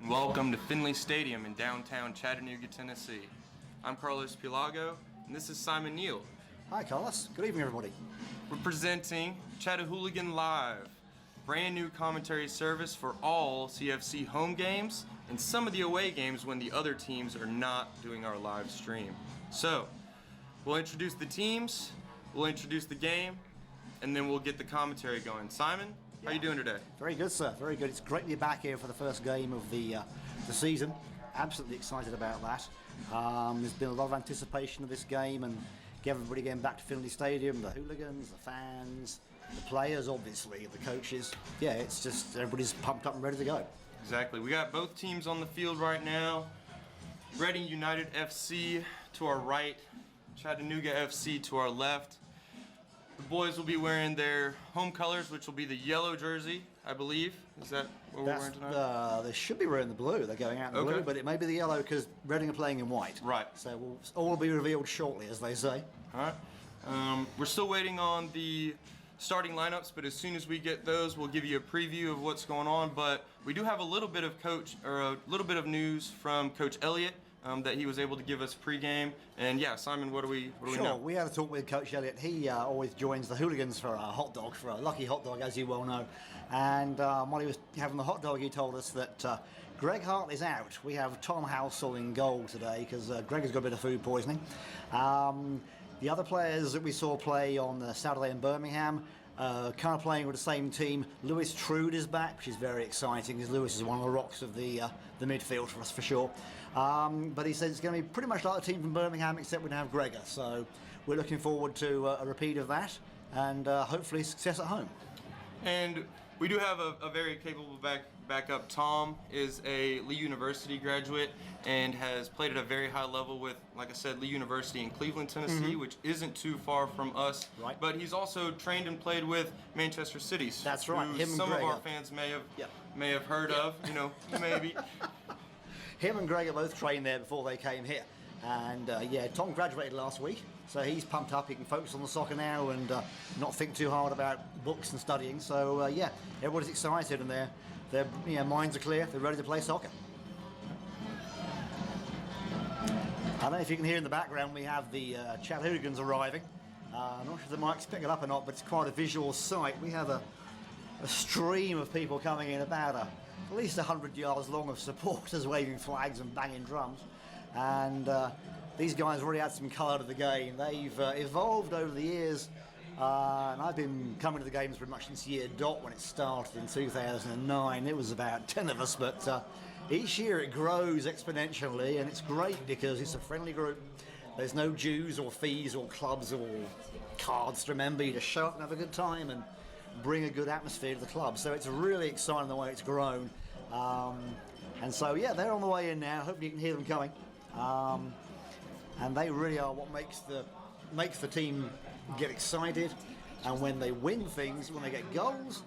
Welcome to Finley Stadium in downtown Chattanooga, Tennessee. I'm Carlos Pilago, and this is Simon Neal. Hi Carlos, good evening everybody. We're presenting Chattahooligan Live, brand new commentary service for all CFC home games and some of the away games when the other teams are not doing our live stream. So, we'll introduce the teams, we'll introduce the game, and then we'll get the commentary going. Simon, how are you doing today? Very good, sir. Very good. It's great to be back here for the first game of the season. Absolutely excited about that. There's been a lot of anticipation of this game and get everybody getting back to Finley Stadium, the hooligans, the fans, the players, obviously, the coaches. Yeah, it's just everybody's pumped up and ready to go. Exactly. We got both teams on the field right now. Reading United FC to our right, Chattanooga FC to our left. The boys will be wearing their home colors, which will be the yellow jersey, I believe. Is that what we're wearing tonight? They should be wearing the blue. They're going out in blue, but it may be the yellow because Reading are playing in white. Right. So all will be revealed shortly, as they say. All right. We're still waiting on the starting lineups, but as soon as we get those, we'll give you a preview of what's going on. But we do have a little bit of news from Coach Elliott. That he was able to give us pregame. And yeah, Simon, what do we know? We had a talk with Coach Elliott. He always joins the hooligans for a hot dog, for a lucky hot dog, as you well know. And while he was having the hot dog, he told us that Greg Hartley's out. We have Tom Housel in goal today because Greg has got a bit of food poisoning. The other players that we saw play on Saturday in Birmingham, kind of playing with the same team. Lewis Trude is back, which is very exciting because Lewis is one of the rocks of the midfield for us for sure. But he says it's going to be pretty much like the team from Birmingham, except we don't have Gregor. So we're looking forward to a repeat of that and hopefully success at home. And we do have a very capable backup. Tom is a Lee University graduate and has played at a very high level with, like I said, Lee University in Cleveland, Tennessee, which isn't too far from us. Right. But he's also trained and played with Manchester City. That's right. Who some of our fans may have heard of. You know, maybe. Him and Greg are both trained there before they came here. And Tom graduated last week, so he's pumped up. He can focus on the soccer now and not think too hard about books and studying. So everybody's excited and their minds are clear. They're ready to play soccer. I don't know if you can hear in the background, we have the Chattanooga arriving. I'm not sure if the mic's picking it up or not, but it's quite a visual sight. We have a stream of people coming in, about at least 100 yards long, of supporters waving flags and banging drums. And these guys already add some colour to the game. They've evolved over the years, and I've been coming to the games pretty much since year dot when it started in 2009. It was about 10 of us, but each year it grows exponentially, and it's great because it's a friendly group. There's no dues or fees or clubs or cards to remember. You just show up and have a good time and bring a good atmosphere to the club. So it's really exciting the way it's grown. And so, they're on the way in now. Hopefully you can hear them coming. And they really are what makes the team get excited. And when they win things, when they get goals,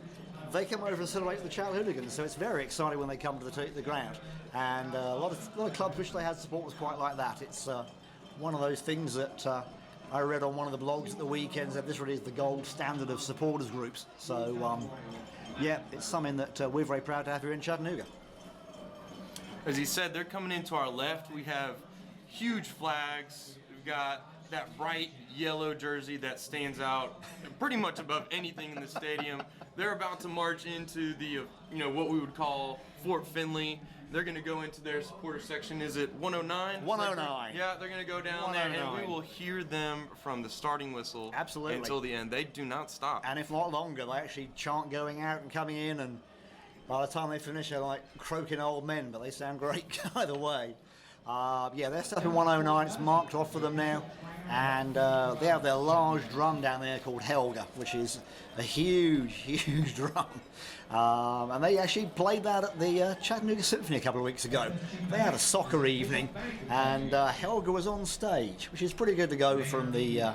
they come over and celebrate with the Chattanooga. So it's very exciting when they come to the ground. And a lot of clubs wish they had support was quite like that. It's one of those things that I read on one of the blogs at the weekend, that this really is the gold standard of supporters groups. So it's something that we're very proud to have here in Chattanooga. As he said, they're coming into our left. We have huge flags. We've got that bright yellow jersey that stands out pretty much above anything in the stadium. They're about to march into the, what we would call Fort Finley. They're going to go into their supporter section. Is it 109? 109. Yeah, they're going to go down there, and we will hear them from the starting whistle until the end. They do not stop. And if not longer, they actually chant going out and coming in, and by the time they finish, they're like croaking old men, but they sound great either way. They're set up in 109. It's marked off for them now, and they have their large drum down there called Helga, which is a huge drum. And they actually played that at the Chattanooga Symphony a couple of weeks ago. They had a soccer evening, and Helga was on stage, which is pretty good to go from the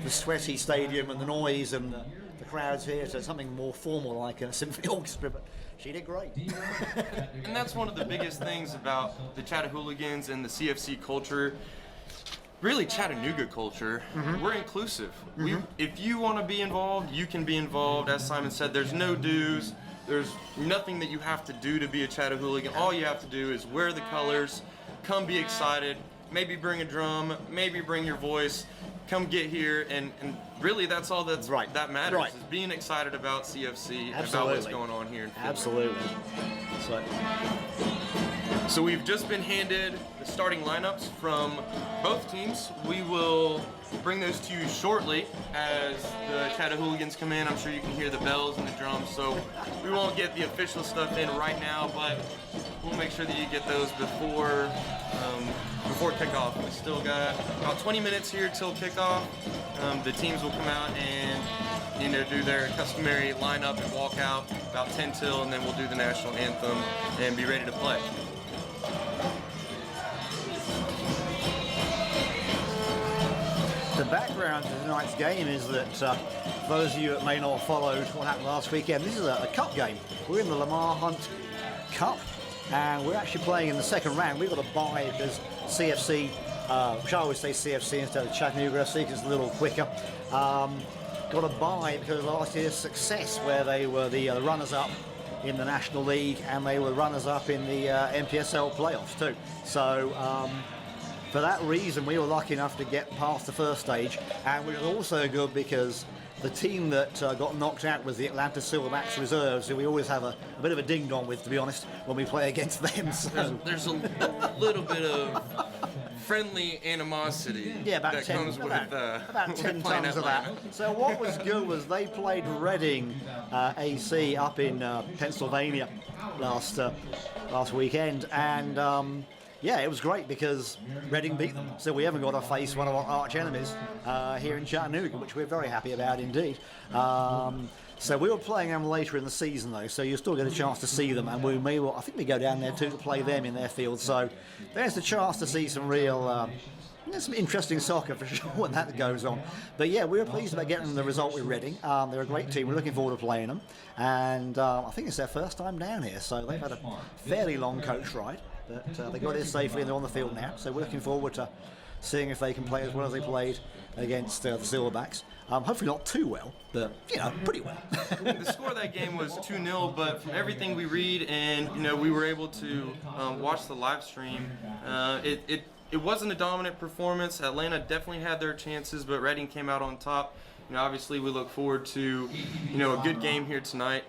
sweaty stadium and the noise and the crowds here to something more formal like a symphony orchestra. But she did great. And that's one of the biggest things about the Chattahooligans and the CFC culture. Really, Chattanooga culture. We're inclusive. If you want to be involved, you can be involved. As Simon said, there's no dues. There's nothing that you have to do to be a Chattahooligan. All you have to do is wear the colors, come be excited, maybe bring a drum, maybe bring your voice, come get here, and really that's all that matters, is being excited about CFC and about what's going on here in Philly. Absolutely. So we've just been handed the starting lineups from both teams. We will bring those to you shortly as the Chattahooligans come in. I'm sure you can hear the bells and the drums, so we won't get the official stuff in right now, but we'll make sure that you get those before kickoff. We still got about 20 minutes here till kickoff. The teams will come out and do their customary lineup and walk out about 10 till, and then we'll do the national anthem and be ready to play. The background to tonight's game is that, for those of you that may not have followed what happened last weekend, this is a cup game. We're in the Lamar Hunt Cup, and we're actually playing in the second round. We've got a bye because CFC, which I always say CFC instead of Chattanooga FC because it's a little quicker, got a bye because of last year's success where they were the runners-up in the National League and they were runners-up in the NPSL playoffs too. So for that reason, we were lucky enough to get past the first stage, and we were also good because the team that got knocked out was the Atlanta Silverbacks Reserves, who we always have a bit of a ding-dong with, to be honest, when we play against them. So. There's a little bit of friendly animosity that comes with about 10 playing tons of Atlanta. that. So what was good was they played Reading AC up in Pennsylvania last weekend, and yeah, it was great because Reading beat them. So we haven't got to face one of our arch enemies here in Chattanooga, which we're very happy about indeed. So we were playing them later in the season though, so you'll still get a chance to see them, and I think we go down there too to play them in their field. So there's the chance to see some real, some interesting soccer for sure when that goes on. But yeah, we were pleased about getting the result with Reading. They're a great team. We're looking forward to playing them, and I think it's their first time down here, so they've had a fairly long coach ride. But they got here safely and they're on the field now, so we're looking forward to seeing if they can play as well as they played against the Silverbacks. Hopefully not too well, but pretty well. The score of that game was 2-0, but from everything we read and we were able to watch the live stream, it wasn't a dominant performance. Atlanta definitely had their chances, but Reading came out on top. Obviously, we look forward to a good game here tonight.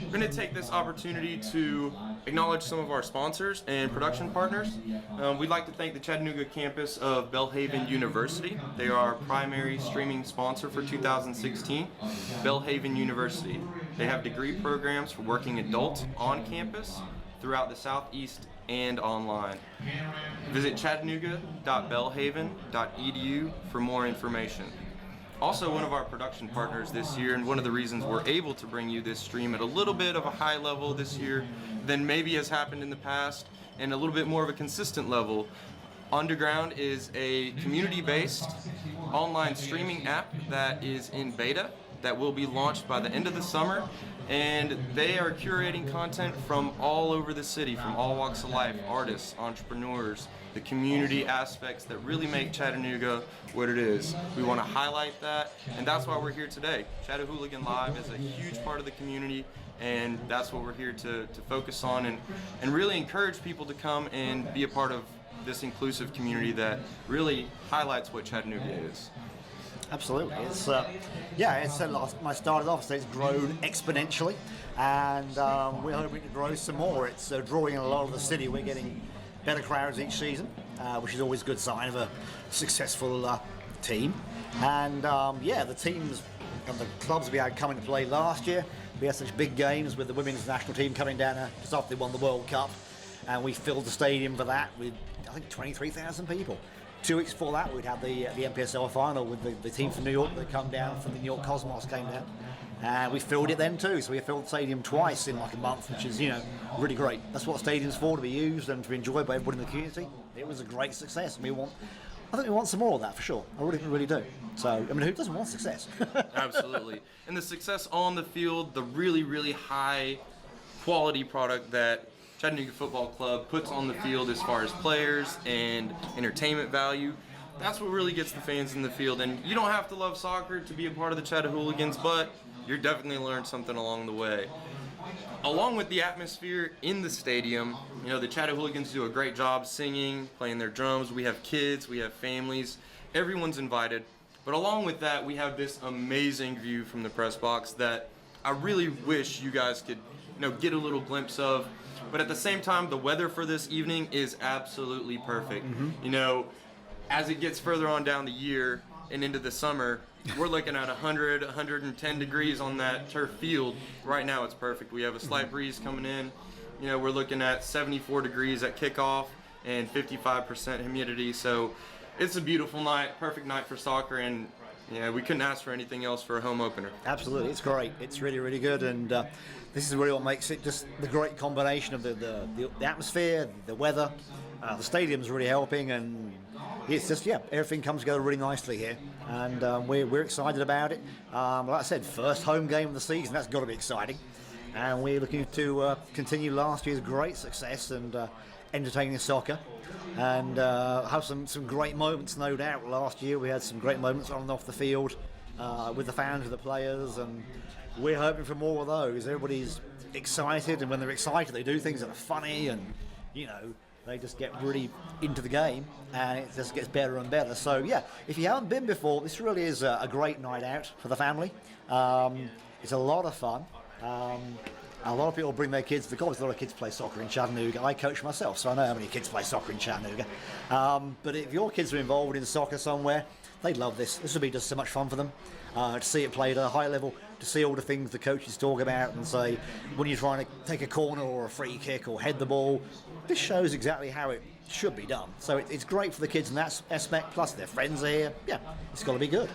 We're going to take this opportunity to acknowledge some of our sponsors and production partners. We'd like to thank the Chattanooga campus of Belhaven University. They are our primary streaming sponsor for 2016. Belhaven University. They have degree programs for working adults on campus, throughout the Southeast, and online. Visit chattanooga.belhaven.edu for more information. Also, one of our production partners this year, and one of the reasons we're able to bring you this stream at a little bit of a high level this year than maybe has happened in the past, and a little bit more of a consistent level. Underground is a community-based online streaming app that is in beta that will be launched by the end of the summer, and they are curating content from all over the city, from all walks of life, artists, entrepreneurs, the community aspects that really make Chattanooga what it is. We want to highlight that, and that's why we're here today. Chattahooligan Live is a huge part of the community, and that's what we're here to focus on and really encourage people to come and be a part of this inclusive community that really highlights what Chattanooga is. Absolutely. It's I started off, so it's grown exponentially, and we're hoping to grow some more. It's drawing in a lot of the city. We're getting better crowds each season, which is always a good sign of a successful team. And the teams and the clubs we had coming to play last year, we had such big games with the women's national team coming down just after they won the World Cup, and we filled the stadium for that with, I think, 23,000 people. 2 weeks before that, we'd have the NPSL final with the team from New York that come down, from the New York Cosmos came down. And we filled it then too, so we filled the stadium twice in like a month, which is, really great. That's what the stadium's for, to be used and to be enjoyed by everybody in the community. It was a great success, and I think we want some more of that for sure. I really do. So, who doesn't want success? Absolutely. And the success on the field, the really, really high quality product that Chattanooga Football Club puts on the field as far as players and entertainment value, that's what really gets the fans in the field. And you don't have to love soccer to be a part of the Chattahooligans, but you're definitely learned something along the way. along with the atmosphere in the stadium, you know, the Chattanooga do a great job singing, playing their drums. We have kids, we have families, everyone's invited. But along with that, we have this amazing view from the press box that I really wish you guys could, you know, get a little glimpse of. But at the same time, the weather for this evening is absolutely perfect. You know, as it gets further on down the year and into the summer, we're looking at 100, 110 degrees on that turf field. Right now it's perfect. We have a slight breeze coming in. You know, we're looking at 74 degrees at kickoff and 55% humidity. So it's a beautiful night, perfect night for soccer, and yeah, we couldn't ask for anything else for a home opener. Absolutely, it's great. It's really, really good, and this is really what makes it just the great combination of the atmosphere, the weather. The stadium's really helping, and it's just, yeah, everything comes together really nicely here, and we're excited about it. Like I said, first home game of the season, that's got to be exciting, and we're looking to continue last year's great success and entertaining soccer, and have some great moments, no doubt. Last year we had some great moments on and off the field with the fans, with the players, and we're hoping for more of those. Everybody's excited, and when they're excited they do things that are funny, and you know, they just get really into the game, and it just gets better and better. So yeah, if you haven't been before, this really is a great night out for the family. It's a lot of fun. A lot of people bring their kids. There's always a lot of kids play soccer in Chattanooga. I coach myself, so I know how many kids play soccer in Chattanooga. But if your kids are involved in soccer somewhere, they'd love this. This would be just so much fun for them to see it played at a high level, to see all the things the coaches talk about and say when you're trying to take a corner or a free kick or head the ball. This shows exactly how it should be done. So it's great for the kids in that aspect. Plus their friends are here. Yeah, it's got to be good.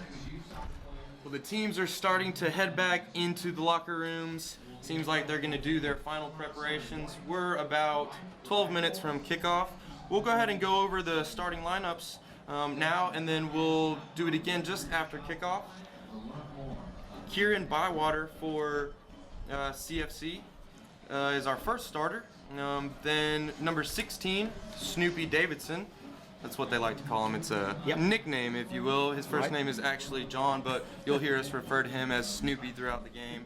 Well, the teams are starting to head back into the locker rooms. Seems like they're going to do their final preparations. We're about 12 minutes from kickoff. We'll go ahead and go over the starting lineups now, and then we'll do it again just after kickoff. Kieran Bywater for CFC is our first starter. Then number 16, Snoopy Davidson. That's what they like to call him. It's a nickname, if you will. His first name is actually John, but you'll hear us refer to him as Snoopy throughout the game.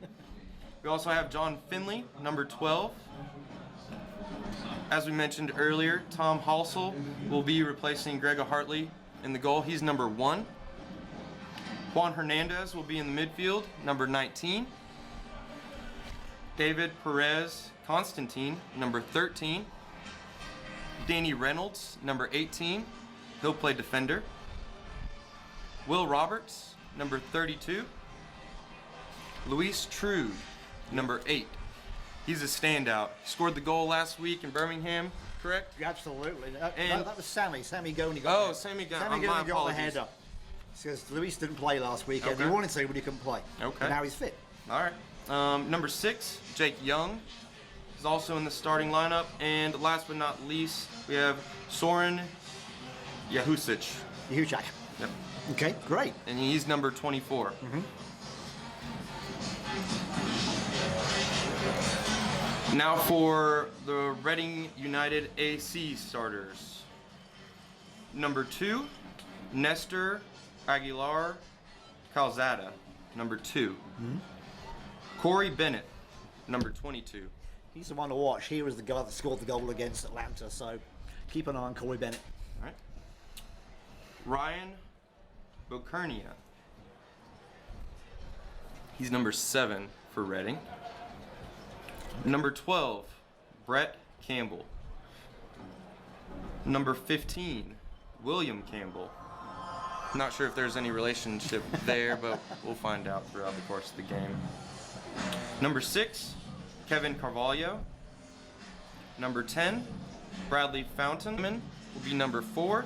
We also have John Finley, number 12. As we mentioned earlier, Tom Halsell will be replacing Gregor Hartley in the goal. He's number 1. Juan Hernandez will be in the midfield, number 19. David Perez Constantine, number 13. Danny Reynolds, number 18. He'll play defender. Will Roberts, number 32. Luis Trude, number 8. He's a standout. He scored the goal last week in Birmingham, correct? Absolutely. No, that was Sammy. Sammy Goney. Sammy Goney got the header. Because Luis didn't play last weekend. Okay. He wanted to, but he couldn't play. Okay. But now he's fit. All right. Number 6, Jake Young, is also in the starting lineup. And last but not least, we have Soren Yahusic. Yahusic. Yep. Okay, great. And he's number 24. Now for the Reading United AC starters. Number 2, Nestor Aguilar Calzada, number 2. Corey Bennett, number 22. He's the one to watch. He was the guy that scored the goal against Atlanta, so keep an eye on Corey Bennett. All right. Ryan Bokernia. He's number 7 for Reading. Number 12, Brett Campbell. Number 15, William Campbell. Not sure if there's any relationship there, but we'll find out throughout the course of the game. Number 6, Kevin Carvalho. Number 10, Bradley Fountainman will be number 4.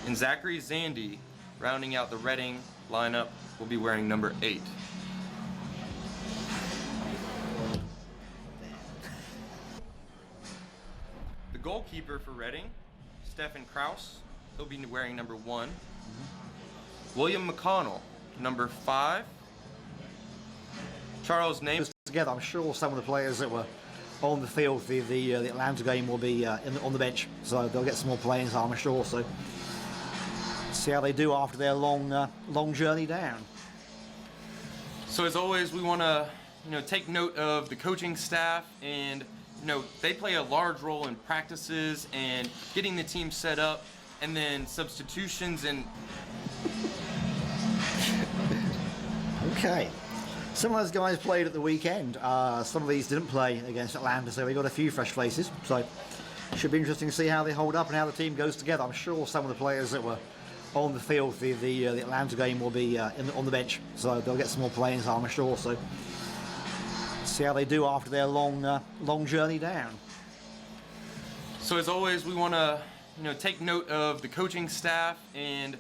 And Zachary Zandy, rounding out the Reading lineup, will be wearing number 8. The goalkeeper for Reading, Stephen Kraus, he'll be wearing number 1. William McConnell, number 5. Charles Name. Together, I'm sure some of the players that were on the field the Atlanta game will be on the bench, so they'll get some more playing time, I'm sure. So see how they do after their long journey down. So as always, we want to take note of the coaching staff, and they play a large role in practices and getting the team set up, and then substitutions and. Okay. Some of those guys played at the weekend. Some of these didn't play against Atlanta, so we got a few fresh faces. So it should be interesting to see how they hold up and how the team goes together. I'm sure some of the players that were on the field for the Atlanta game will be on the bench, so they'll get some more playing time, I'm sure. So see how they do after their long journey down. So as always, we want to take note of the coaching staff, and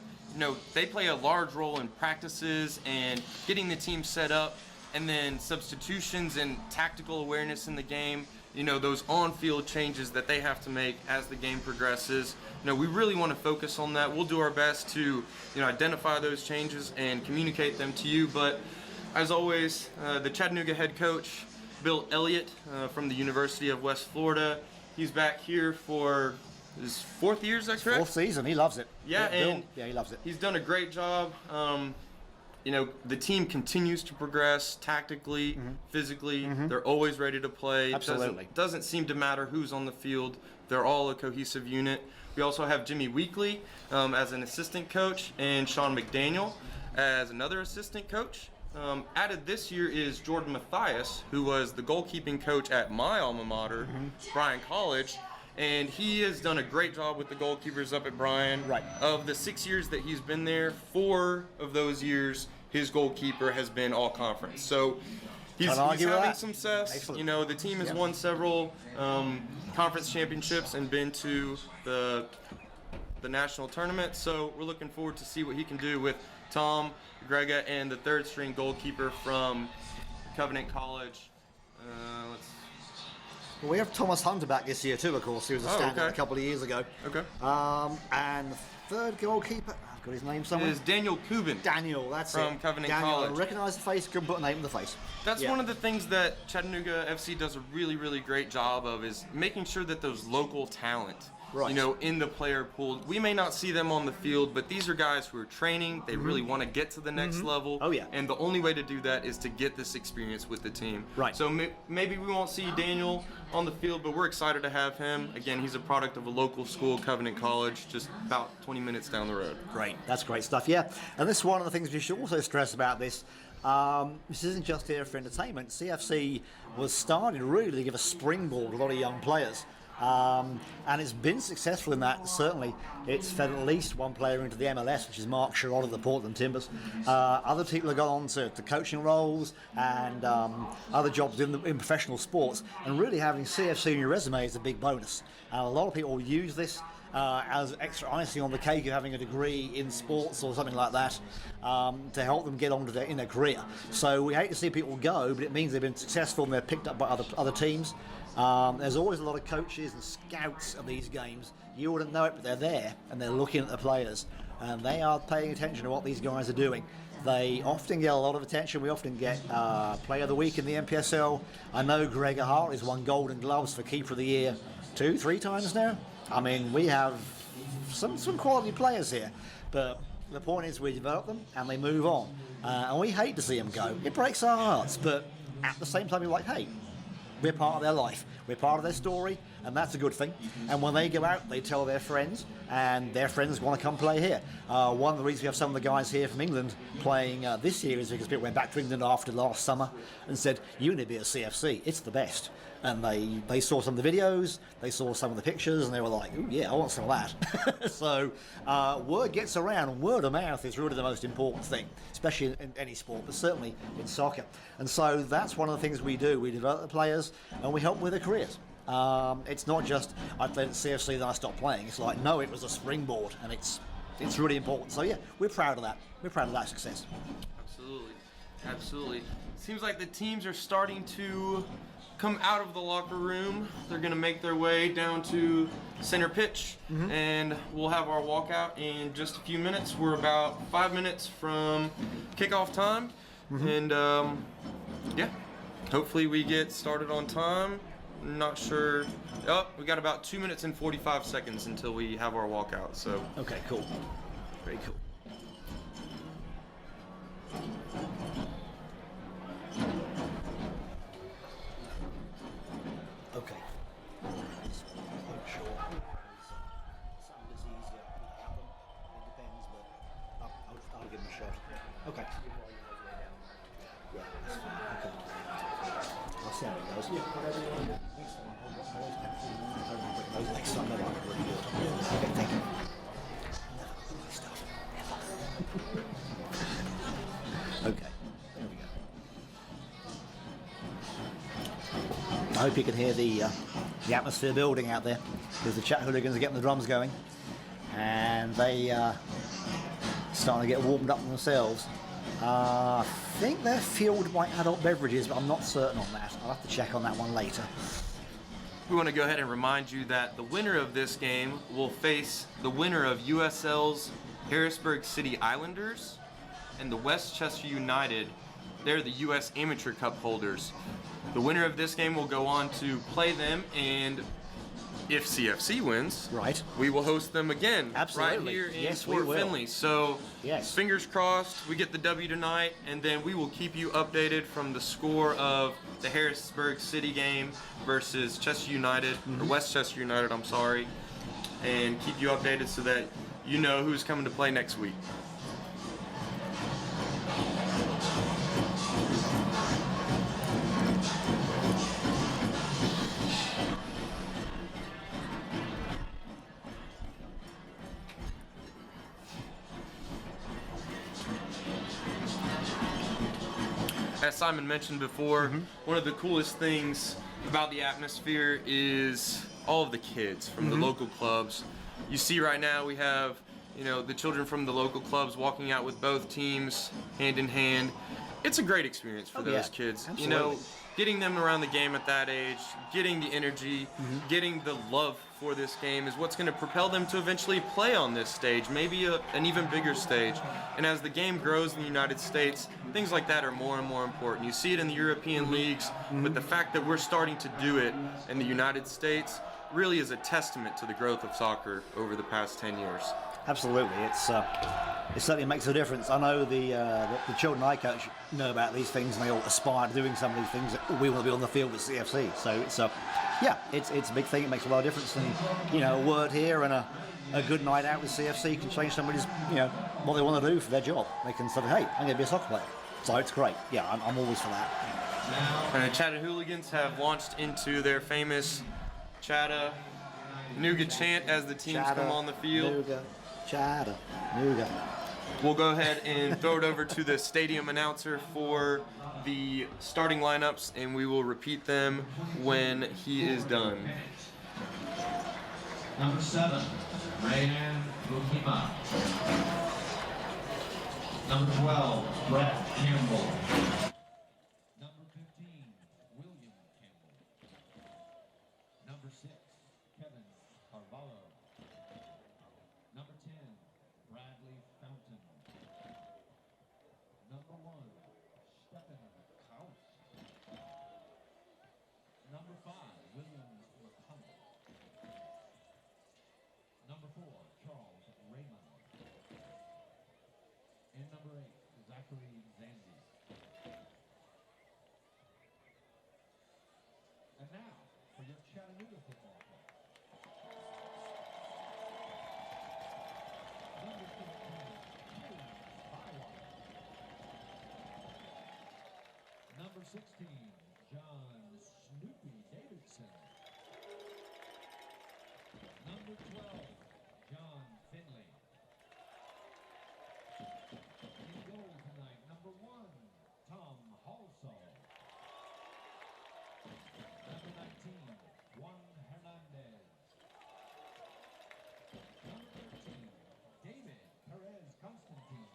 they play a large role in practices and getting the team set up, and then substitutions and tactical awareness in the game, those on-field changes that they have to make as the game progresses. We really want to focus on that. We'll do our best to identify those changes and communicate them to you. But as always, the Chattanooga head coach, Bill Elliott from the University of West Florida, he's back here for his 4th year, is that correct? 4th season, he loves it. Yeah, and he loves it. He's done a great job. The team continues to progress tactically, physically. They're always ready to play. Absolutely. Doesn't seem to matter who's on the field. They're all a cohesive unit. We also have Jimmy Weekly as an assistant coach, and Sean McDaniel as another assistant coach. Added this year is Jordan Mathias, who was the goalkeeping coach at my alma mater, Bryan College. And he has done a great job with the goalkeepers up at Bryan. Right. Of the 6 years that he's been there, 4 of those years, his goalkeeper has been all conference. So he's having some success. Excellent. The team has won several conference championships and been to the national tournament. So we're looking forward to see what he can do with Tom Grega and the 3rd string goalkeeper from Covenant College. We have Thomas Hunter back this year too, of course. He was a stand-up a couple of years ago. Okay. And the 3rd goalkeeper, I've got his name somewhere. Is Daniel Kubin. Daniel, that's from it. Covenant Daniel, College. I recognise the face, couldn't put a name in the face. That's one of the things that Chattanooga FC does a really, really great job of, is making sure that those local talent, in the player pool, we may not see them on the field, but these are guys who are training. They really want to get to the next level. Oh, yeah. And the only way to do that is to get this experience with the team. Right. So maybe we won't see Daniel on the field, but we're excited to have him. Again, he's a product of a local school, Covenant College, just about 20 minutes down the road. Great. That's great stuff, yeah. And this is one of the things we should also stress about this. This isn't just here for entertainment. CFC was starting really to give a springboard to a lot of young players. And it's been successful in that, certainly. It's fed at least one player into the MLS, which is Mark Sherrod of the Portland Timbers. Other people have gone on to coaching roles and other jobs in professional sports. And really having CFC in your resume is a big bonus. And a lot of people use this as extra icing on the cake of having a degree in sports or something like that to help them get on in their career. So we hate to see people go, but it means they've been successful and they're picked up by other teams. There's always a lot of coaches and scouts of these games. You wouldn't know it, but they're there and they're looking at the players and they are paying attention to what these guys are doing. They often get a lot of attention. We often get Player of the Week in the NPSL. I know Gregor Hartley's won Golden Gloves for Keeper of the Year 2-3 times now. I mean, we have some quality players here, but the point is we develop them and they move on. And we hate to see them go. It breaks our hearts, but at the same time, we're like, hey, we're part of their life. We're part of their story, and that's a good thing. And when they go out, they tell their friends, and their friends want to come play here. One of the reasons we have some of the guys here from England playing this year is because people went back to England after last summer and said, you need to be at CFC. It's the best. And they saw some of the videos, they saw some of the pictures, and they were like, ooh, yeah, I want some of that. So word gets around, and word of mouth is really the most important thing, especially in any sport, but certainly in soccer. And so that's one of the things we do. We develop the players, and we help them with their careers. It's not just, I played at CFC, then I stopped playing. It's like, no, it was a springboard, and it's really important. So yeah, we're proud of that. We're proud of that success. Absolutely. Seems like the teams are starting to come out of the locker room. They're going to make their way down to center pitch, and we'll have our walkout in just a few minutes. We're about 5 minutes from kickoff time, and yeah, hopefully we get started on time. Not sure. Oh, we got about 2 minutes and 45 seconds until we have our walkout. So okay, cool. Very cool. shot. Okay. Yeah, that's fine. Okay. I'll see how it goes. Those next time, they're like really good. Okay, thank you. Okay, there we go. I hope you can hear the atmosphere building out there, because the Chat Hooligans are getting the drums going, and they starting to get warmed up themselves. I think they're fueled by adult beverages, but I'm not certain on that. I'll have to check on that one later. We want to go ahead and remind you that the winner of this game will face the winner of USL's Harrisburg City Islanders and the Westchester United. They're the U.S. Amateur Cup holders. The winner of this game will go on to play them, and if CFC wins, Right. we will host them again. Absolutely. Right here in Yes, we Fort will. Finley. So Yes. fingers crossed we get the W tonight, and then we will keep you updated from the score of the Harrisburg City game versus Chester United, or Westchester United, I'm sorry, and keep you updated so that you know who's coming to play next week. As Simon mentioned before, one of the coolest things about the atmosphere is all of the kids from the local clubs. You see right now we have, the children from the local clubs walking out with both teams hand in hand. It's a great experience for those kids. Absolutely. Getting them around the game at that age, getting the energy, getting the love for this game is what's going to propel them to eventually play on this stage, maybe an even bigger stage. And as the game grows in the United States, things like that are more and more important. You see it in the European leagues, but the fact that we're starting to do it in the United States really is a testament to the growth of soccer over the past 10 years. Absolutely, it certainly makes a difference. I know the children I coach know about these things, and they all aspire to doing some of these things. We want to be on the field with CFC, so it's it's a big thing. It makes a lot of difference, and a word here and a good night out with CFC can change somebody's what they want to do for their job. They can say, hey, I'm going to be a soccer player, so it's great. Yeah, I'm always for that. Chattanooga hooligans have launched into their famous Chattanooga chant as the teams come on the field. Chattanooga. We'll go ahead and throw it over to the stadium announcer for the starting lineups, and we will repeat them when he is done. Number 7, Rayan Bukima. Number 12, Brett Campbell. Number 15, William Campbell. Number 6, Kevin Carvalho. Number 10, Bradley Fountain. Number 1, Stephen Kaus. Number 5, William McConnell. Number 4, Charles Raymond. And number 8, Zachary Zandy. And now, for your Chattanooga football club. Number 15, Kevin Bywater. Number 16, John Snoopy Davidson. Number 12, John Finley. In goal tonight, number 1, Tom Halsall. Number 19, Juan Hernandez. Number 13, David Perez Constantine.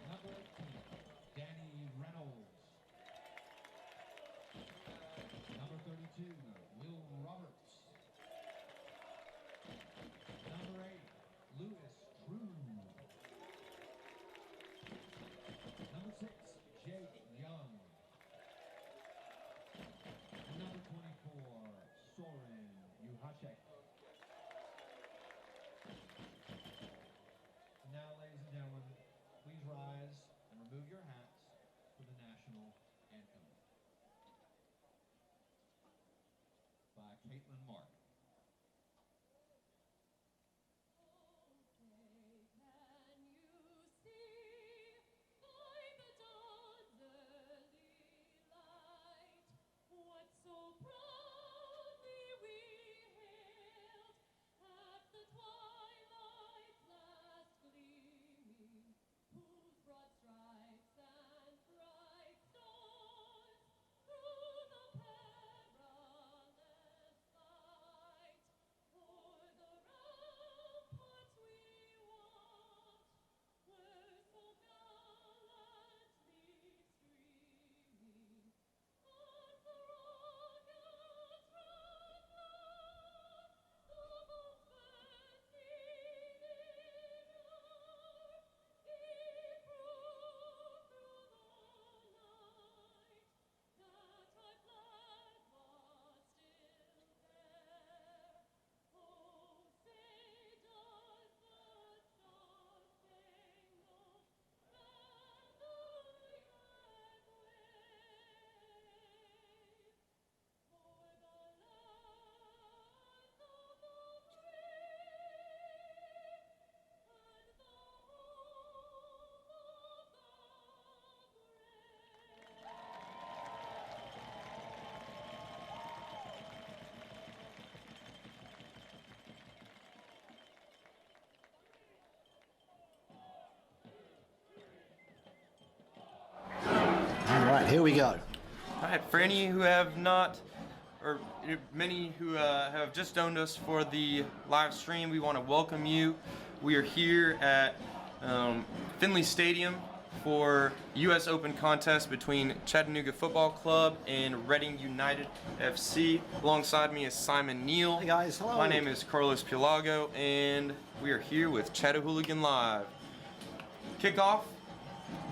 Number 18, Danny Reynolds. Number 32, Will Roberts. Number 8, Louis Drew. Number 6, Jake Young. And number 24, Soren Uhacek. Now, ladies and gentlemen, please rise and remove your hats for the national anthem by Caitlin Mark. Can you here we go. All right, for any who have not, or many who have just joined us for the live stream, we want to welcome you. We are here at Finley Stadium for U.S. Open contest between Chattanooga Football Club and Reading United FC. Alongside me is Simon Neal. Hey guys, hello. My name is Carlos Pilago, and we are here with Chattanooga Live. Kickoff,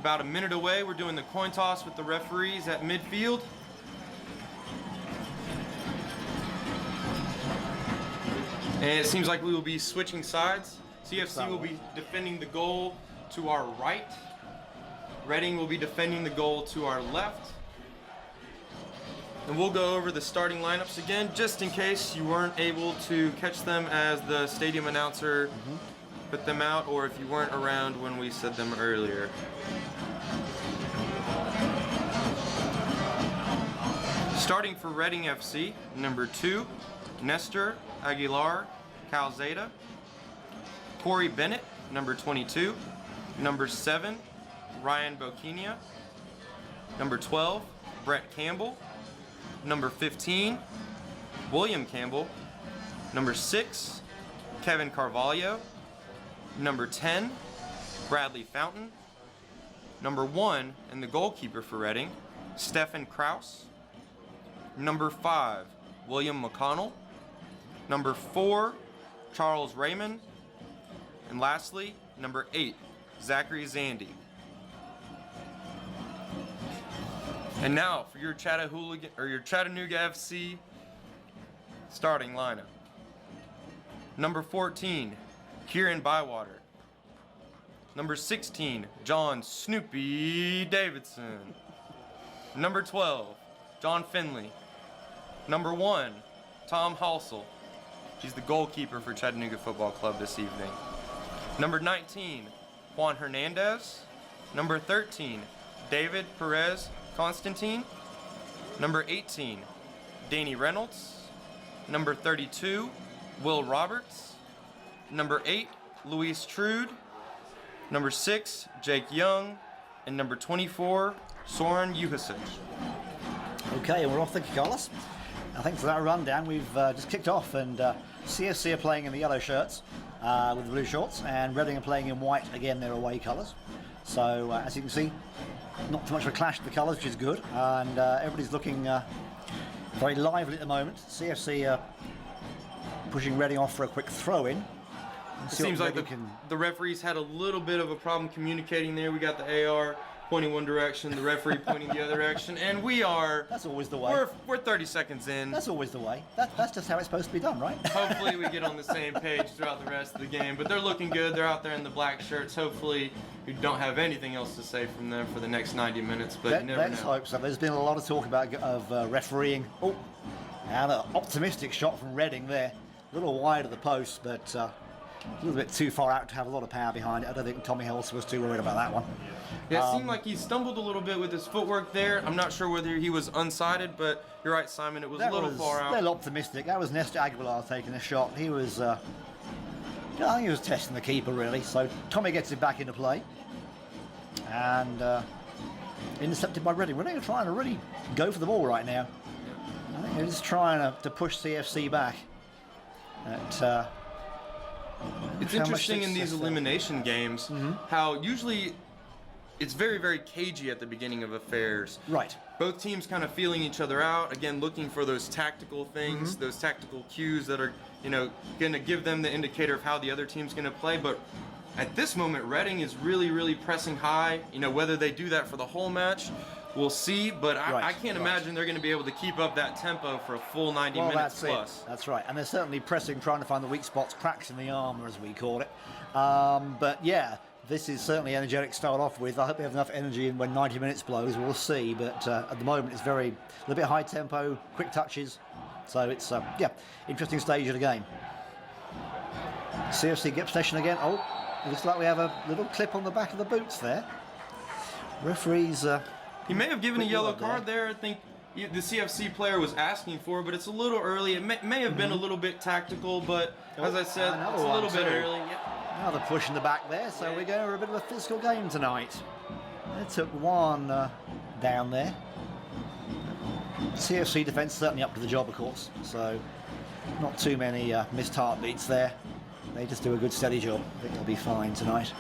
about a minute away. We're doing the coin toss with the referees at midfield. And it seems like we will be switching sides. CFC will be defending the goal to our right. Reading will be defending the goal to our left. And we'll go over the starting lineups again, just in case you weren't able to catch them as the stadium announcer put them out, or if you weren't around when we said them earlier. Starting for Reading FC, number 2, Nestor Aguilar Calzada. Corey Bennett, number 22. Number 7, Ryan Boquinia. Number 12, Brett Campbell. Number 15, William Campbell. Number 6, Kevin Carvalho. Number 10, Bradley Fountain. Number 1, and the goalkeeper for Reading, Stephen Kraus. Number 5, William McConnell. Number 4, Charles Raymond. And lastly, number 8, Zachary Zandy. And now for your Chattanooga FC starting lineup. Number 14, Kieran Bywater. Number 16, John Snoopy Davidson. Number 12, John Finley. Number 1, Tom Halsell. He's the goalkeeper for Chattanooga Football Club this evening. Number 19, Juan Hernandez. Number 13, David Perez Constantine. Number 18, Danny Reynolds. Number 32, Will Roberts. Number 8, Luis Trude. Number 6, Jake Young. And number 24, Soren Juhasic. Okay, and we're off, thank you, Carlos. I think for that rundown, we've just kicked off, and CFC are playing in the yellow shirts with the blue shorts, and Reading are playing in white, again, their away colours. So, as you can see, not too much of a clash of the colours, which is good, and everybody's looking very lively at the moment. CFC are pushing Reading off for a quick throw-in. It seems like the referees had a little bit of a problem communicating there. We got the AR pointing one direction, the referee pointing the other direction, and we are... That's always the way. We're 30 seconds in. That's always the way. That's just how it's supposed to be done, right? Hopefully we get on the same page throughout the rest of the game, but they're looking good. They're out there in the black shirts. Hopefully we don't have anything else to say from them for the next 90 minutes, but you never know. Let's hope so. There's been a lot of talk of refereeing. Oh, and an optimistic shot from Reading there. A little wide of the post, but a little bit too far out to have a lot of power behind it. I don't think Tommy Halsell was too worried about that one. Yeah, it seemed like he stumbled a little bit with his footwork there. I'm not sure whether he was unsighted, but you're right, Simon. It was a little far out. A little optimistic. That was Nestor Aguilar taking a shot. He was, I think he was testing the keeper, really. So Tommy gets it back into play. And intercepted by Reading. Reading are trying to really go for the ball right now. I think they're just trying to push CFC back. It's interesting in these elimination games how usually it's very, very cagey at the beginning of affairs. Right. Both teams kind of feeling each other out, again, looking for those tactical things, those tactical cues that are, going to give them the indicator of how the other team's going to play. But at this moment, Reading is really, really pressing high. Whether they do that for the whole match, we'll see. But I can't imagine they're going to be able to keep up that tempo for a full 90 minutes plus. That's right. And they're certainly pressing, trying to find the weak spots, cracks in the armour, as we call it. But yeah, this is certainly energetic to start off with. I hope they have enough energy when 90 minutes blows. We'll see. But at the moment, it's a little bit high tempo, quick touches. So it's, interesting stage of the game. CFC get possession again. Oh, looks like we have a little clip on the back of the boots there. Referees... he may have given a yellow card there. I think the CFC player was asking for, but it's a little early. It may have been a little bit tactical, but as I said, it's a little bit early. Another push in the back there, so we're going for a bit of a physical game tonight. They took one down there. CFC defence certainly up to the job, of course, so not too many missed heartbeats there. They just do a good steady job. I think they'll be fine tonight.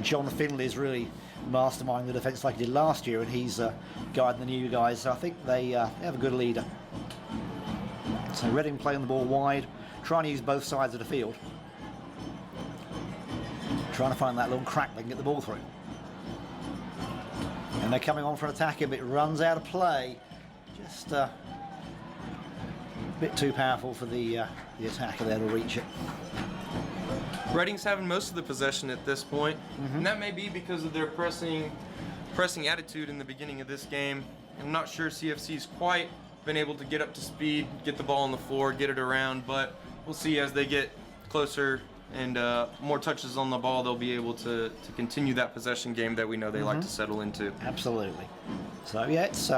John Finley is really masterminding the defence like he did last year, and he's guiding the new guys, so I think they have a good leader. So Reading playing the ball wide, trying to use both sides of the field. Trying to find that little crack they can get the ball through. And they're coming on for an attack, but it runs out of play. Just a bit too powerful for the attacker there to reach it. Reading's having most of the possession at this point, and that may be because of their pressing attitude in the beginning of this game. I'm not sure CFC's quite been able to get up to speed, get the ball on the floor, get it around, but we'll see as they get closer and more touches on the ball, they'll be able to continue that possession game that we know they like to settle into. Absolutely. So yeah, it's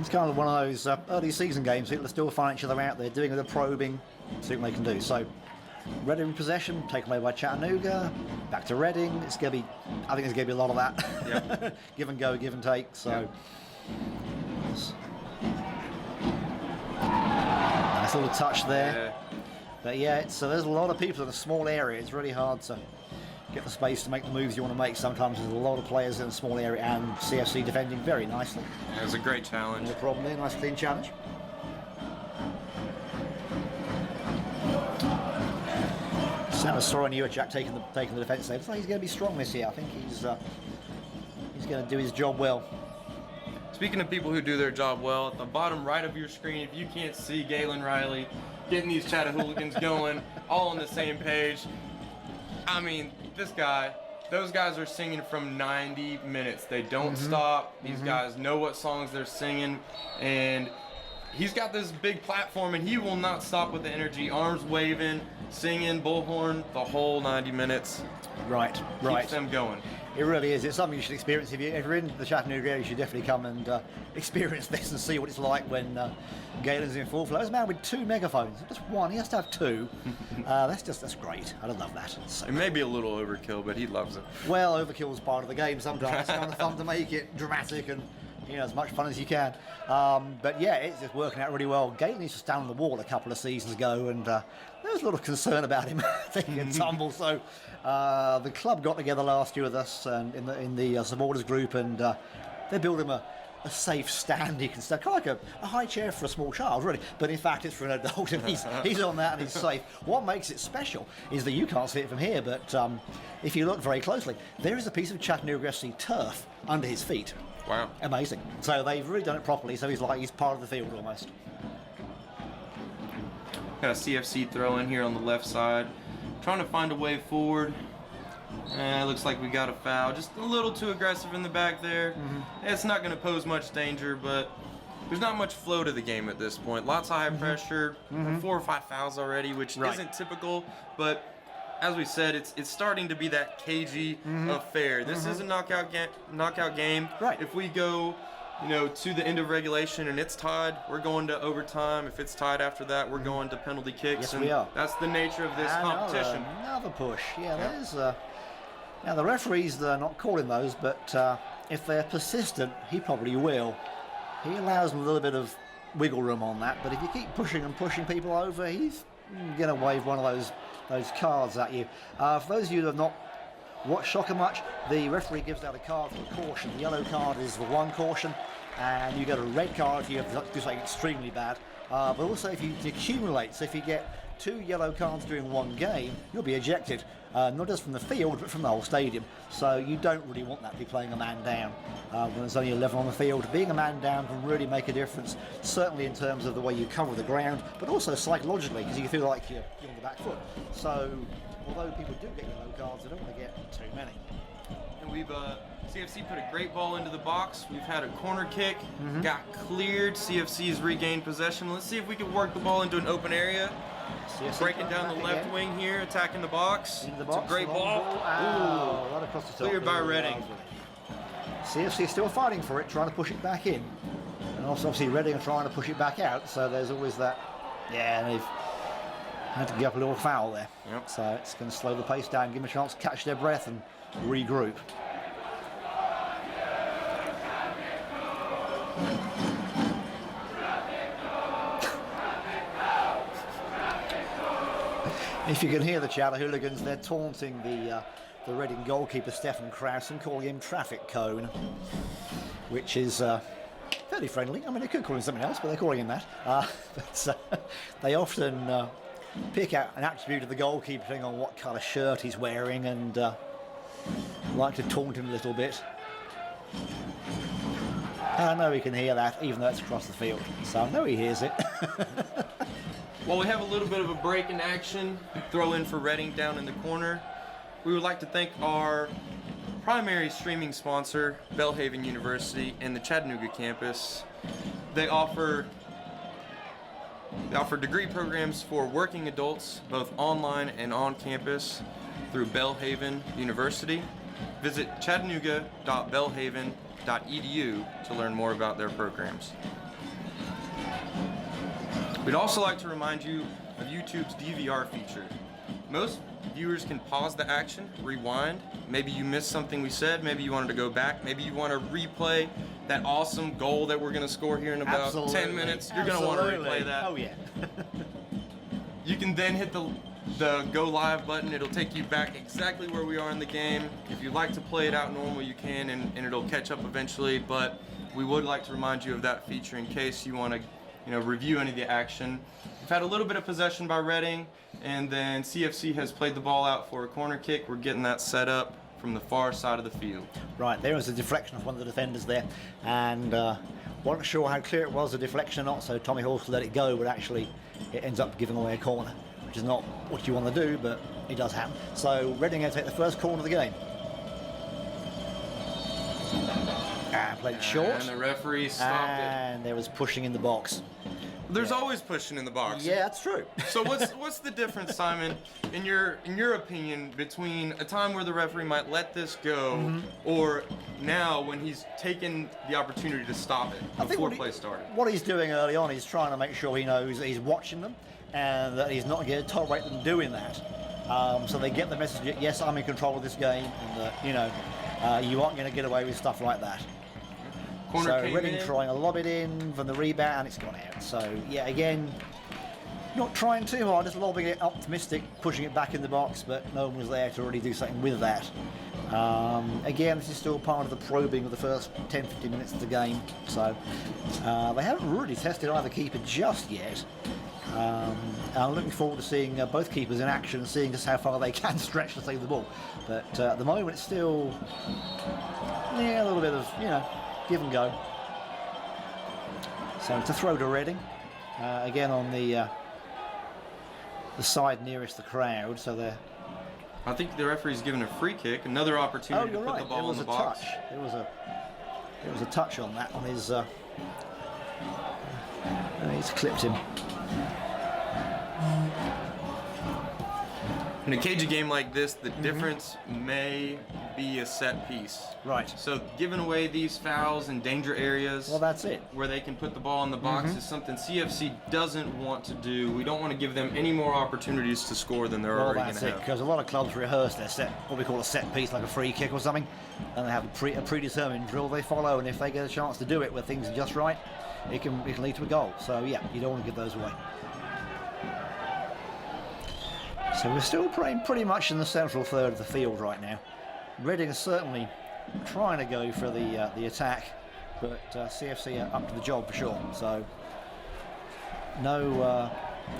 kind of one of those early season games. People are still finding each other out there, doing the probing, see what they can do. So Reading possession, taken away by Chattanooga, back to Reading. It's going to be, I think it's going to be a lot of that. Yep. Give and go, give and take. So nice little touch there. Yeah. But yeah, there's a lot of people in a small area. It's really hard to get the space to make the moves you want to make. Sometimes there's a lot of players in a small area, and CFC defending very nicely. It was a great challenge. No problem there, nice clean challenge. Santa saw a new Jack taking the defence there. Looks like he's going to be strong this year. I think he's going to do his job well. Speaking of people who do their job well, at the bottom right of your screen, if you can't see Galen Riley getting these Chattanooga going, all on the same page. I mean, this guy, those guys are singing from 90 minutes. They don't stop. These guys know what songs they're singing, and he's got this big platform, and he will not stop with the energy, arms waving, singing, bullhorn, the whole 90 minutes. Right. Keeps them going. It really is. It's something you should experience. If you're in the Chattanooga area, you should definitely come and experience this and see what it's like when Galen's in full flow. There's a man with 2 megaphones. Just one. He has to have 2. That's great. I love that. It may be a little overkill, but he loves it. Well, overkill is part of the game sometimes. It's kind of fun to make it dramatic and as much fun as you can. But yeah, it's just working out really well. Galen used to stand on the wall a couple of seasons ago, and there was a lot of concern about him taking a tumble. So the club got together last year with us and in the supporters group, and they built him a safe stand. He can stand, kind of like a high chair for a small child, really. But in fact, it's for an adult, and he's on that and he's safe. What makes it special is that you can't see it from here, but if you look very closely, there is a piece of Chattanooga FC turf under his feet. Wow. Amazing. So they've really done it properly, so he's part of the field almost. Got a CFC throw in here on the left side. Trying to find a way forward. Looks like we got a foul. Just a little too aggressive in the back there. It's not going to pose much danger, but there's not much flow to the game at this point. Lots of high pressure. 4 or 5 fouls already, which isn't typical, but as we said, it's starting to be that cagey affair. This is a knockout game. Right. If we go, to the end of regulation and it's tied, we're going to overtime. If it's tied after that, we're going to penalty kicks. Yes, and we are. That's the nature of this competition. Another push. Yeah, there's. Now the referees they're not calling those, but if they're persistent, he probably will. He allows them a little bit of wiggle room on that. But if you keep pushing and pushing people over, he's going to wave one of those cards at you. For those of you who have not watched soccer much, the referee gives out a card for a caution. The yellow card is for 1 caution, and you get a red card if you have to do something extremely bad. But also if you accumulate, so if you get 2 yellow cards during one game, you'll be ejected, not just from the field, but from the whole stadium. So you don't really want that to be playing a man down when there's only 11 on the field. Being a man down can really make a difference, certainly in terms of the way you cover the ground, but also psychologically, because you feel like you're on the back foot. So although people do get yellow cards, they don't want to get too many. And we've CFC put a great ball into the box. We've had a corner kick, got cleared. CFC's regained possession. Let's see if we can work the ball into an open area. CFC Breaking down the left wing here, attacking the box. Into the box. It's a great ball. Ooh, right across the top. Cleared by Reading. CFC is still fighting for it, trying to push it back in. And also obviously Reading are trying to push it back out, so there's always that. Yeah, and they've had to give up a little foul there. Yep. So it's going to slow the pace down, give them a chance to catch their breath and regroup. If you can hear the Chattanooga, they're taunting the Reading goalkeeper Stefan Kraus and calling him traffic cone, which is fairly friendly. I mean, they could call him something else, but they're calling him that. But they often pick out an attribute of the goalkeeper depending on what colour shirt he's wearing, and like to taunt him a little bit. I know he can hear that, even though it's across the field, so I know he hears it. While we have a little bit of a break in action, throw in for Reading down in the corner, we would like to thank our primary streaming sponsor, Belhaven University, and the Chattanooga campus. They offer degree programs for working adults, both online and on campus, through Belhaven University. Visit chattanooga.belhaven.edu to learn more about their programs. We'd also like to remind you of YouTube's DVR feature. Most viewers can pause the action, rewind. Maybe you missed something we said, maybe you wanted to go back, maybe you want to replay that awesome goal that we're going to score here in about 10 minutes. You're going to want to replay that. Oh yeah. You can then hit the go live button. It'll take you back exactly where we are in the game. If you'd like to play it out normal, you can, and it'll catch up eventually, but we would like to remind you of that feature in case you want to review any of the action. We've had a little bit of possession by Reading, and then CFC has played the ball out for a corner kick. We're getting that set up from the far side of the field. Right, there was a deflection of one of the defenders there, and wasn't sure how clear it was a deflection or not, so Tommy Horse let it go, but actually it ends up giving away a corner, which is not what you want to do, but it does happen. So Reading going to take the first corner of the game. And played it short. And the referee stopped it. And there was pushing in the box. There's always pushing in the box. Yeah, that's true. So what's the difference, Simon, in your opinion, between a time where the referee might let this go, or now when he's taken the opportunity to stop it before play started? What he's doing early on, he's trying to make sure he knows that he's watching them and that he's not going to tolerate them doing that. So they get the message that, yes, I'm in control of this game, and that, you aren't going to get away with stuff like that. Corner So came Reading in. trying to lob it in from the rebound, and it's gone out. So yeah, again, not trying too hard, just lobbing it optimistic, pushing it back in the box, but no one was there to really do something with that. Again, this is still part of the probing of the first 10-15 minutes of the game, so they haven't really tested either keeper just yet. I'm looking forward to seeing both keepers in action and seeing just how far they can stretch to save the ball. But at the moment, it's still a little bit of give and go. So to throw to Reading, again on the side nearest the crowd. So they're. I think the referee's given a free kick, another opportunity to put the ball in the box. There was a touch on that on his. He's clipped him. In a cagey game like this, the difference may be a set piece. Right. So giving away these fouls in danger areas, Well, that's it. where they can put the ball in the box, is something CFC doesn't want to do. We don't want to give them any more opportunities to score than they're Well, already going that's to it, have. because a lot of clubs rehearse their what we call a set piece, like a free kick or something, and they have a predetermined drill they follow, and if they get a chance to do it where things are just right, it can lead to a goal. So yeah, you don't want to give those away. So we're still playing pretty much in the central third of the field right now. Reading is certainly trying to go for the attack, but CFC are up to the job for sure. So no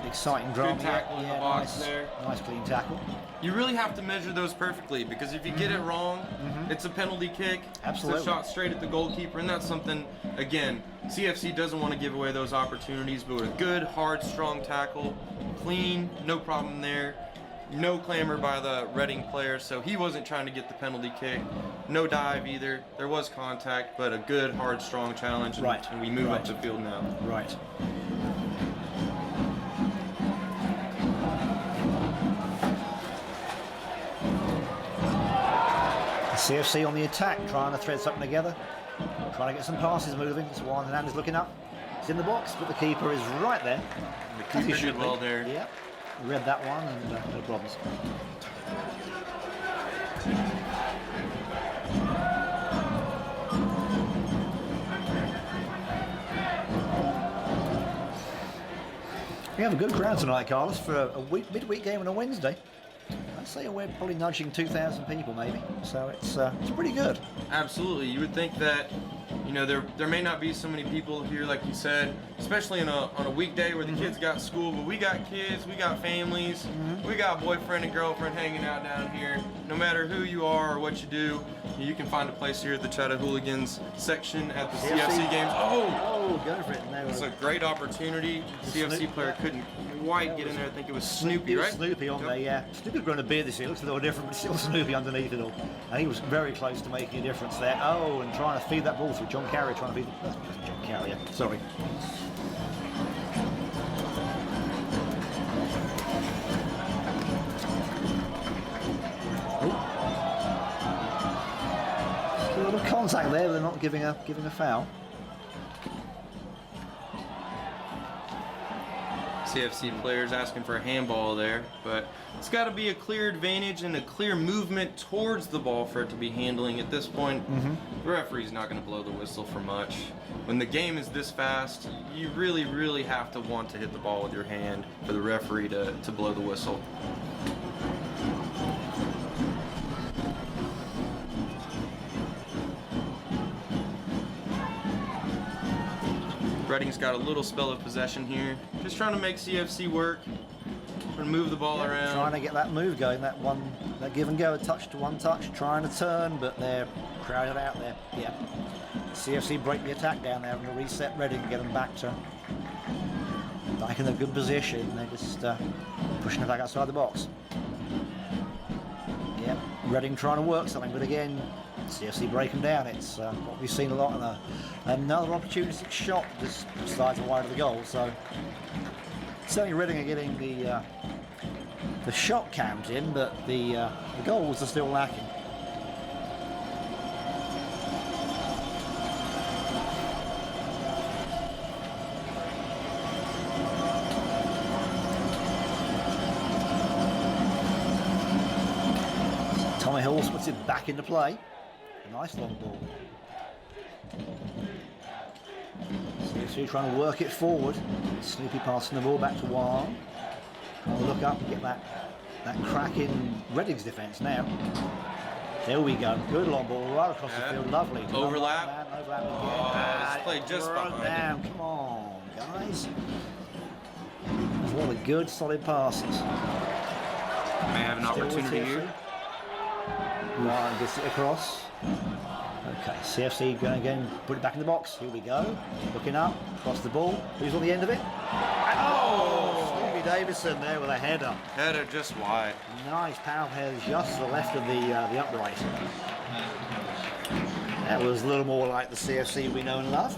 exciting drama. Good tackle in the box there. Nice clean tackle. You really have to measure those perfectly, because if you get it wrong, it's a penalty kick. Absolutely. It's a shot straight at the goalkeeper, and that's something, again, CFC doesn't want to give away those opportunities, but with a good, hard, strong tackle, clean, no problem there. No clamor by the Reading player, so he wasn't trying to get the penalty kick. No dive either. There was contact, but a good, hard, strong challenge. And, Right. and we move up the field now. Right. CFC on the attack, trying to thread something together, trying to get some passes moving. Swan Hernandez looking up. It's in the box, but the keeper is right there. The keeper did well there. Yeah, read that one and no problems. We have a good crowd tonight, Carlos, for a midweek game on a Wednesday. I'd say we're probably nudging 2,000 people, maybe. So it's pretty good. Absolutely. You would think that, you know, there may not be so many people here, like you said, especially on a weekday where the kids got school, but we got kids, we got families, we got boyfriend and girlfriend hanging out down here. No matter who you are or what you do, you can find a place here at the Chattanooga section at the CFC games. Oh, go for it. No, it's a great opportunity. CFC player couldn't quite get in there. I think it was Snoopy, right? Snoopy on there, yeah. Snoopy's grown a beard this year. Looks a little different, but still Snoopy underneath it all. And he was very close to making a difference there. Oh, and trying to feed that ball through. John Carrier trying to feed the... That's John Carrier. Sorry. A little contact there, but they're not giving a foul. CFC players asking for a handball there, but it's got to be a clear advantage and a clear movement towards the ball for it to be handling. At this point, the referee's not going to blow the whistle for much. When the game is this fast, you really, really have to want to hit the ball with your hand for the referee to blow the whistle. Reading's got a little spell of possession here. Just trying to make CFC work. Trying to move the ball around. Trying to get that move going, that give and go, a touch to one touch, trying to turn, but they're crowded out there. Yeah. CFC break the attack down there and reset Reading and get them back in a good position. They're just pushing it back outside the box. Yeah, Reading trying to work something, but again, CFC break them down. It's what we've seen a lot. Another opportunistic shot just slides wide of the goal. So certainly Reading are getting the shot count in, but the goals are still lacking. Tommy Hills puts it back into play. Nice long ball. CFC trying to work it forward. Snoopy passing the ball back to Juan. Trying to look up and get that crack in Reading's defence now. There we go. Good long ball right across the field. Lovely. Overlap. Overlap again. It's played just behind down. Come on, guys. What a good, solid passes. May have an opportunity here. Ryan gets it across. Okay, CFC going again, put it back in the box. Here we go. Looking up, across the ball. Who's on the end of it? Oh! Stevie Davison there with a header. Header just wide. Nice power header just to the left of the upright. That was a little more like the CFC we know and love.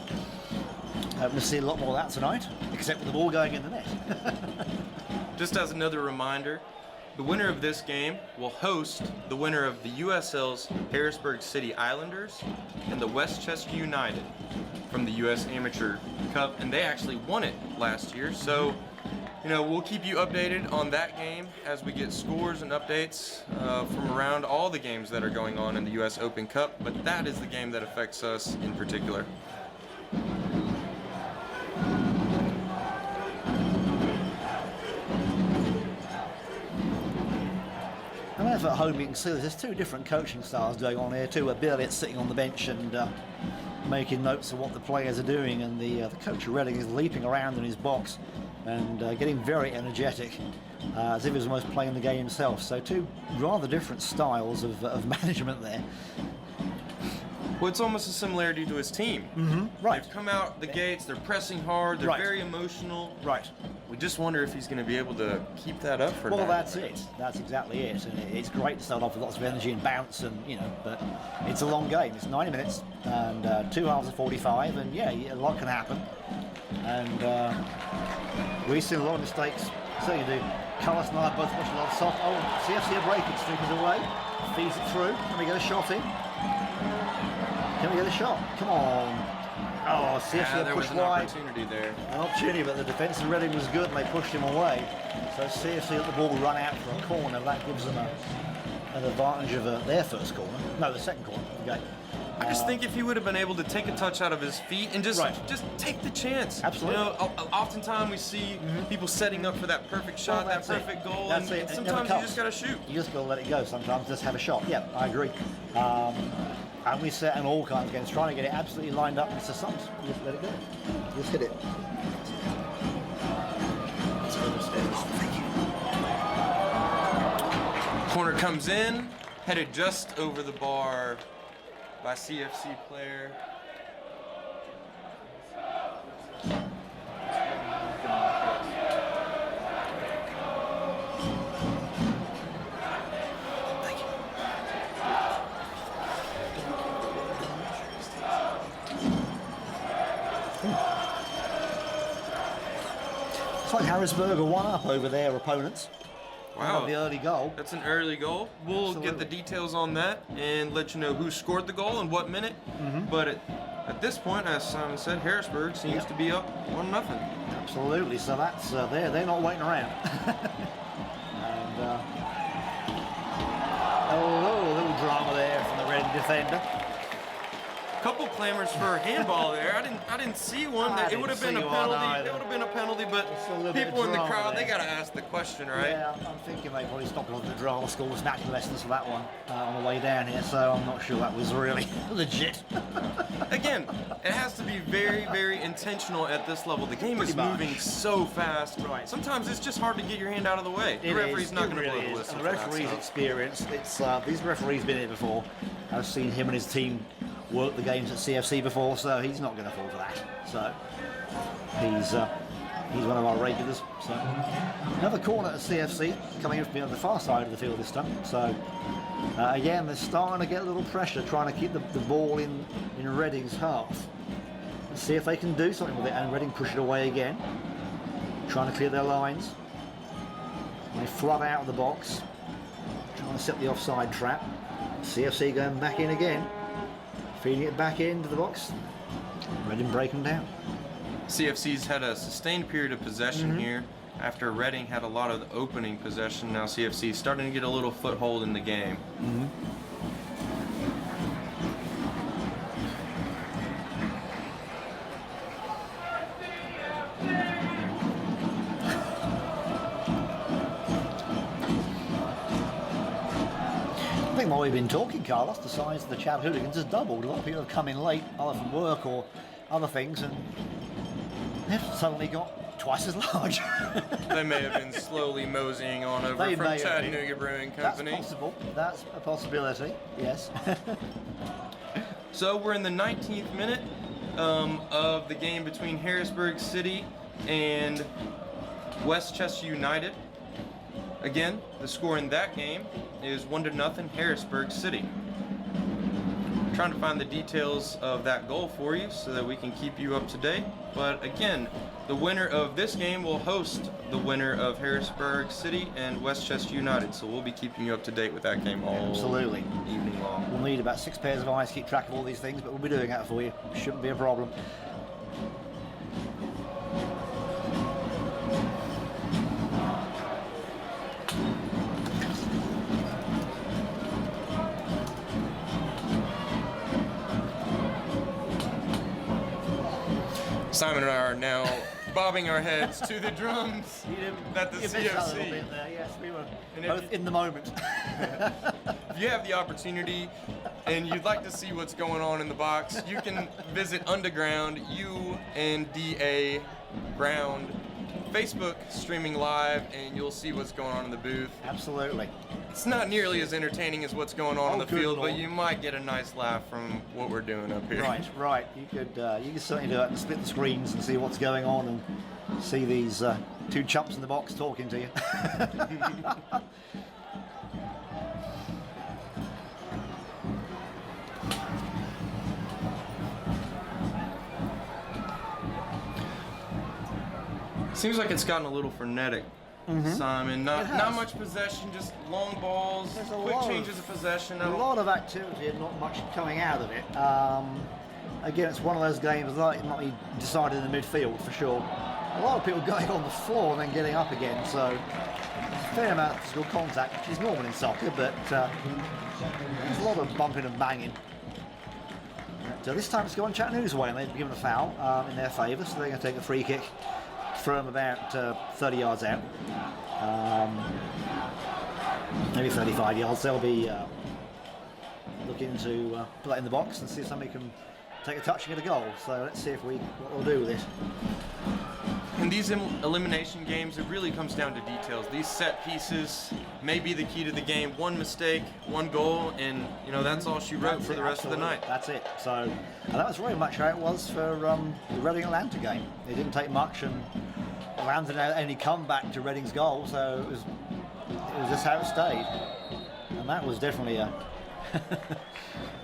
Hoping to see a lot more of that tonight, except with the ball going in the net. Just as another reminder, the winner of this game will host the winner of the USL's Harrisburg City Islanders and the Westchester United from the U.S. Amateur Cup, and they actually won it last year. So, you know, we'll keep you updated on that game as we get scores and updates from around all the games that are going on in the U.S. Open Cup, but that is the game that affects us in particular. And as at home you can see there's two different coaching styles going on here. Two are Bill Elliott sitting on the bench and making notes of what the players are doing, and the coach of Reading is leaping around in his box and getting very energetic, as if he was almost playing the game himself. So two rather different styles of management there. Well, it's almost a similarity to his team. Right. They've come out the gates, they're pressing hard, they're Right. very emotional. Right. We just wonder if he's going to be able to keep that up for Well, now. that's it. That's exactly it. And it's great to start off with lots of energy and bounce, and but it's a long game. It's 90 minutes and 2 halves of 45, and yeah, a lot can happen. And we've seen a lot of mistakes. Certainly do. Carlos and I are both watching a lot of soft. Oh, CFC are breaking. Snoopy's away. Feeds it through. Can we get a shot in? Can we get a shot? Come on. Oh, CFC there was pushed an wide. opportunity there. An opportunity, but the defence in Reading was good and they pushed him away. So CFC let the ball run out for a corner. That gives them an advantage of their first corner. No, the second corner of the game. I just think if he would have been able to take a touch out of his feet and just take the chance. Absolutely. You know, oftentimes we see people setting up for that perfect shot, that perfect goal, That's and it. sometimes you just got to shoot. You just got to let it go sometimes, just have a shot. Yeah, I agree. And we set in all kinds of games, trying to get it absolutely lined up. It's just sometimes you just let it go. Just hit it. Corner comes in, headed just over the bar by CFC player. It's like Harrisburg are 1-up over their opponents. Wow, The early goal. that's an early goal. We'll Absolutely. get the details on that and let you know who scored the goal and what minute. But at this point, as Simon said, Harrisburg seems to be up 1-0. Absolutely. So that's they're not waiting around. And a little drama there from the Reading defender. Couple clamors for a handball there. I didn't see one. I It would have didn't been a see one penalty. either. It would have been a penalty, but a little bit of people in the drama crowd, they there. gotta ask the question, right? Yeah, I'm thinking they probably stopped on the drama school snatching lessons for that one on the way down here, so I'm not sure that was really legit. Again, it has to be very, very intentional at this level. The game is Pretty much. moving so fast. Right. Sometimes it's just hard to get your hand out of the way. The referee's not going to blow the whistle. And the for that referee's stuff. experience, it's these referees been here before. I've seen him and his team work the games at CFC before, so he's not going to fall for that. So he's one of our regulars. So another corner at CFC coming in from the far side of the field this time. So again, they're starting to get a little pressure, trying to keep the ball in Reading's half. Let's see if they can do something with it, and Reading push it away again, trying to clear their lines. They flood out of the box, trying to set the offside trap. CFC going back in again, feeding it back into the box. Reading breaking down. CFC's had a sustained period of possession here after Reading had a lot of the opening possession. Now CFC is starting to get a little foothold in the game. I think while we've been talking, Carlos, the size of the Chattanooga has doubled. A lot of people have come in late, either from work or other things, and they've suddenly got twice as large. They may have been slowly moseying on over They from may have been. Chattanooga Brewing Company. That's possible. That's a possibility, yes. So we're in the 19th minute of the game between Harrisburg City and Westchester United. Again, the score in that game is 1-0 Harrisburg City. Trying to find the details of that goal for you so that we can keep you up to date. But again, the winner of this game will host the winner of Harrisburg City and Westchester United. So we'll be keeping you up to date with that game all Absolutely. evening long. We'll need about 6 pairs of eyes to keep track of all these things, but we'll be doing that for you. Shouldn't be a problem. Simon and I are now bobbing our heads to the drums that the You missed that little CFC. bit there. Yes, we were And both in the moment. If you have the opportunity and you'd like to see what's going on in the box, you can visit Underground, UNDA Ground, Facebook streaming live, and you'll see what's going on in the booth. Absolutely. It's not nearly as entertaining as what's going on Oh, on the good field, Lord. but you might get a nice laugh from what we're doing up here. Right. You could certainly do it and split the screens and see what's going on and see these two chumps in the box talking to you. Seems like it's gotten a little frenetic, Simon. Not It has. not much possession, just long balls, There's a quick lot changes of possession. A lot of activity and not much coming out of it. Again, it's one of those games like it might be decided in the midfield for sure. A lot of people going on the floor and then getting up again, so fair amount of physical contact, which is normal in soccer, but there's a lot of bumping and banging. So this time it's going Chattanooga's way, and they've given a foul in their favour, so they're going to take a free kick from about 30 yards out. Maybe 35 yards. They'll be looking to put that in the box and see if somebody can take a touch and get a goal. So let's see what we'll do with this. In these elimination games, it really comes down to details. These set pieces may be the key to the game. One mistake, one goal, and that's all she wrote for the rest of the night. That's it. So that was very much how it was for the Reading Atlanta game. It didn't take much, and Atlanta didn't only come back to Reading's goal, so it was just how it stayed. And that was definitely a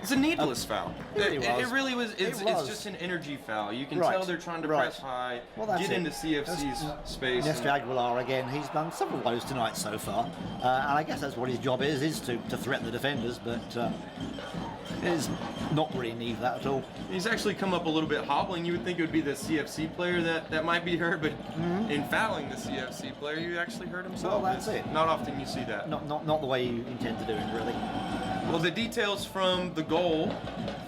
It's a needless foul. It really was. It's just an energy foul. You can tell they're trying to press high, get into CFC's space. Nestor Aguilar again. He's done several of those tonight so far, and I guess that's what his job is to threaten the defenders. But is not really need that at all. He's actually come up a little bit hobbling. You would think it would be the CFC player that might be hurt, but in fouling the CFC player, you actually hurt himself. Well, that's it. Not often you see that. Not the way you intend to do it, really. Well, the details from the goal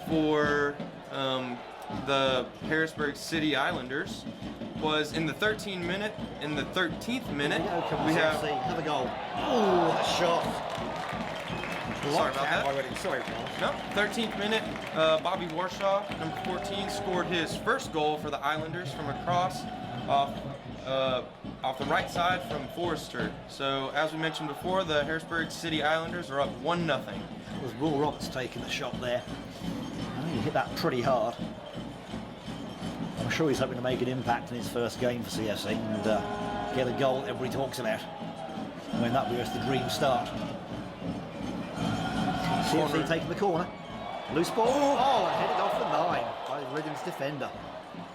for the Harrisburg City Islanders was in the 13th minute. In the 13th minute, we have another goal. Oh, a shot. Sorry about that. Already. Sorry, no, 13th minute, Bobby Warshaw, number 14, scored his first goal for the Islanders from a cross off the right side from Forrester. So, as we mentioned before, the Harrisburg City Islanders are up 1-0. It was Will Roberts taking the shot there. I think he hit that pretty hard. I'm sure he's hoping to make an impact in his first game for CFC and get a goal everybody talks about. I mean, that was the dream start. CFC taking the corner. Loose ball. Oh, and headed off the line by Reading's defender.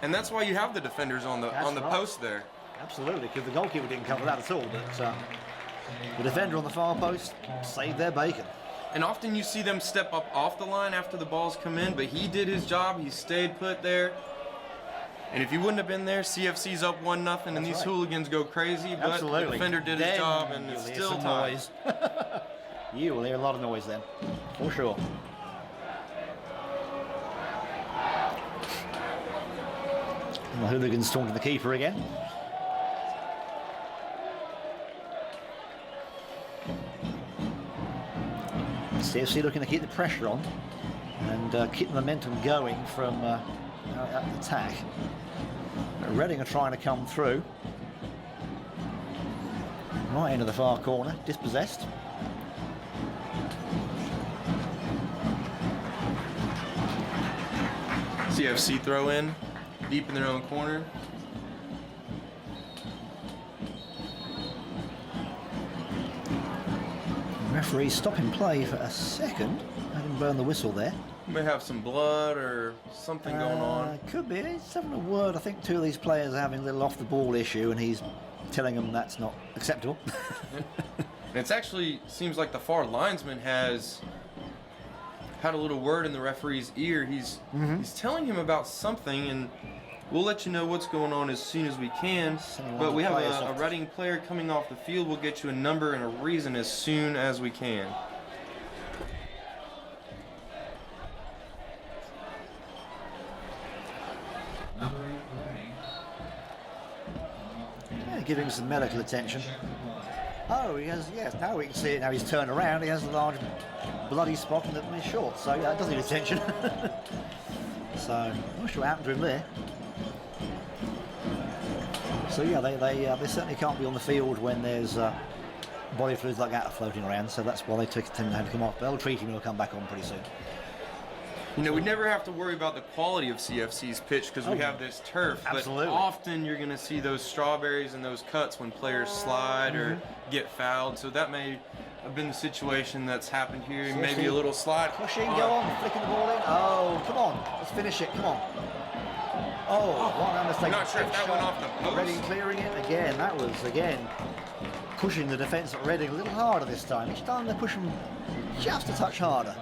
And that's why you have the defenders on the post there. Absolutely, because the goalkeeper didn't cover that at all. But the defender on the far post saved their bacon. And often you see them step up off the line after the balls come in, but he did his job. He stayed put there. And if he wouldn't have been there, CFC's up 1-0, and these hooligans go crazy. But the defender did his job, and it's still tied. You will hear a lot of noise then, for sure. And the hooligans talking to the keeper again. CFC looking to keep the pressure on and keep the momentum going from attack. Reading are trying to come through. Right into the far corner, dispossessed. CFC throw in, deep in their own corner. Referee stopping play for a second. Had him burn the whistle there. May have some blood or something going on. Could be. He's having a word. I think two of these players are having a little off the ball issue, and he's telling them that's not acceptable. It actually seems like the far linesman has had a little word in the referee's ear. He's telling him about something, and we'll let you know what's going on as soon as we can. But we have a Reading player coming off the field. We'll get you a number and a reason as soon as we can. Yeah, giving some medical attention. Oh, he has, yes, now we can see it. Now he's turned around. He has a large bloody spot in his shorts. So, yeah, it does need attention. So, I'm not sure what happened to him there. So, yeah, they certainly can't be on the field when there's body fluids like that floating around. So that's why they tend to have to come off. They'll treat him and he'll come back on pretty soon. You know, we never have to worry about the quality of CFC's pitch because we have this turf. Absolutely. But often you're going to see those strawberries and those cuts when players slide or get fouled. So that may have been the situation that's happened here. So maybe a little slide. Pushing, go on, flicking the ball in. Oh, come on, let's finish it. Come on. Oh, one mistake. I'm not sure if that went off the post. Reading clearing it again. That was again pushing the defence at Reading a little harder this time. Each time they're pushing just a touch harder.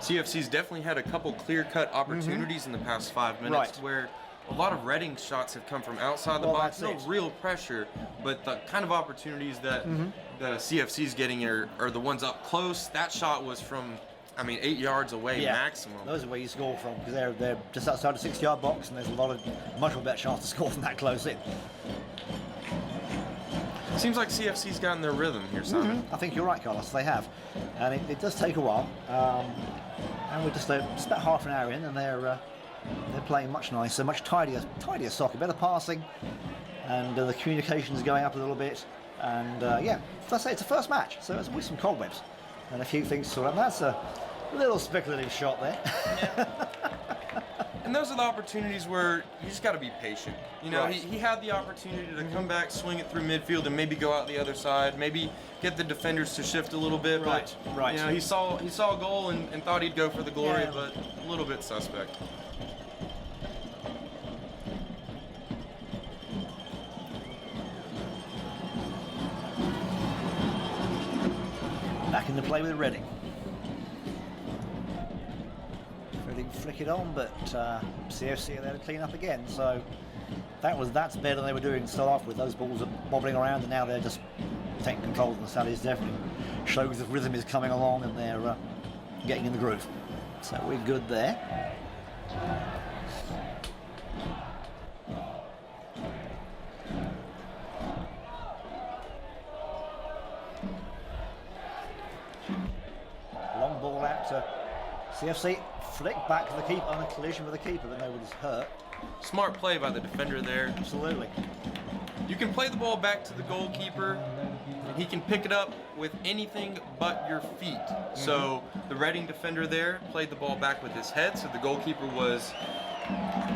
CFC's definitely had a couple clear-cut opportunities in the past 5 minutes where a lot of Reading shots have come from outside the Well, box. that's No it. real pressure, but the kind of opportunities that the CFC's getting are the ones up close. That shot was from, I mean, 8 yards away maximum. Those are where you score from, because they're just outside the 6-yard box, and there's a lot of much more better chance to score from that close in. Seems like CFC's gotten their rhythm here, Simon. I think you're right, Carlos. They have, and it does take a while. And we're just about half an hour in, and they're playing much nicer, much tidier soccer, better passing, and the communication's going up a little bit. And yeah, as I say, it's a first match, so there's always some cobwebs and a few things to sort out. That's a little speculative shot there. And those are the opportunities where you just got to be patient. You know, Right. he had the opportunity to come back, swing it through midfield, and maybe go out the other side, maybe get the defenders to shift a little bit. Right, But, right. You know, he saw a goal and thought he'd go for the glory, Yeah. but a little bit suspect. Back into play with Reading. Reading flick it on, but CFC are there to clean up again. So that's better than they were doing to start off with. Those balls are bobbling around, and now they're just taking control of them. So that is definitely shows the rhythm is coming along, and they're getting in the groove. So we're good there. Long ball out to CFC. Flick back to the keeper on a collision with the keeper, but nobody's hurt. Smart play by the defender there. Absolutely. You can play the ball back to the goalkeeper, and he can pick it up with anything but your feet. So the Reading defender there played the ball back with his head, so the goalkeeper was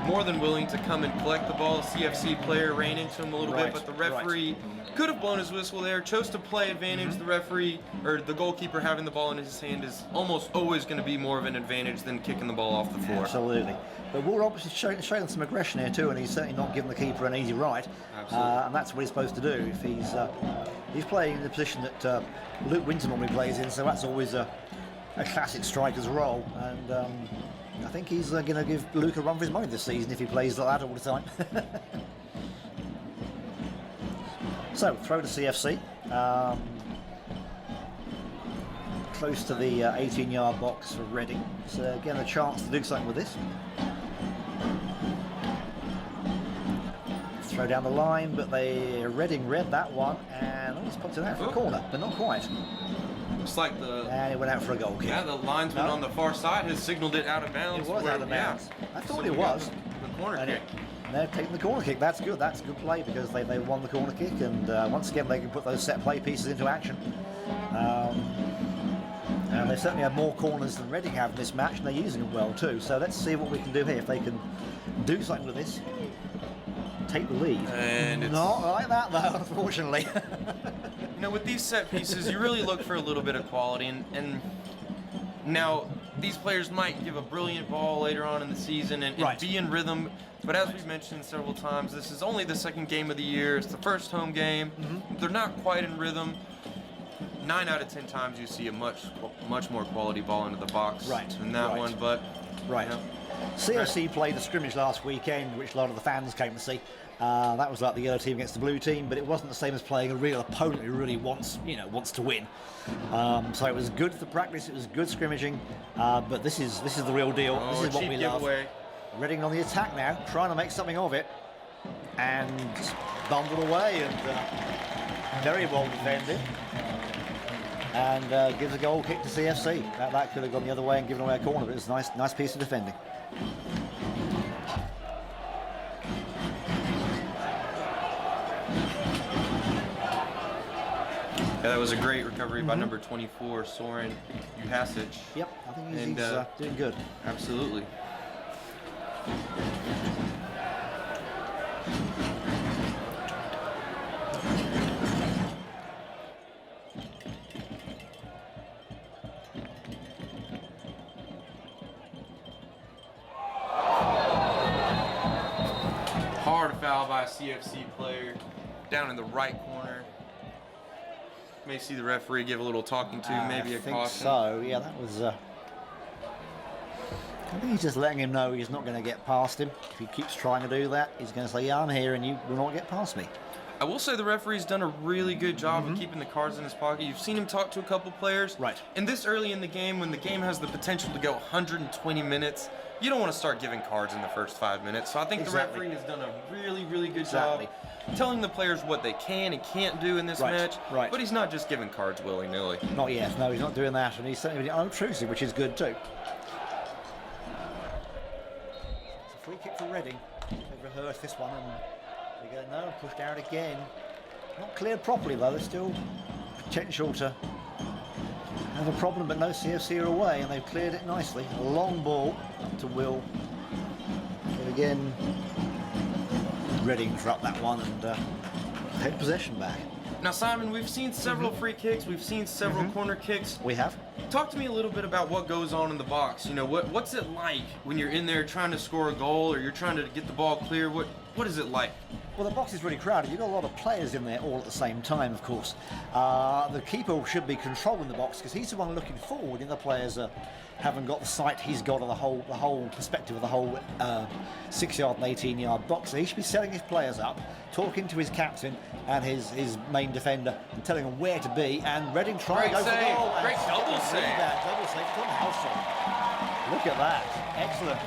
more than willing to come and collect the ball. A CFC player ran into him a little Right, bit, but the referee could have blown his whistle there, chose to play advantage. The referee, or the goalkeeper having the ball in his hand is almost always going to be more of an advantage than kicking the ball off the floor. Absolutely. But Wood obviously showing some aggression here too, and he's certainly not giving the keeper an easy ride. Absolutely. And that's what he's supposed to do. If he's playing in the position that Luke Winter normally plays in, so that's always a classic striker's role. And I think he's going to give Luke a run for his money this season if he plays like that all the time. So throw to CFC. Close to the 18-yard box for Reading. So again, a chance to do something with this. Throw down the line, but Reading read that one and almost popped it out for a corner, but not quite. Looks like And it went out for a goal kick. the linesman on the far side has signaled it out of bounds. It was out of bounds. I thought it was. The corner And kick. they're taking the corner kick. That's good. That's a good play because they won the corner kick, and once again they can put those set play pieces into action. And they certainly have more corners than Reading have in this match, and they're using them well too. So let's see what we can do here. If they can do something with this, take the lead. And it's Not like that though, unfortunately. You know, with these set pieces, you really look for a little bit of quality, and now these players might give a brilliant ball later on in the season and Right. be in rhythm, but as we've mentioned several times, this is only the second game of the year. It's the first home game. They're not quite in rhythm. 9 out of 10 times you see a much more quality ball into the box Right, than that right. one, but Right. you know, CFC played the scrimmage last weekend, which a lot of the fans came to see. That was like the yellow team against the blue team, but it wasn't the same as playing a real opponent who really wants to win. So it was good for practice. It was good scrimmaging, but this is the real deal. This is what cheap we love. giveaway. Reading on the attack now, trying to make something of it, and bundled away and very well defended. And gives a goal kick to CFC. That could have gone the other way and given away a corner, but it was a nice piece of defending. Yeah, that was a great recovery by number 24, Soren Juhasic. Yep, I think he's And, doing good. Absolutely. Hard foul by a CFC player down in the right corner. May see the referee give a little talking to, maybe I a think caution. so. Yeah, that was I think he's just letting him know he's not going to get past him. If he keeps trying to do that, he's going to say, yeah, I'm here and you will not get past me. I will say the referee's done a really good job of keeping the cards in his pocket. You've seen him talk to a couple players. Right. And this early in the game, when the game has the potential to go 120 minutes, you don't want to start giving cards in the first 5 minutes. So I think the referee has done a really, really good job telling the players what they can and can't do in this match. Right. But he's not just giving cards willy-nilly. Not yet. No, he's not doing that. And he's certainly unobtrusive, which is good too. It's a free kick for Reading. They've rehearsed this one and they go, no, pushed out again. Not cleared properly though. There's still potential to have a problem, but no, CFC are away and they've cleared it nicely. A long ball to Will. But again, Reading interrupt that one and head possession back. Now, Simon, we've seen several free kicks. We've seen several corner kicks. We have. Talk to me a little bit about what goes on in the box. You know, what's it like when you're in there trying to score a goal or you're trying to get the ball clear? What is it like? Well, the box is really crowded. You've got a lot of players in there all at the same time, of course. The keeper should be controlling the box because he's the one looking forward, and the players haven't got the sight he's got of the whole perspective of the whole 6-yard and 18-yard box. So he should be setting his players up, talking to his captain and his main defender, and telling them where to be. And Reading trying to go for the goal. Great double save. Double save from Halson. Look at that. Excellent.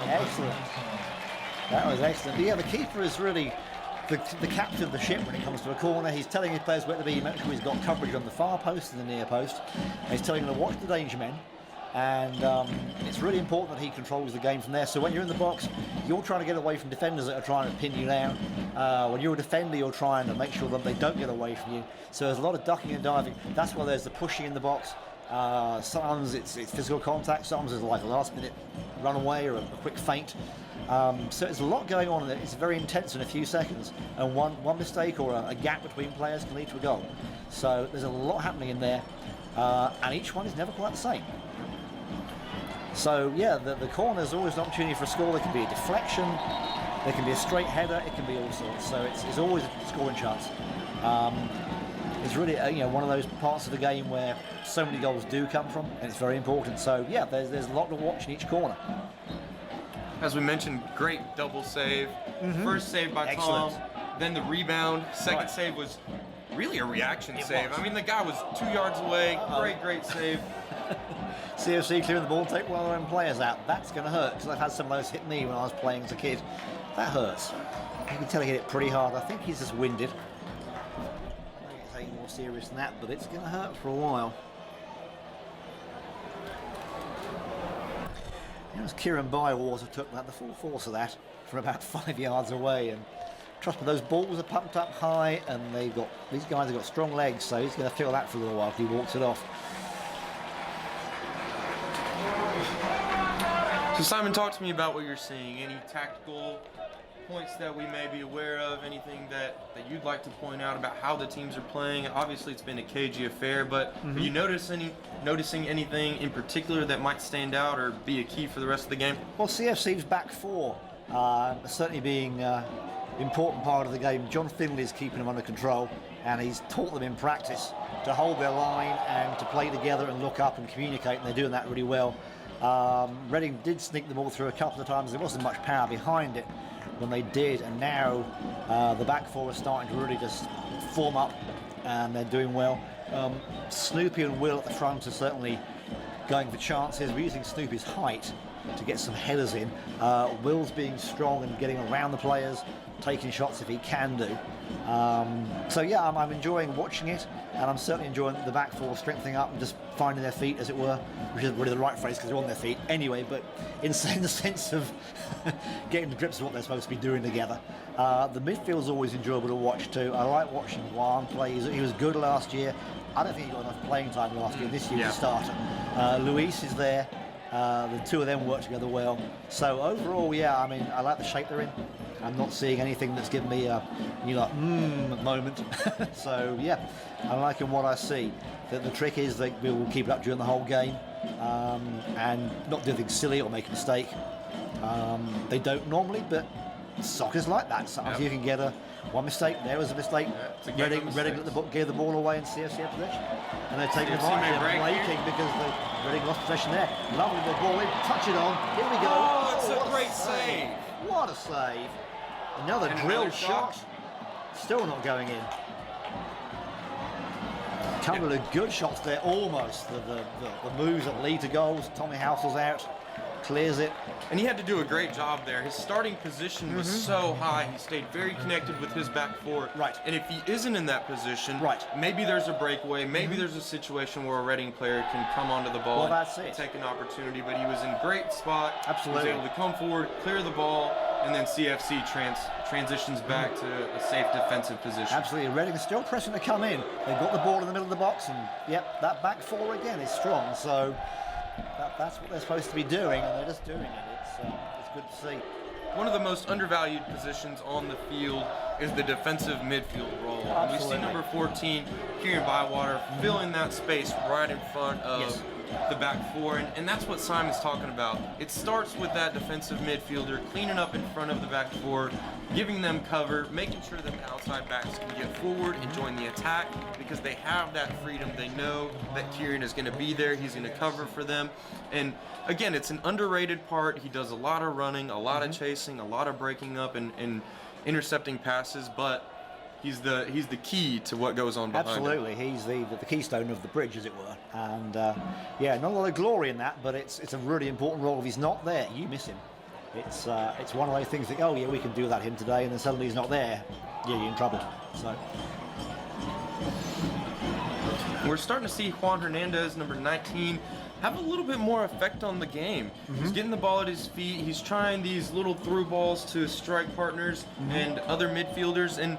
Excellent. That was excellent. Yeah, the keeper is really the captain of the ship when it comes to a corner. He's telling his players where to be. Make sure he's got coverage on the far post and the near post. And he's telling them to watch the danger men. And it's really important that he controls the game from there. So when you're in the box, you're trying to get away from defenders that are trying to pin you down. When you're a defender, you're trying to make sure that they don't get away from you. So there's a lot of ducking and diving. That's why there's the pushing in the box. Sometimes it's physical contact. Sometimes it's like a last-minute runaway or a quick feint. So there's a lot going on in it. It's very intense in a few seconds, and one mistake or a gap between players can lead to a goal. So there's a lot happening in there, and each one is never quite the same. So yeah, the corner is always an opportunity for a score. There can be a deflection, there can be a straight header, it can be all sorts. So it's always a scoring chance. It's really one of those parts of the game where so many goals do come from, and it's very important. So yeah, there's a lot to watch in each corner. As we mentioned, great double save. First save by Tom, then the rebound. Second save was really a reaction save. I mean, the guy was 2 yards away. Great save. CFC clearing the ball, take one of their own players out. That's going to hurt because I've had some of those hit me when I was playing as a kid. That hurts. You can tell he hit it pretty hard. I think he's just winded. I think it's any more serious than that, but it's going to hurt for a while. It was Kieran Bywater took that, the full force of that, from about 5 yards away. And trust me, those balls are pumped up high, and these guys have got strong legs, so he's going to feel that for a little while if he walks it off. So Simon, talk to me about what you're seeing. Any tactical points that we may be aware of? Anything that you'd like to point out about how the teams are playing? Obviously, it's been a cagey affair, but are you noticing anything in particular that might stand out or be a key for the rest of the game? Well, CFC's back four certainly being an important part of the game. John Finley's keeping them under control, and he's taught them in practice to hold their line and to play together and look up and communicate, and they're doing that really well. Reading did sneak the ball through a couple of times. There wasn't much power behind it when they did, and now the back four are starting to really just form up, and they're doing well. Snoopy and Will at the front are certainly going for chances. We're using Snoopy's height to get some headers in. Will's being strong and getting around the players, taking shots if he can do. So yeah, I'm enjoying watching it, and I'm certainly enjoying the back four strengthening up and just finding their feet, as it were, which isn't really the right phrase because they're on their feet anyway, but in the sense of getting to grips with what they're supposed to be doing together. The midfield's always enjoyable to watch too. I like watching Juan play. He was good last year. I don't think he got enough playing time last year. This year he's a starter. Luis is there. The two of them work together well. So overall, yeah, I mean, I like the shape they're in. I'm not seeing anything that's given me a moment. So yeah, I'm liking what I see. The trick is that we will keep it up during the whole game and not do anything silly or make a mistake. They don't normally, but soccer's like that. Sometimes you can get one mistake. There was a mistake. it's a game of Reading mistakes. gave the ball away in CFC possession, and they're taking CFC may advantage. break They're here. breaking because Reading lost possession there. Lovely the ball in, touch it on. Here we go. Oh, it's a what great save. What a save! Another And drilled another shot. Still not going in. A couple of good shots there, almost. The moves that lead to goals. Tommy Housel's out, clears it. And he had to do a great job there. His starting position was so high. He stayed very connected with his back four. Right. And if he isn't in that position, Right. maybe there's a breakaway. Maybe there's a situation where a Reading player can come onto the ball Well, that's and it. take an opportunity. But he was in great spot. Absolutely. He was able to come forward, clear the ball, and then CFC transitions back to a safe defensive position. Absolutely, Reading is still pressing to come in. They've got the ball in the middle of the box, and yep, that back four again is strong. So that's what they're supposed to be doing, and they're just doing it. It's good to see. One of the most undervalued positions on the field is the defensive midfield role. And we see Absolutely. number 14, Kieran Bywater, filling that space right in front of Yes. the back four. And that's what Simon's talking about. It starts with that defensive midfielder cleaning up in front of the back four, giving them cover, making sure that the outside backs can get forward and join the attack because they have that freedom. They know that Kieran is going to be there. He's going to cover for them. And again, it's an underrated part. He does a lot of running, a lot of chasing, a lot of breaking up and intercepting passes, but he's the key to what goes on behind him. Absolutely, he's the keystone of the bridge, as it were. And yeah, not a lot of glory in that, but it's a really important role. If he's not there, you miss him. It's one of those things that, oh yeah, we can do that him today, and then suddenly he's not there. Yeah, you're in trouble. So We're starting to see Juan Hernandez, number 19, have a little bit more effect on the game. He's getting the ball at his feet. He's trying these little through balls to strike partners and other midfielders, and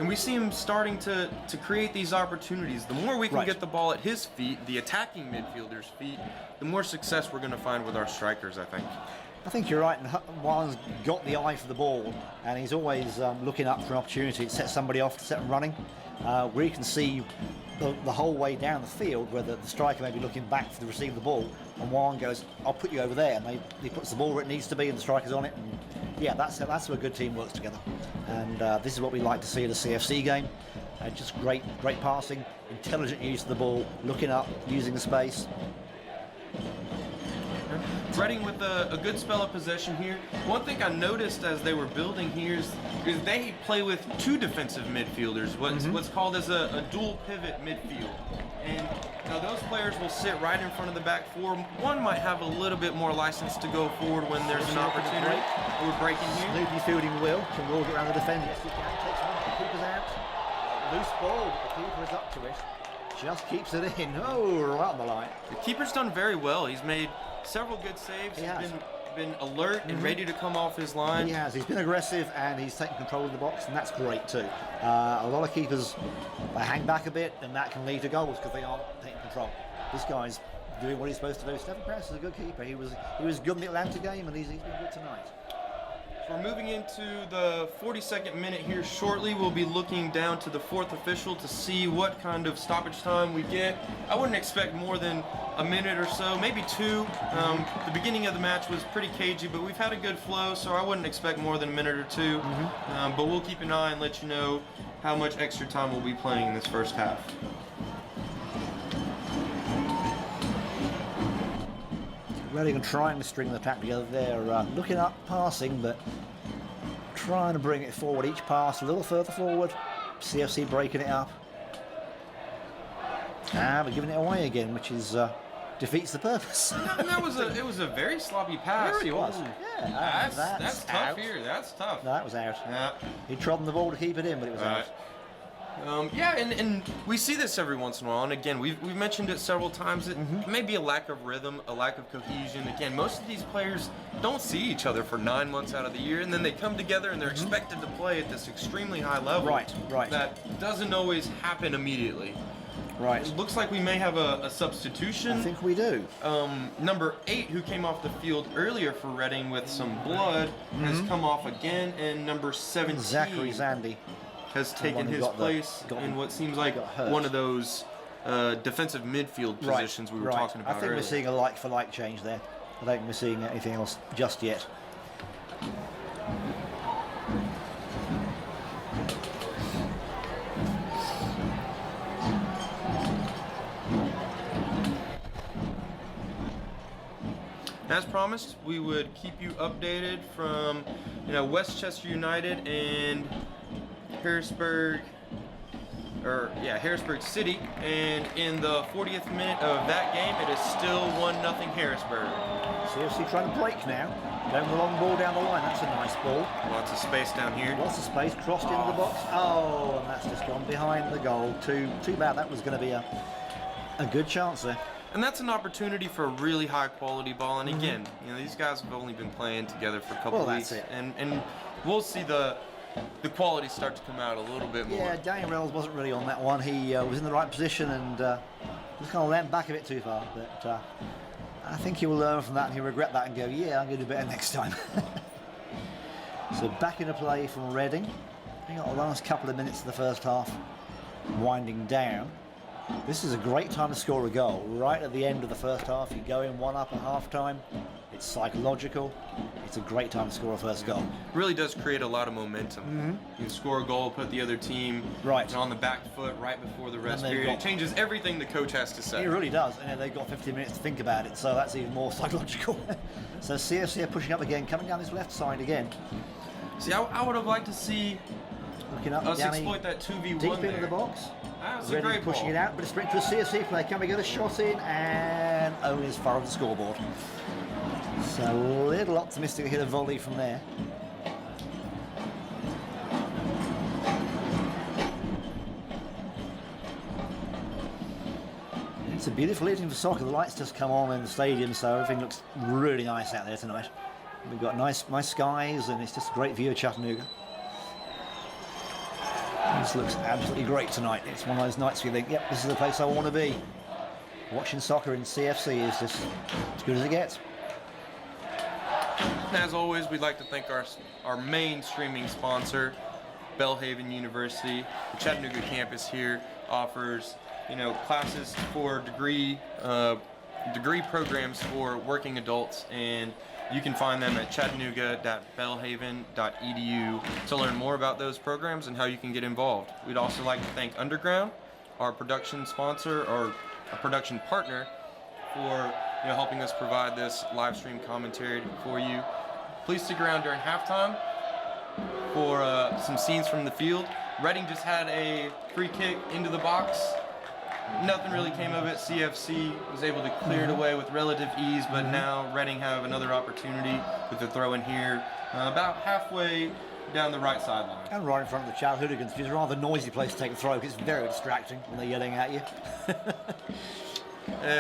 we see him starting to create these opportunities. The more we can Right. get the ball at his feet, the attacking midfielder's feet, the more success we're going to find with our strikers, I think. I think you're right. And Juan's got the eye for the ball, and he's always looking up for an opportunity to set somebody off, to set them running. Where you can see the whole way down the field, where the striker may be looking back to receive the ball, and Juan goes, "I'll put you over there," and he puts the ball where it needs to be, and the striker's on it. And yeah, that's where a good team works together. And this is what we like to see in a CFC game. Just great passing, intelligent use of the ball, looking up, using the space. Reading with a good spell of possession here. One thing I noticed as they were building here is they play with two defensive midfielders, what's called as a dual pivot midfield. And now those players will sit right in front of the back four. One might have a little bit more license to go forward when there's an opportunity. We're breaking here. Snoopy fielding Will can roll it around the defender. Yes, he can. Takes one. The keeper's out. Loose ball. The keeper is up to it. Just keeps it in. Oh, right on the line. The keeper's done very well. He's made several good saves. He has. He's been alert and ready to come off his line. He has. He's been aggressive and he's taken control of the box, and that's great too. A lot of keepers, they hang back a bit, and that can lead to goals because they aren't taking control. This guy's doing what he's supposed to do. Stephen Press is a good keeper. He was good in the Atlanta game, and he's been good tonight. So we're moving into the 42nd minute here shortly. We'll be looking down to the fourth official to see what kind of stoppage time we get. I wouldn't expect more than a minute or so, maybe two. The beginning of the match was pretty cagey, but we've had a good flow, so I wouldn't expect more than a minute or two. But we'll keep an eye and let you know how much extra time we'll be playing in this first half. Reading and trying to string the attack together. They're looking up, passing, but trying to bring it forward. Each pass a little further forward. CFC breaking it up. But giving it away again, which is defeats the purpose. And that was a very sloppy pass. It really was. Ooh. Yeah, That's tough out. here. That's tough. No, that was out. Yeah. He trod on the ball to keep it in, but it was out. Yeah, and we see this every once in a while. And again, we've mentioned it several times. It may be a lack of rhythm, a lack of cohesion. Again, most of these players don't see each other for 9 months out of the year, and then they come together and they're expected to play at this extremely high level. Right. That doesn't always happen immediately. Right. It looks like we may have a substitution. I think we do. Number 8, who came off the field earlier for Reading with some blood, has come off again, and number 17 Zachary Zandy. has taken who his got place got in what seems like got hurt. one of those defensive midfield positions we were talking about I think earlier. we're seeing a like-for-like change there. I don't think we're seeing anything else just yet. As promised, we would keep you updated from, Westchester United and Harrisburg City. And in the 40th minute of that game, it is still 1-0 Harrisburg. CFC trying to break now. Going the long ball down the line. That's a nice ball. Lots of space down here. Lots of space crossed into the box. Oh, and that's just gone behind the goal. Too bad. That was going to be a good chance there. And that's an opportunity for a really high quality ball. And again, these guys have only been playing together for a couple of weeks. That's it. And we'll see the quality start to come out a little bit more. Yeah, Daniel Reynolds wasn't really on that one. He was in the right position and just kind of leant back a bit too far. But I think he will learn from that and he'll regret that and go, yeah, I'm going to do better next time. So back into play from Reading. We got the last couple of minutes of the first half winding down. This is a great time to score a goal. Right at the end of the first half, you go in 1-up at half-time. It's psychological. It's a great time to score a first goal. It really does create a lot of momentum. You score a goal, put the other team on the back foot right before the rest period. It changes everything the coach has to say. It really does. And they've got 15 minutes to think about it, so that's even more psychological. So CFC are pushing up again, coming down this left side again. See, I would have liked to see looking up, us Danny, exploit that 2v1 deep there. into the box. That was a Reading great pushing ball. it out, but a sprint to a CFC play. Can we get a shot in? And only as far as the scoreboard. So a little optimistic to hit a volley from there. It's a beautiful evening for soccer. The lights just come on in the stadium, so everything looks really nice out there tonight. We've got nice skies, and it's just a great view of Chattanooga. This looks absolutely great tonight. It's one of those nights where you think, yep, this is the place I want to be. Watching soccer in CFC is just as good as it gets. And as always, we'd like to thank our main streaming sponsor, Belhaven University. The Chattanooga campus here offers, classes for degree programs for working adults, and you can find them at chattanooga.belhaven.edu to learn more about those programs and how you can get involved. We'd also like to thank Underground, our production sponsor or a production partner, for helping us provide this live stream commentary for you. Please stick around during halftime for some scenes from the field. Reading just had a free kick into the box. Nothing really came of it. CFC was able to clear it away with relative ease, but now Reading have another opportunity with the throw in here about halfway down the right sideline. And right in front of the Chattanooga, which is a rather noisy place to take a throw because it's very distracting when they're yelling at you.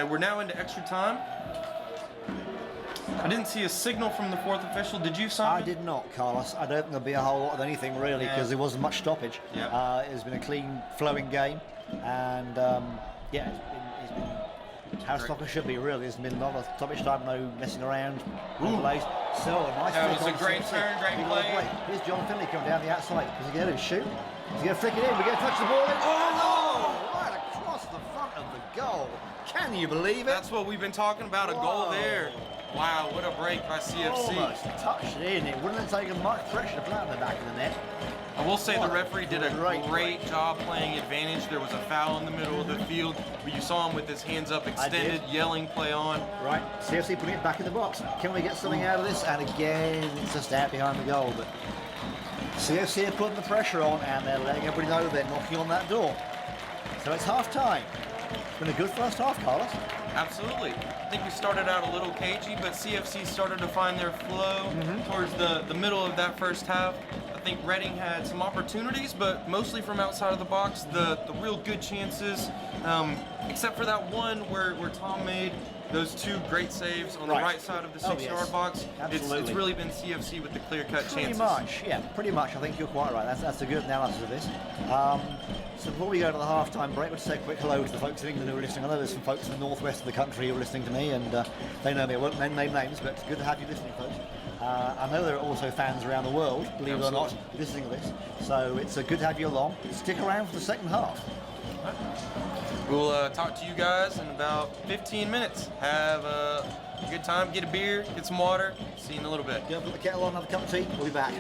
We're now into extra time. I didn't see a signal from the fourth official. Did you, Simon? I did not, Carlos. I don't think there'll be a whole lot of anything really because there wasn't much stoppage. It's been a clean flowing game. And it's been how soccer should be really. There's been a lot of stoppage time, no messing around. No delays. So a nice that flick was a great turn, great play. Here's John Finley coming down the outside. Is he going to shoot? Is he going to flick it in? We're going to touch the ball in. Oh! Right across the front of the goal. Can you believe it? That's what we've been talking about, a goal there. Wow, what a break by CFC. Almost touched it in. It wouldn't have taken much pressure to play on the back of the net. I will say the referee did a great job playing advantage. There was a foul in the middle of the field, but you saw him with his hands up extended, yelling, play on. Right, CFC putting it back in the box. Can we get something out of this? And again, it's just out behind the goal. But CFC are putting the pressure on, and they're letting everybody know they're knocking on that door. So it's half-time. It's been a good first half, Carlos. Absolutely. I think we started out a little cagey, but CFC started to find their flow towards the middle of that first half. I think Reading had some opportunities, but mostly from outside of the box. The real good chances, except for that one where Tom made those two great saves on the right side of the 6-yard box. It's really been CFC with the clear-cut chances. Pretty much. I think you're quite right. That's a good analysis of this. So before we go to the half-time break, we'll just say a quick hello to the folks in England who are listening. I know there's some folks in the northwest of the country who are listening to me, and they know me. I won't name names, but it's good to have you listening, folks. I know there are also fans around the world, believe it or not, listening to this. So it's good to have you along. Stick around for the second half. We'll talk to you guys in about 15 minutes. Have a good time, get a beer, get some water. See you in a little bit. Go put the kettle on, have a cup of tea. We'll be back.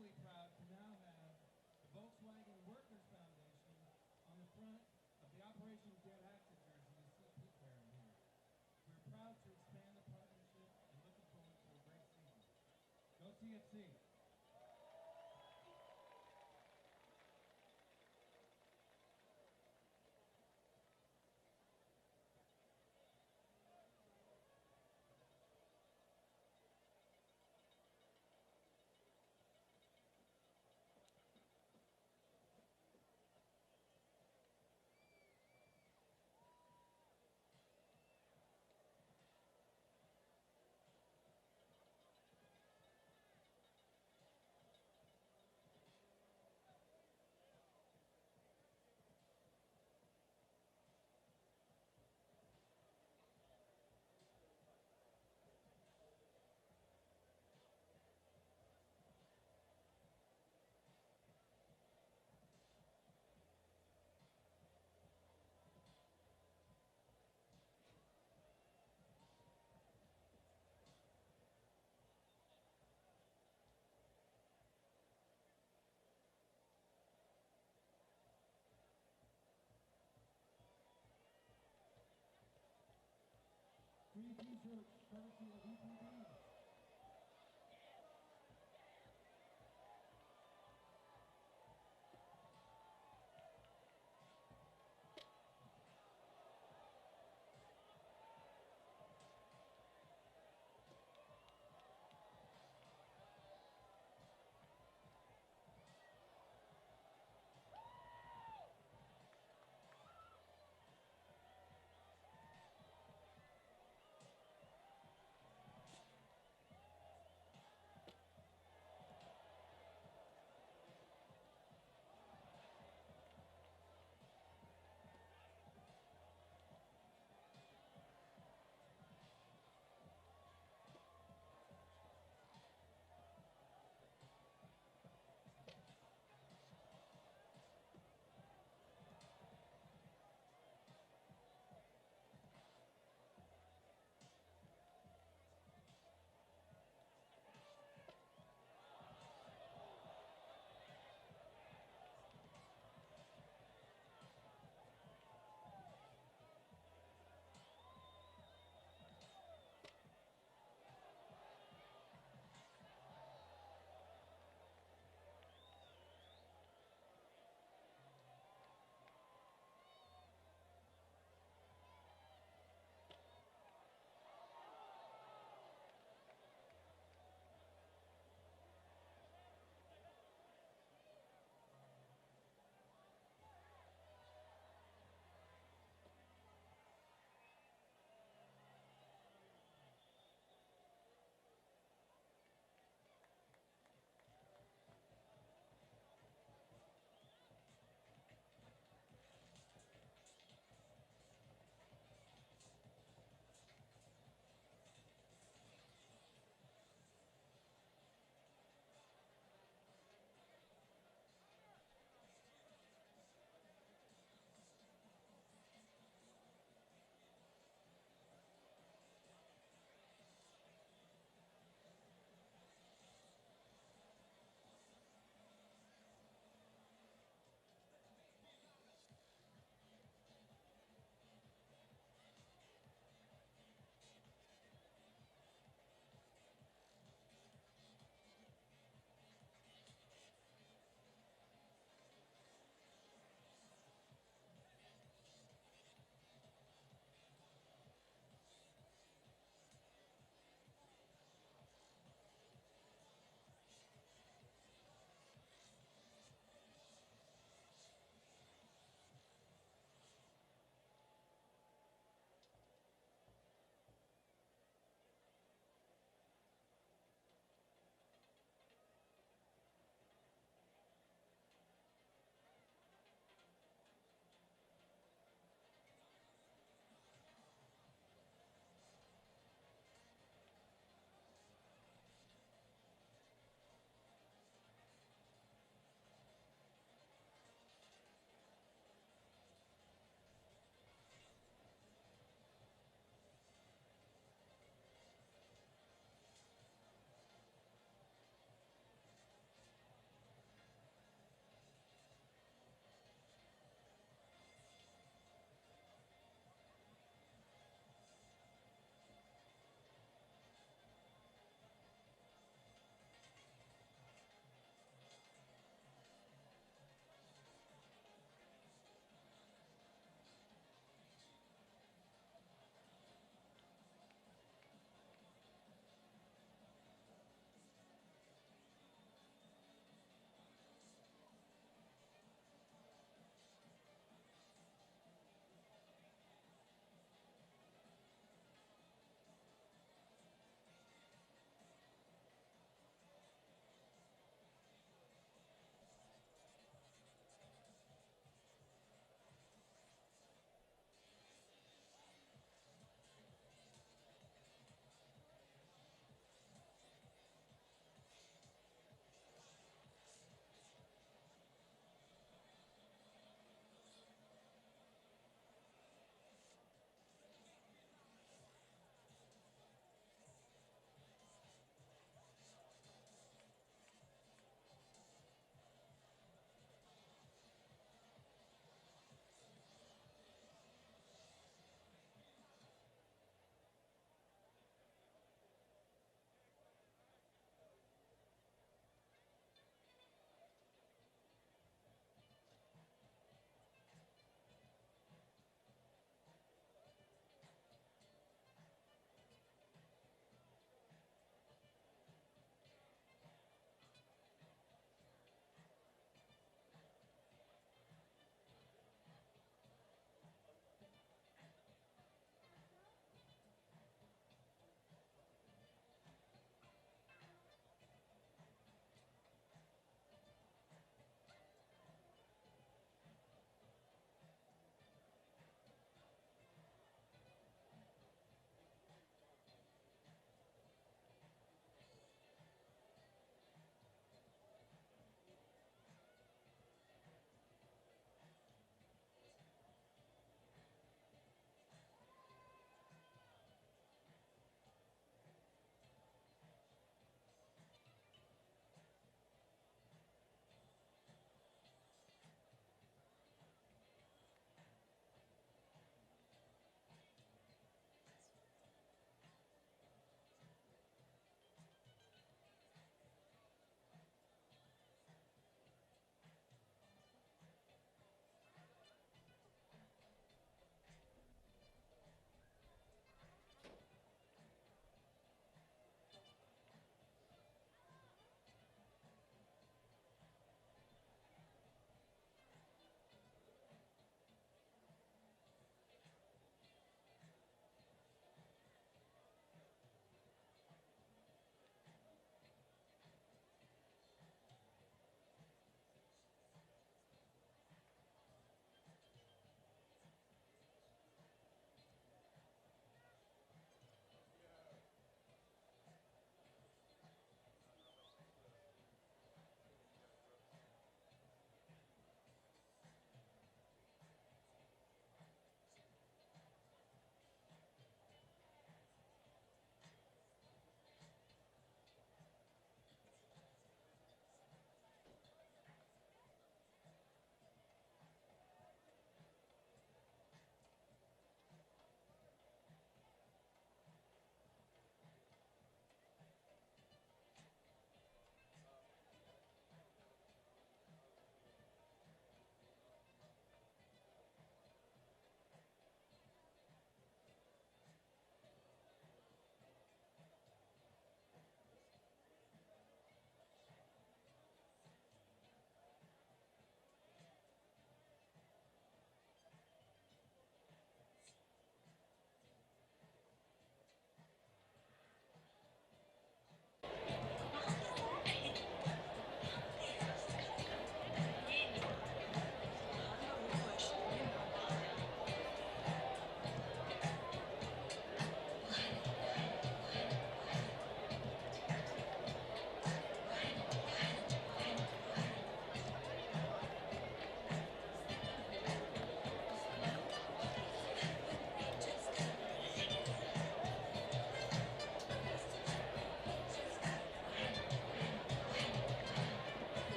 equally proud to now have the Volkswagen Workers Foundation on the front of the Operation Get Active jersey you see Pete wearing here. We're proud to expand the partnership and looking forward to a great season. Go CFC! Free t-shirts courtesy of EPD.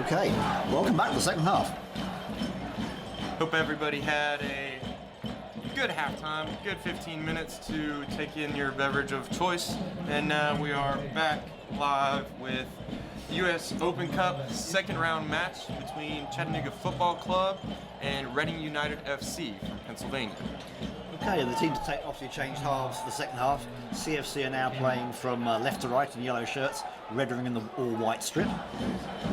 Okay, welcome back to the second half. Hope everybody had a good halftime, good 15 minutes to take in your beverage of choice. And now we are back live with U.S. Open Cup second round match between Chattanooga Football Club and Reading United FC from Pennsylvania. Okay, the teams obviously changed halves for the second half. CFC are now playing from left to right in yellow shirts, Reading in the all-white strip.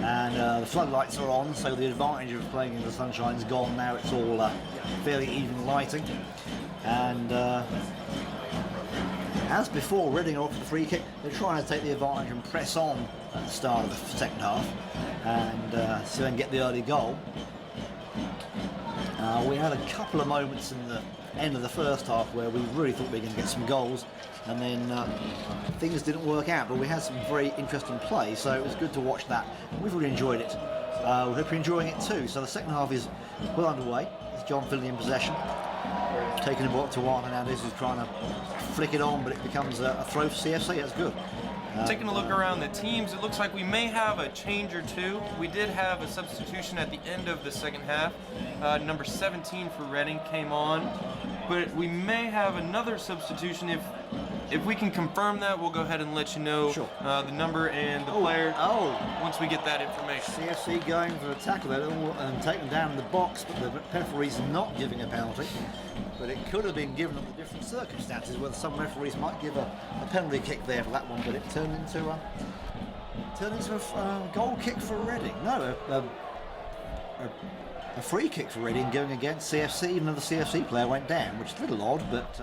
And the floodlights are on, so the advantage of playing in the sunshine's gone. Now it's all fairly even lighting. And as before, Reading are off the free kick. They're trying to take the advantage and press on at the start of the second half and so then get the early goal. We had a couple of moments in the end of the first half where we really thought we were going to get some goals, and then things didn't work out, but we had some very interesting play, so it was good to watch that. We've really enjoyed it. We hope you're enjoying it too. So the second half is well underway. It's John Finley in possession, taking the ball up to Juan Hernandez, who's trying to flick it on, but it becomes a throw for CFC. That's good. Taking a look around the teams, it looks like we may have a change or two. We did have a substitution at the end of the second half. Number 17 for Reading came on, but we may have another substitution. If we can confirm that, we'll go ahead and let you know the number and the player once we get that information. CFC going for a tackle there and taken down in the box, but the referee's not giving a penalty. But it could have been given under different circumstances, where some referees might give a penalty kick there for that one, but it turned into a goal kick for Reading. No, a free kick for Reading going against CFC, even though the CFC player went down, which is a little odd, but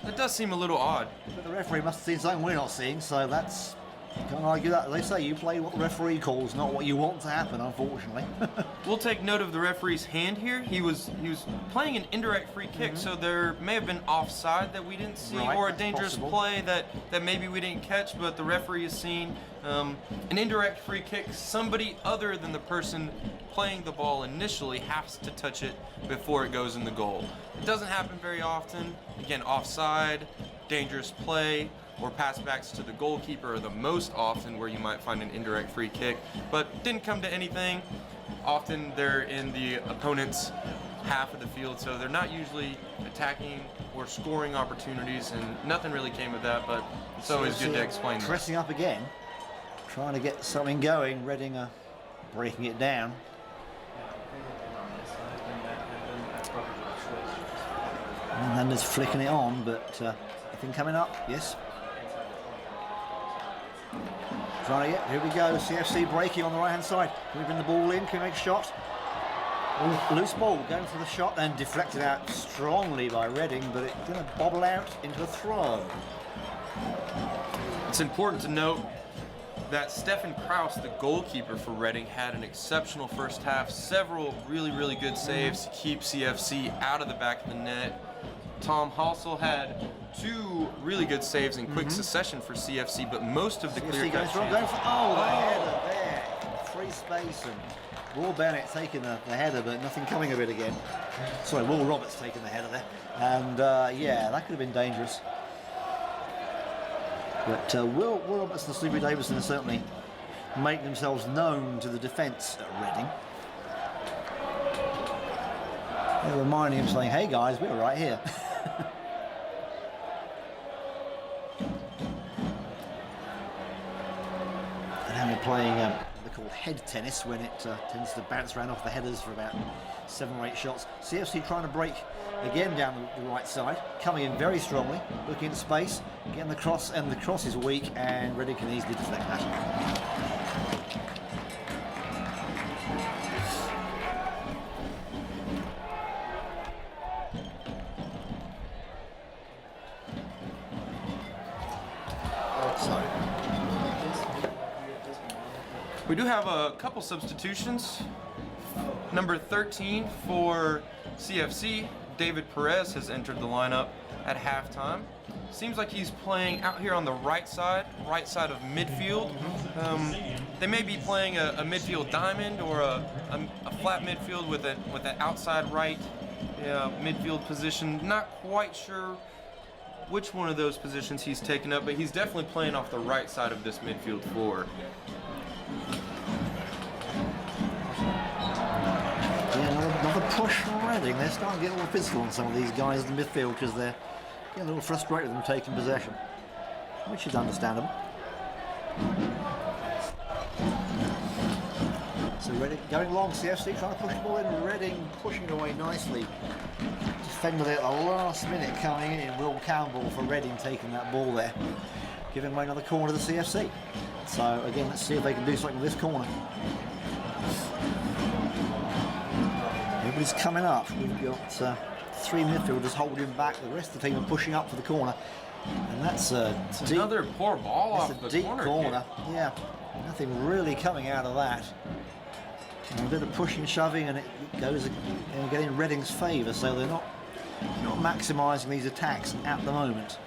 it does seem a little odd. But the referee must have seen something we're not seeing, so that's... Can't argue that. They say you play what the referee calls, not what you want to happen, unfortunately. We'll take note of the referee's hand here. He was playing an indirect free kick, so there may have been offside that we didn't see, or a dangerous play that maybe we didn't catch, but the referee has seen an indirect free kick. Somebody other than the person playing the ball initially has to touch it before it goes in the goal. It doesn't happen very often. Again, offside, dangerous play, or passbacks to the goalkeeper are the most often where you might find an indirect free kick, but didn't come to anything. Often they're in the opponent's half of the field, so they're not usually attacking or scoring opportunities, and nothing really came of that, but it's always good to explain that. Pressing up again, trying to get something going. Reading are breaking it down. And then there's flicking it on, but nothing coming up. Yes. Trying to get, here we go, CFC breaking on the right hand side. Can we bring the ball in? Can we make a shot? Loose ball going for the shot and deflected out strongly by Reading, but it's going to bobble out into a throw. It's important to note that Stefan Kraus, the goalkeeper for Reading, had an exceptional first half. Several really good saves to keep CFC out of the back of the net. Tom Halsell had 2 really good saves in quick succession for CFC, but most of the clear-cut chances. The header there. Free space, and Will Bennett taking the header, but nothing coming of it again. Sorry, Will Roberts taking the header there. And yeah, that could have been dangerous. But Will Roberts and Sleepy Davison are certainly making themselves known to the defence at Reading. They're reminding him, saying, hey guys, we're right here. And now we're playing they're called head tennis, when it tends to bounce around off the headers for about 7 or 8 shots. CFC trying to break again down the right side, coming in very strongly, looking at space, getting the cross, and the cross is weak, and Reading can easily deflect that. We do have a couple substitutions. Number 13 for CFC, David Perez, has entered the lineup at halftime. Seems like he's playing out here on the right side of midfield. They may be playing a midfield diamond or a flat midfield with an outside right midfield position. Not quite sure which one of those positions he's taken up, but he's definitely playing off the right side of this midfield floor. Reading, they're starting to get a little physical on some of these guys in the midfield because they're getting a little frustrated with them taking possession, which is understandable. So Reading going long, CFC trying to push the ball in, Reading pushing it away nicely. Defended it at the last minute coming in, Will Campbell for Reading taking that ball there, giving away another corner to the CFC. So again, let's see if they can do something with this corner. Everybody's coming up. We've got 3 midfielders holding back. The rest of the team are pushing up for the corner. And that's It's another poor ball off the deep corner. kick. Yeah, nothing really coming out of that. And a bit of pushing, shoving, and it goes and getting Reading's favour. So they're not maximising these attacks at the moment.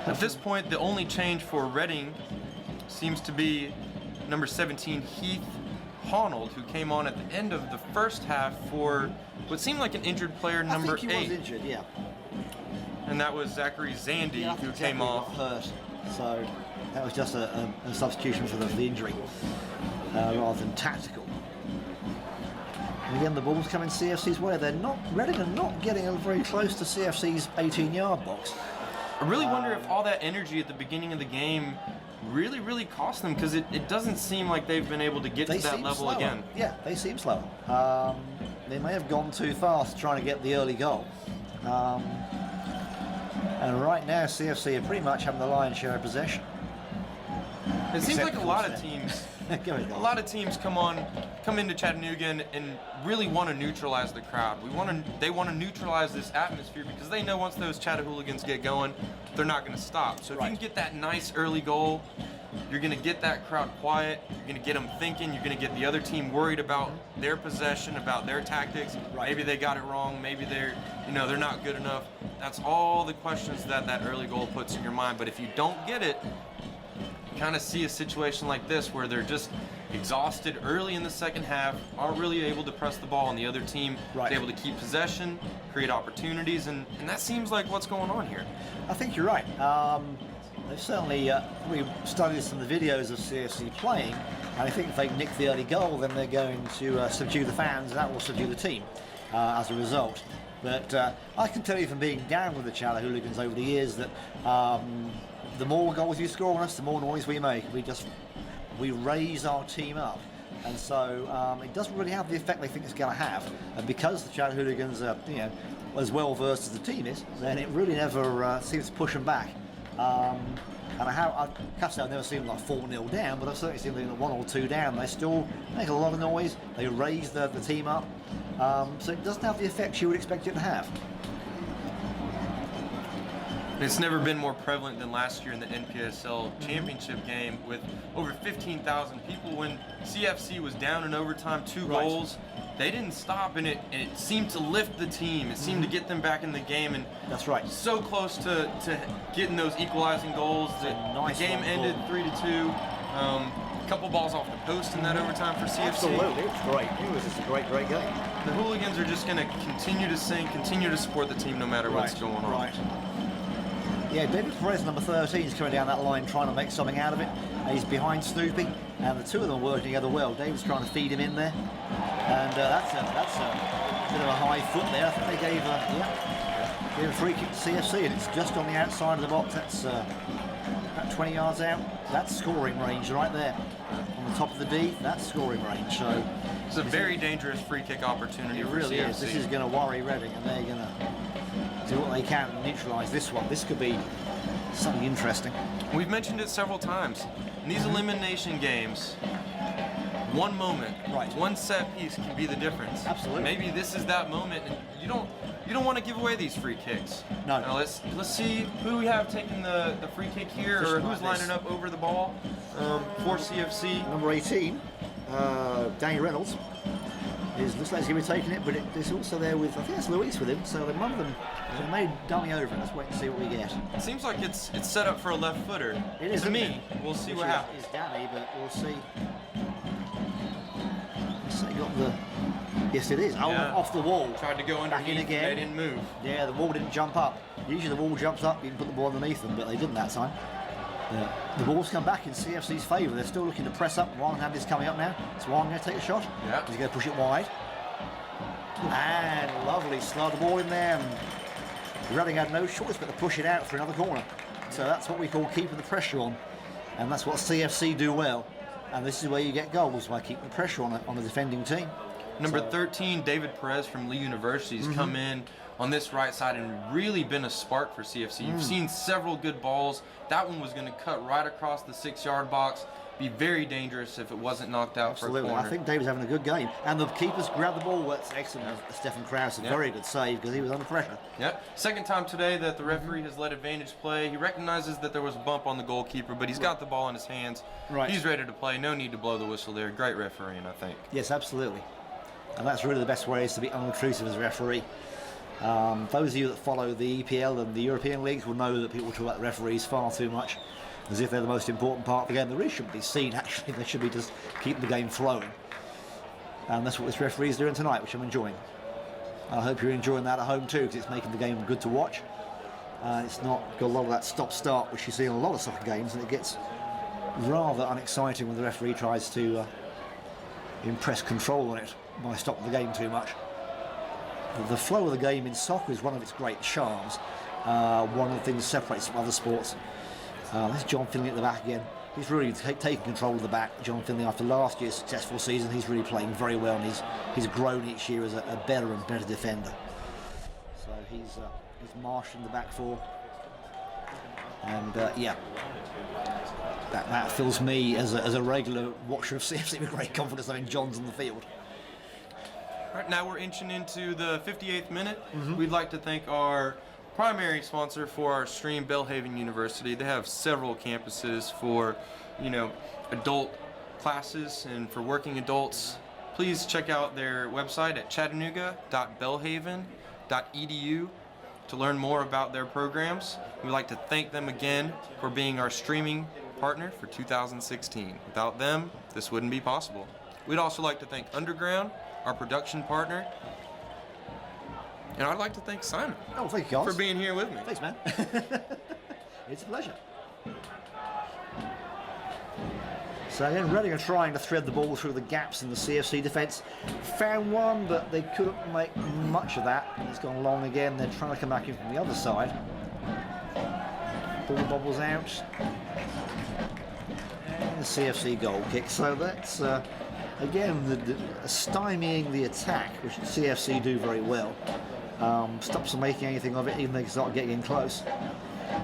At this point, the only change for Reading seems to be number 17, Heath Honnold, who came on at the end of the first half for what seemed like an injured player, number 8. I think he was injured, yeah. And that was Zachary Zandy, Yeah, I who think came Zachary off. got hurt. So that was just a substitution for the injury, rather than tactical. And again, the ball's coming CFC's way. They're not, Reading are not getting very close to CFC's 18-yard box. I really wonder if all that energy at the beginning of the game really cost them, because it doesn't seem like they've been able to get to that level slower. again. Yeah, they seem slower. They may have gone too fast trying to get the early goal. And right now, CFC are pretty much having the lion's share of possession. It seems Except like a lot of teams. A lot of teams come into Chattanooga and really want to neutralize the crowd. They want to neutralize this atmosphere because they know once those Chatahooligans get going, they're not going to stop. So if you can get that nice early goal, you're going to get that crowd quiet. You're going to get them thinking. You're going to get the other team worried about their possession, about their tactics. Maybe they got it wrong. Maybe they're not good enough. That's all the questions that early goal puts in your mind. But if you don't get it, kind of see a situation like this where they're just exhausted early in the second half, aren't really able to press the ball, and the other team is able to keep possession, create opportunities, and that seems like what's going on here. I think you're right. They've certainly, we studied some of the videos of CFC playing, and I think if they nick the early goal, then they're going to subdue the fans, and that will subdue the team as a result. But I can tell you from being down with the Chatahooligans over the years that the more goals you score on us, the more noise we make. We raise our team up, and so it doesn't really have the effect they think it's going to have. And because the Chatahooligans are, as well versed as the team is, then it really never seems to push them back. And I can't say I've never seen them like 4-0 down, but I've certainly seen them 1 or 2 down. They still make a lot of noise. They raise the team up, so it doesn't have the effect you would expect it to have. It's never been more prevalent than last year in the NPSL championship game with over 15,000 people. When CFC was down in overtime, 2 goals, they didn't stop, and it seemed to lift the team. It seemed to get them back in the game, and that's right. So close to getting those equalizing goals. The game ended 3-2. A couple balls off the post in that overtime for CFC. Absolutely, it was great. It was just a great game. The Hooligans are just going to continue to sing, continue to support the team no matter what's going on. Right. Yeah, David Perez, number 13, is coming down that line trying to make something out of it. He's behind Snoopy, and the two of them are working together well. David's trying to feed him in there, and that's a bit of a high foot there. I think they gave a free kick to CFC, and it's just on the outside of the box. That's about 20 yards out. That's scoring range right there. On the top of the D, that's scoring range. So it's a very dangerous free kick opportunity for CFC. Is. This is going to worry Reading, and they're going to do what they can to neutralise this one. This could be something interesting. We've mentioned it several times. In these elimination games, one moment, one set piece can be the difference. Absolutely. Maybe this is that moment, and you don't want to give away these free kicks. No. Now let's see who we have taking the free kick here, or who's lining up over the ball for CFC. Number 18, Danny Reynolds. Looks like he's going to be taking it, but it's also there with, I think that's Luis with him, so they one of them may dummy over it. Let's wait and see what we get. It seems like it's set up for a left footer. It is, to me. We'll see what happens. It's Danny, but we'll see. So you got the, yes it is, off the wall. Tried to go underneath, back in again. They didn't move. Yeah, the wall didn't jump up. Usually the wall jumps up, you can put the ball underneath them, but they didn't that time. The ball's come back in CFC's favour. They're still looking to press up. One hand is coming up now. Swan going to take a shot. Yeah. He's going to push it wide. And lovely slide the ball in there. Reading had no choice but to push it out for another corner. So that's what we call keeping the pressure on. And that's what CFC do well. And this is where you get goals, by keeping the pressure on a defending team. Number 13, David Perez from Lee University has come in on this right side and really been a spark for CFC. You've seen several good balls. That one was going to cut right across the 6-yard box. Be very dangerous if it wasn't knocked out for a corner. I think David's having a good game. And the keepers grabbed the ball. That's excellent. Stephen Krause, a very good save because he was under pressure. Yep. Second time today that the referee has let advantage play. He recognizes that there was a bump on the goalkeeper, but he's got the ball in his hands. Right. He's ready to play. No need to blow the whistle there. Great refereeing, I think. Yes, absolutely. And that's really the best way, is to be unobtrusive as a referee. Those of you that follow the EPL and the European leagues will know that people talk about the referees far too much, as if they're the most important part of the game. They really shouldn't be seen, actually. They should be just keeping the game flowing. And that's what this referee is doing tonight, which I'm enjoying. I hope you're enjoying that at home too, because it's making the game good to watch. It's not got a lot of that stop-start, which you see in a lot of soccer games, and it gets rather unexciting when the referee tries to impress control on it by stopping the game too much. The flow of the game in soccer is one of its great charms. One of the things that separates from other sports. There's John Finley at the back again. He's really taking control of the back. John Finley, after last year's successful season, he's really playing very well, and he's grown each year as a better and better defender. So he's marshalling the back four. And yeah, that fills me as a regular watcher of CFC with great confidence having John's on the field. Right, now we're inching into the 58th minute. We'd like to thank our primary sponsor for our stream, Belhaven University. They have several campuses for, adult classes and for working adults. Please check out their website at chattanooga.belhaven.edu to learn more about their programs. We'd like to thank them again for being our streaming partner for 2016. Without them, this wouldn't be possible. We'd also like to thank Underground, our production partner. And I'd like to thank Simon. Oh, thank you, guys, for being here with me. Thanks, man. It's a pleasure. So again, Reading are trying to thread the ball through the gaps in the CFC defence. Found one, but they couldn't make much of that. It's gone long again. They're trying to come back in from the other side. Ball bobbles out. And a CFC goal kick. So that's, again, the stymieing the attack, which CFC do very well. Stops them making anything of it, even they start getting in close.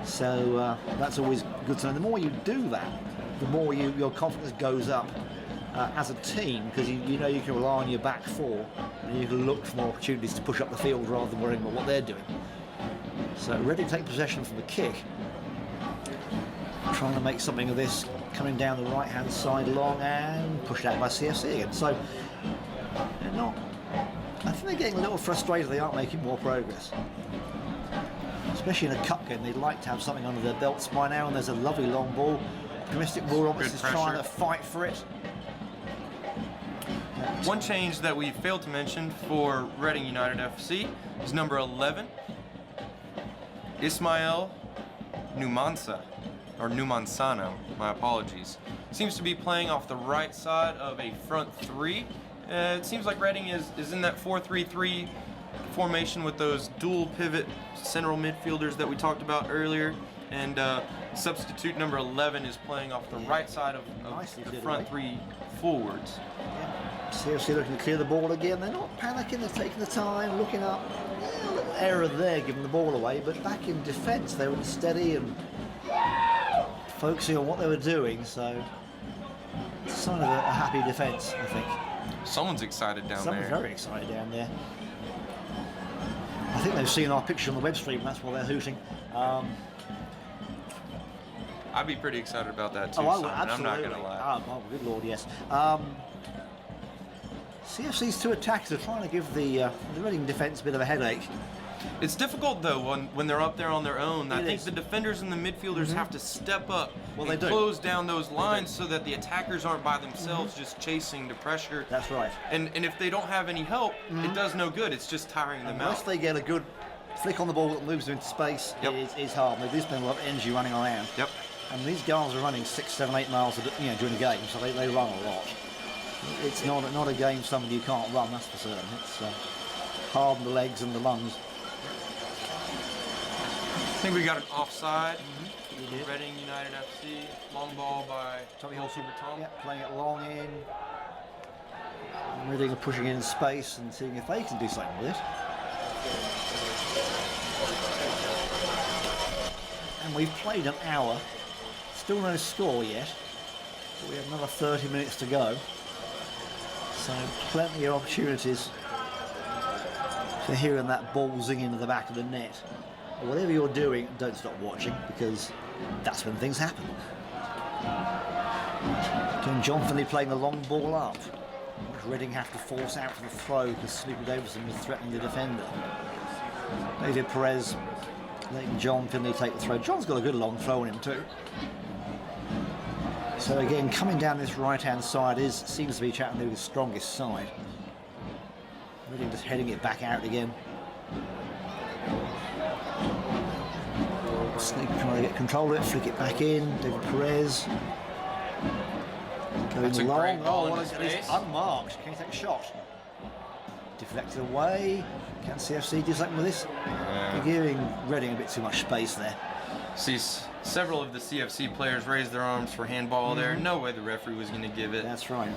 So that's always good to know. The more you do that, the more your confidence goes up as a team, because you know you can rely on your back four, and you can look for more opportunities to push up the field rather than worrying about what they're doing. So Reading take possession from the kick, trying to make something of this, coming down the right-hand side long and pushed out by CFC again. So they're not. I think they're getting a little frustrated they aren't making more progress. Especially in a cup game, they'd like to have something under their belts by now, and there's a lovely long ball. Optimistic ball, Roberts is trying to fight for it. One change that we failed to mention for Reading United FC is number 11, Ismael Numansano, my apologies. Seems to be playing off the right side of a front three. It seems like Reading is in that 4-3-3 formation with those dual pivot central midfielders that we talked about earlier. And substitute number 11 is playing off the right side of the front three forwards. Yeah. CFC looking to clear the ball again. They're not panicking, they're taking the time, looking up. A little error there, giving the ball away, but back in defence they were steady and focusing on what they were doing, so it's a sign of a happy defence, I think. Someone's excited down there. Someone's very excited down there. I think they've seen our picture on the web stream, that's why they're hooting. I'd be pretty excited about that too, Simon, I'm not going to lie. Oh, good Lord, yes. CFC's two attackers are trying to give the Reading defence a bit of a headache. It's difficult though when they're up there on their own. I think the defenders and the midfielders have to step up and close down those lines so that the attackers aren't by themselves just chasing the pressure. That's right. And if they don't have any help, it does no good. It's just tiring them Unless out. they get a good flick on the ball that moves them into space, it's hard. They do spend a lot of energy running around. Yep. And these guys are running 6, 7, 8 miles during the game, so they run a lot. It's not a game somebody you can't run, that's for certain. harden the legs and the lungs. I think we got an offside. Reading United FC. Long ball by Tommy goalkeeper Tom. Yeah, playing it long in. Reading are pushing in space and seeing if they can do something with it. And we've played an hour. Still no score yet. But we have another 30 minutes to go. So plenty of opportunities for hearing that ball zing into the back of the net. But whatever you're doing, don't stop watching, because that's when things happen. Doing John Finley playing the long ball up, which Reading have to force out for the throw because Sleepy Davison was threatening the defender. David Perez letting John Finley take the throw. John's got a good long throw on him too. So again, coming down this right-hand side seems to be Chattanooga's strongest side. Reading just heading it back out again. Sleepy trying to get control of it, flick it back in. David Perez going That's a long. great ball in What his is it? face. Unmarked. Can he take a shot? Deflected away. Can CFC do something with this? They're giving Reading a bit too much space there. See several of the CFC players raise their arms for handball there. No way the referee was going to give it. That's right.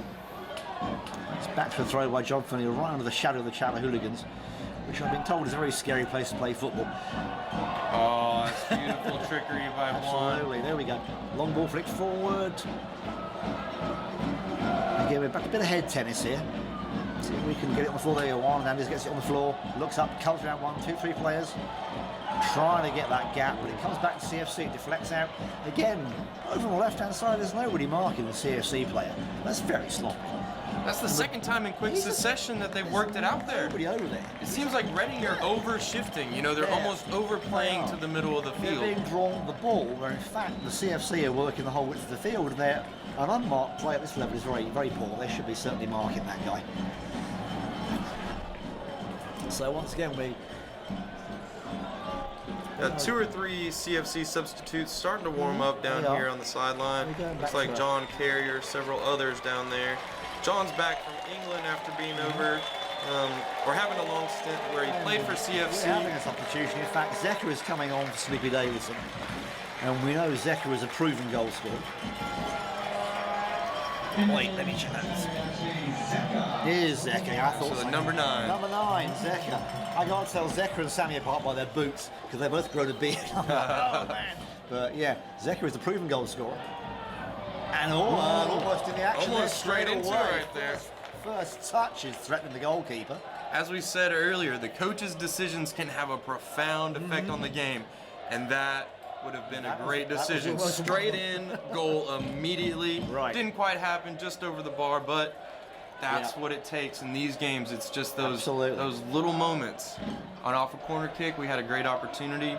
It's back to a throw by John Finley, right under the shadow of the Chattanooga, which I've been told is a very scary place to play football. Oh, that's beautiful trickery by Juan. Absolutely, there we go. Long ball flicked forward. Again, we're back to a bit of head tennis here. See if we can get it on the floor. There you go. Juan Hernandez gets it on the floor, looks up, comes around 1, 2, 3 players. Trying to get that gap, but it comes back to CFC, it deflects out. Again, over on the left-hand side, there's nobody marking the CFC player. That's very sloppy. That's the second time in quick succession that they've worked it out there. Nobody over there. It seems like Reading are over-shifting. You know, they're almost overplaying to the middle of the They're field. being drawn the ball, where in fact the CFC are working the whole width of the field, and an unmarked play at this level is very, very poor. They should be certainly marking that guy. So once again, we 2 or 3 CFC substitutes starting to warm up down They are. here on the sideline. They're going Looks back like to John Carrier, several others down there. John's back from England after being over or having a long stint where he played for CFC. We're having a substitution. In fact, Zecker is coming on for Sleepy Davison, and we know Zecker is a proven goal scorer. Wait, let me check that. Here's Zecker. I thought So the number 9. Number 9, Zecker. I can't tell Zecker and Sammy apart by their boots because they both grown a beard. I'm like, oh man. But yeah, Zecker is the proven goal scorer. And almost in the action. Almost straight into it right there. First touch is threatening the goalkeeper. As we said earlier, the coach's decisions can have a profound effect on the game, and that would have been a great decision. almost- Straight in, goal immediately. Right. Didn't quite happen, just over the bar, but that's what it takes in these games. It's just those little moments. On off a corner kick, we had a great opportunity.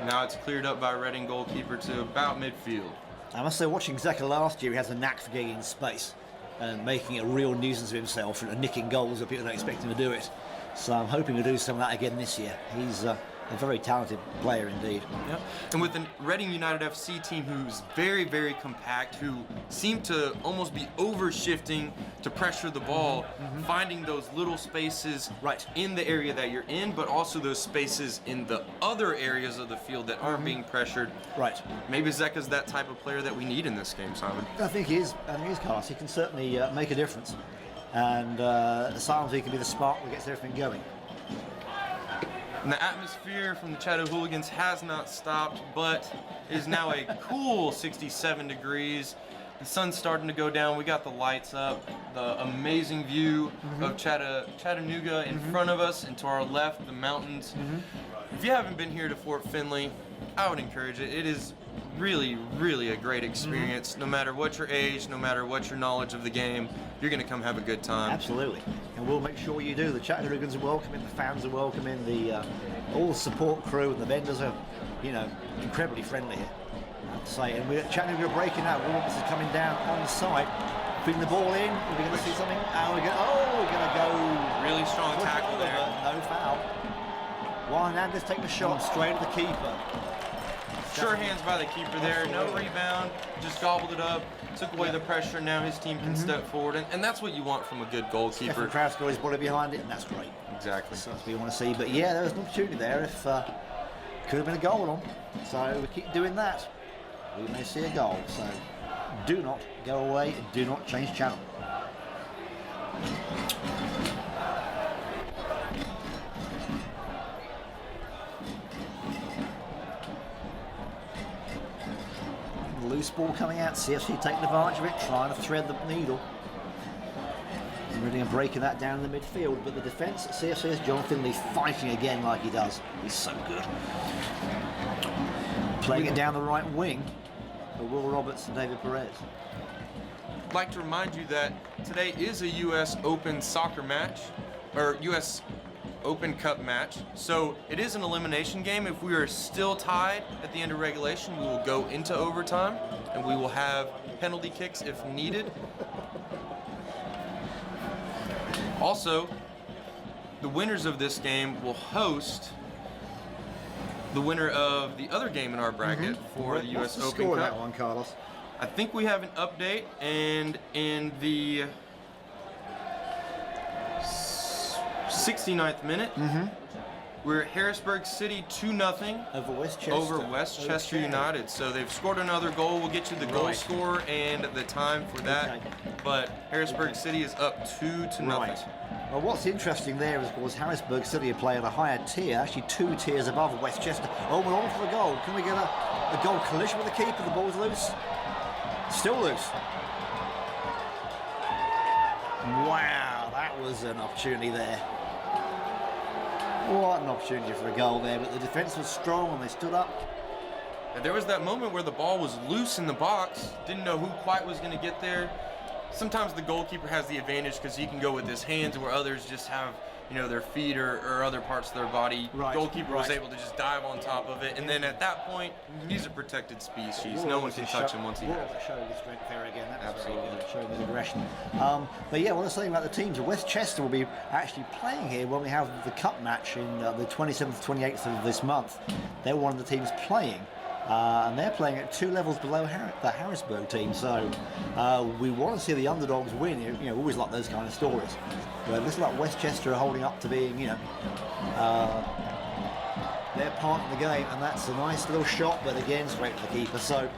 Now it's cleared up by Reading goalkeeper to about midfield. I must say, watching Zecker last year, he has a knack for getting in space and making a real nuisance of himself and nicking goals that people don't expect him to do it. So I'm hoping to do some of that again this year. He's a very talented player indeed. Yep. And with the Reading United FC team who's very, very compact, who seem to almost be over-shifting to pressure the ball, finding those little spaces in the area that you're in, but also those spaces in the other areas of the field that aren't being pressured. Right. Maybe Zeka's that type of player that we need in this game, Simon. I think he is. I think he's class. He can certainly make a difference. And sometimes he can be the spark that gets everything going. And the atmosphere from the Chattanooga Hooligans has not stopped, but it is now a cool 67 degrees. The sun's starting to go down. We got the lights up. The amazing view of Chattanooga in front of us, and to our left, the mountains. If you haven't been here to Fort Finley, I would encourage it. It is really, really a great experience. No matter what your age, no matter what your knowledge of the game, you're going to come have a good time. Absolutely. And we'll make sure you do. The Chattanoogans are welcoming, the fans are welcoming, all the support crew and the vendors are, incredibly friendly here. I have to say. And we're Chattanooga are breaking out. Williams is coming down on the side, putting the ball in. We're going to see something. And we're going to go. Really strong tackle there. No foul. Juan Hernandez taking a shot straight at the keeper. Sure hands by the keeper there. No rebound. Just gobbled it up. Took away the pressure. Now his team can step forward. And that's what you want from a good goalkeeper. Stephen Kraus got his body behind it, and that's great. Exactly. That's what we want to see. But yeah, there was an opportunity there. If could have been a goal on. So we keep doing that. We may see a goal. So do not go away and do not change channel. Loose ball coming out, CFC taking advantage of it, trying to thread the needle. Reading and breaking that down in the midfield, but the defence at CFC is John Finley fighting again like he does. He's so good. Playing it down the right wing for Will Roberts and David Perez. I'd like to remind you that today is a U.S. Open soccer match, or U.S. Open Cup match. So it is an elimination game. If we are still tied at the end of regulation, we will go into overtime and we will have penalty kicks if needed. Also, the winners of this game will host the winner of the other game in our bracket for the U.S. Open Score Cup. that one, Carlos. I think we have an update, and in the 69th minute, we're at Harrisburg City 2-0 Over Westchester. over Westchester Okay. United. So they've scored another goal. We'll get you the goal Right. score and the time for that. Okay. But Harrisburg City is up 2-0. Right. Well, what's interesting there is, of course, Harrisburg City are playing a higher tier, actually 2 tiers above Westchester. Oh, we're on for the goal. Can we get a goal collision with the keeper? The ball's loose. Still loose. Wow, that was an opportunity there. What an opportunity for a goal there, but the defence was strong and they stood up. And there was that moment where the ball was loose in the box. Didn't know who quite was going to get there. Sometimes the goalkeeper has the advantage because he can go with his hands, where others just have, you know, their feet or other parts of their body. Right, Goalkeeper was right. able to just dive on top of it, and then at that point, he's a protected species. No one can touch him once he has it. Showing his strength there again. That was very Absolutely. good, showing his aggression. But yeah, what I was saying about the teams, Westchester will be actually playing here when we have the cup match in the 27th, 28th of this month. They're one of the teams playing. And they're playing at 2 levels below the Harrisburg team, so we want to see the underdogs win. You know, always like those kind of stories. But this is like Westchester are holding up to being, you know, their part in the game, and that's a nice little shot, but again, straight to the keeper. So,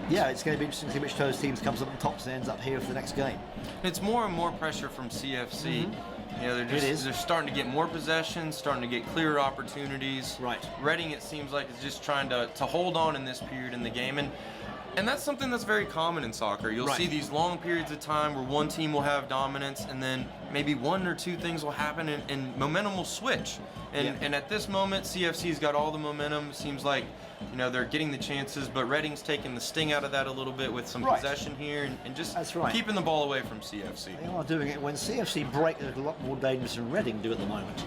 yeah, it's going to be interesting to see which of those teams comes up on top and ends up here for the next game. It's more and more pressure from CFC. You know, they're starting to get more possession, starting to get clearer opportunities. Right. Reading, it seems like, is just trying to hold on in this period in the game. And that's something that's very common in soccer. You'll Right. see these long periods of time where one team will have dominance, and then maybe 1 or 2 things will happen, and momentum will switch. And at this moment, CFC's got all the momentum. Seems like, you know, they're getting the chances, but Reading's taking the sting out of that a little bit with some Right. possession here and just That's right. keeping the ball away from CFC. They are doing it when CFC break. They're a lot more dangerous than Reading do at the moment.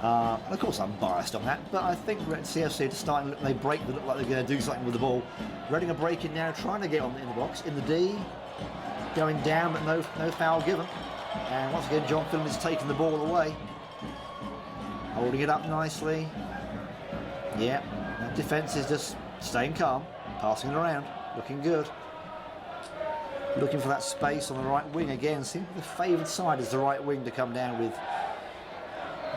Of course, I'm biased on that, but I think CFC are starting. They break. They look like they're going to do something with the ball. Reading are breaking now, trying to get on in the box in the D, going down, but no foul given. And once again, John Finley's taking the ball away, holding it up nicely. Yeah, that defence is just staying calm, passing it around, looking good. Looking for that space on the right wing again. Seems the favoured side is the right wing to come down with.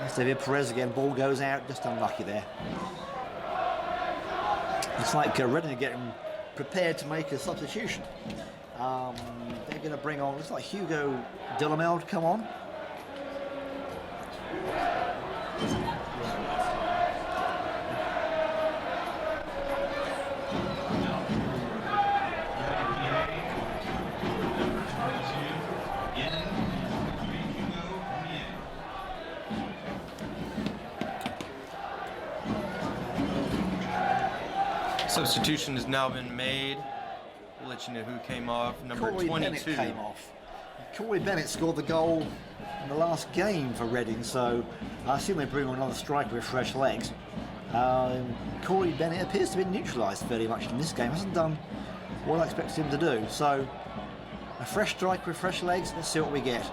That's David Perez again. Ball goes out, just unlucky there. It's like Reading are getting prepared to make a substitution. They're going to bring on, looks like Hugo Delamel to come on. Substitution has now been made. We'll let you know who came off. Number Corey 22. Bennett came off. Corey Bennett scored the goal in the last game for Reading, so I assume they bring on another striker with fresh legs. Corey Bennett appears to be neutralised fairly much in this game. Hasn't done what I expected him to do. So a fresh striker with fresh legs. Let's see what we get.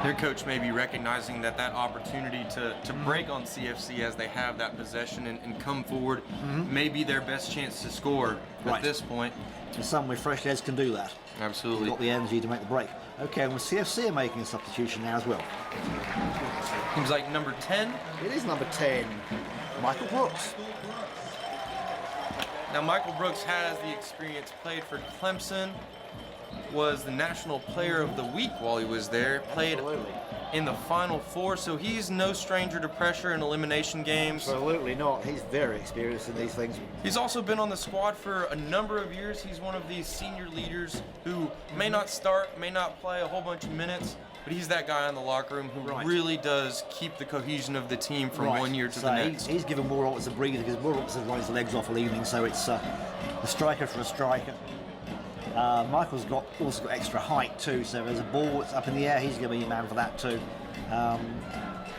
Their coach may be recognizing that opportunity to break on CFC as they have that possession and come forward may be their best chance to score at this point. And some with fresh heads can do that. Absolutely. They've got the energy to make the break. Okay, and CFC are making a substitution now as well. Seems like number 10. It is number 10, Michael Brooks. Now Michael Brooks has the experience, played for Clemson, was the National Player of the Week while he was there, played in the Final Four, so he's no stranger to pressure and elimination games. Absolutely not. He's very experienced in these things. He's also been on the squad for a number of years. He's one of these senior leaders who may not start, may not play a whole bunch of minutes, but he's that guy in the locker room who really does keep the cohesion of the team from one year to the next. He's given Morris a breather because Morris has run his legs off all evening, so it's a striker for a striker. Michael's also got extra height too, so there's a ball that's up in the air, he's going to be a man for that too.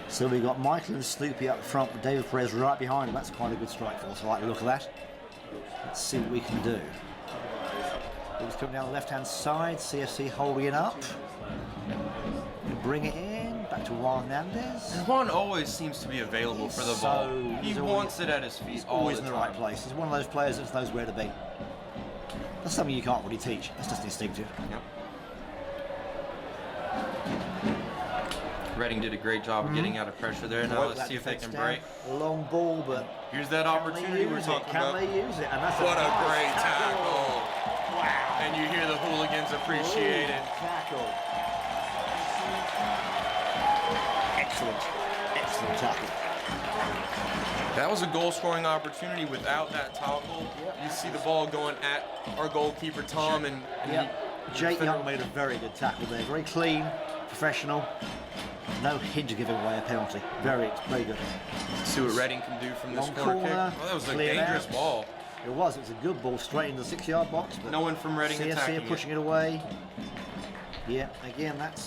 So we've got Michael and Sloopy up front with David Perez right behind him. That's quite a good strike force. I like the look of that. Let's see what we can do. He's coming down the left-hand side, CFC holding it up. Bring it in, back to Juan Hernandez. Juan always seems to be available for the ball. He wants it at his feet. He's all always the in the time. right place. He's one of those players that knows where to be. That's something you can't really teach. That's just instinctive. Yep. Reading did a great job of getting out of pressure there. Now let's see if they can break. A long ball, but here's that opportunity we're talking about. Can they use it? And that's What a great tackle. Wow. And you hear the hooligans appreciate it. Tackle. Excellent. Excellent tackle. That was a goal-scoring opportunity. Without that tackle, you see the ball going at our goalkeeper Tom, and Jake Young made a very good tackle there. Very clean, professional. No hint of giving away a penalty. Very good. See what Reading can do from this Long corner kick. corner, Well, that was a cleared dangerous out. ball. It was a good ball straight into the 6-yard box. But No one from Reading CFC attacking pushing it away. Yeah, again, it's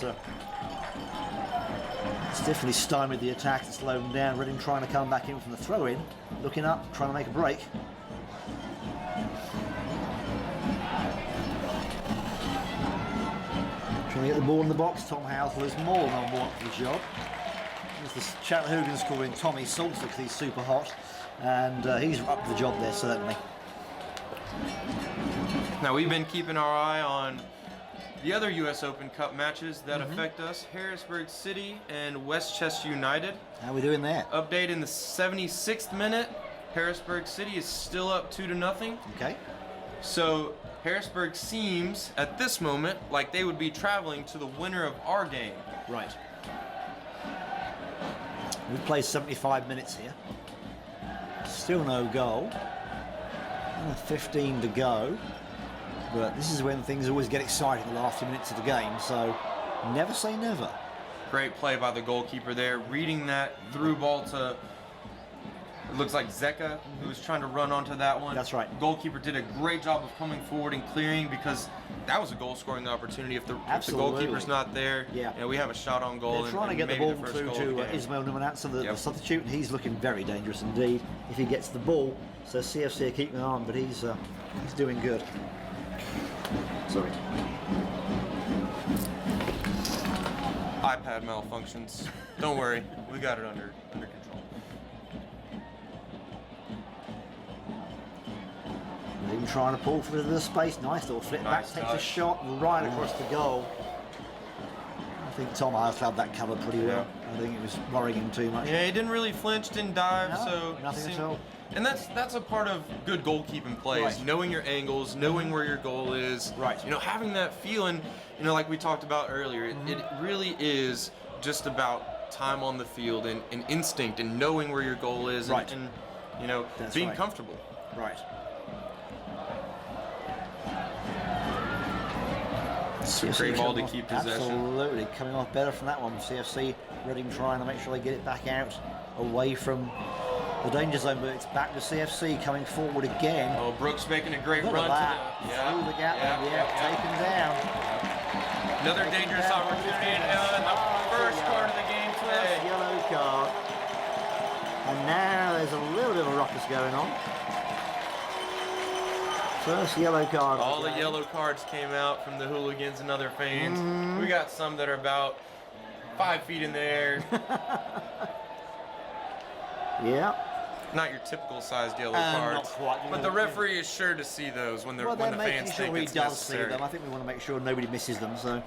definitely stymied the attack and slowed them down. Reading trying to come back in from the throw-in, looking up, trying to make a break. Trying to get the ball in the box. Tom Housel is more than on board for the job. There's the Chattanoogans calling Tommy Salter because he's super hot, and he's up to the job there certainly. Now we've been keeping our eye on the other U.S. Open Cup matches that affect us. Harrisburg City and Westchester United. How are we doing there? Update in the 76th minute. Harrisburg City is still up 2-0. Okay. So Harrisburg seems, at this moment, like they would be traveling to the winner of our game. Right. We've played 75 minutes here. Still no goal. 15 to go. But this is when things always get exciting, the last few minutes of the game, so never say never. Great play by the goalkeeper there, reading that through ball to, it looks like Zeka, who was trying to run onto that one. That's right. The goalkeeper did a great job of coming forward and clearing, because that was a goal-scoring opportunity. If the goalkeeper's not there, you know, we have a shot on goal. They're trying to get the ball through to Ismail Numanatsa, the substitute, and he's looking very dangerous indeed if he gets the ball. So CFC are keeping an eye on, but he's doing good. Sorry. iPad malfunctions. Don't worry, we got it under control. Even trying to pull through the space. Nice little flip back, takes a shot right across the goal. I think Tom House had that covered pretty well. I think it was worrying him too much. Yeah, he didn't really flinch, didn't dive, No, so nothing at all. And that's a part of good goalkeeping plays, knowing your angles, knowing where your goal is. Right. You know, having that feeling, you know, like we talked about earlier, it really is just about time on the field and instinct and knowing where your goal is and you know, being comfortable. Right. It's a great ball to keep possession. Absolutely, coming off better from that one. CFC Reading trying to make sure they get it back out away from the danger zone, but it's back to CFC coming forward again. Oh, Brooks making a great Look run at to that. Through the gap, taken down. Another dangerous opportunity in the first part of the game today. First yellow card. And now there's a little bit of a ruckus going on. First yellow card. All the yellow cards came out from the hooligans and other fans. We got some that are about 5 feet in the air. Yeah. Not your typical sized yellow Not cards. quite. But the referee is sure to see those when, Well, when they're the making fans sure think he it's does see necessary. them. I think we want to make sure nobody misses them. So,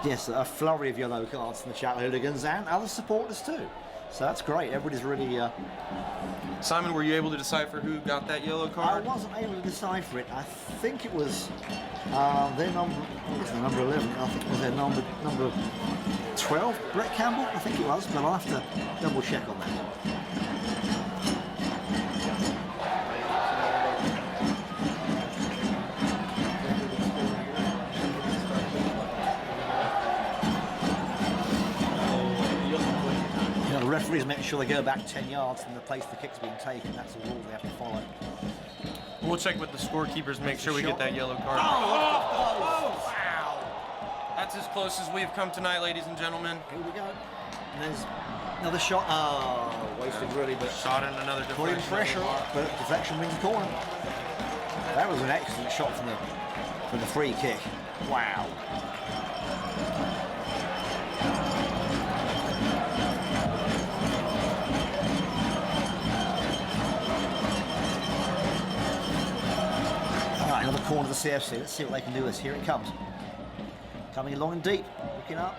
yes, a flurry of yellow cards from the Chattanooga and other supporters too. So that's great. Everybody's really. Simon, were you able to decipher who got that yellow I card? wasn't able to decipher it. I think it was their number. What was the number 11? I think it was their number 12, Brett Campbell. I think it was, but I'll have to double check on that. The referees make sure they go back 10 yards from the place the kick's being taken. That's a rule they have to follow. We'll check with the scorekeepers, make sure we get that yellow card. Wow! That's as close as we've come tonight, ladies and gentlemen. Here we go. And there's another shot. Oh, wasted really, but Shot in another putting deflection. pressure, but deflection wins the corner. That was an excellent shot from the free kick. Wow. Another corner of the CFC. Let's see what they can do with this. Here it comes. Coming along and deep. Looking up.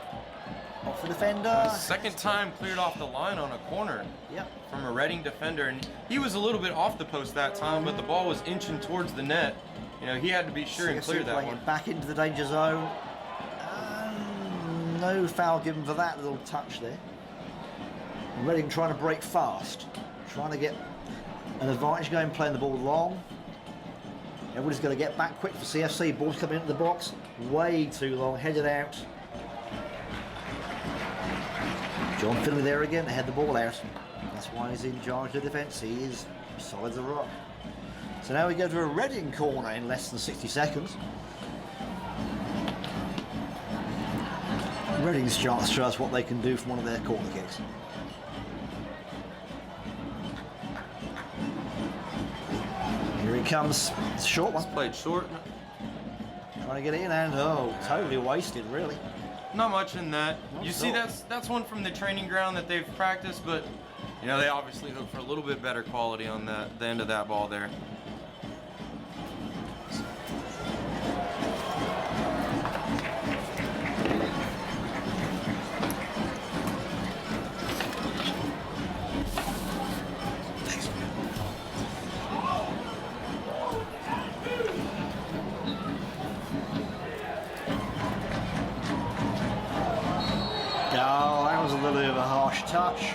Off the defender. Second time cleared off the line on a corner Yep. from a Reading defender. And he was a little bit off the post that time, but the ball was inching towards the net. You know, he had to be sure and CFC clear that playing one. it back into the danger zone. No foul given for that little touch there. Reading trying to break fast. Trying to get an advantage going, playing the ball long. Everybody's got to get back quick for CFC. Ball's coming into the box. Way too long. Headed out. John Finley there again to head the ball out. That's why he's in charge of the defence. He is solid as a rock. So now we go to a Reading corner in less than 60 seconds. Reading's chance to show us what they can do from one of their corner kicks. Here he comes. It's a short one. Played short. Trying to get it in and totally wasted really. Not much in that. You see, not. that's one from the training ground that they've practiced, but you know they obviously hope for a little bit better quality on the end of that ball there. Oh, that was a little bit of a harsh touch.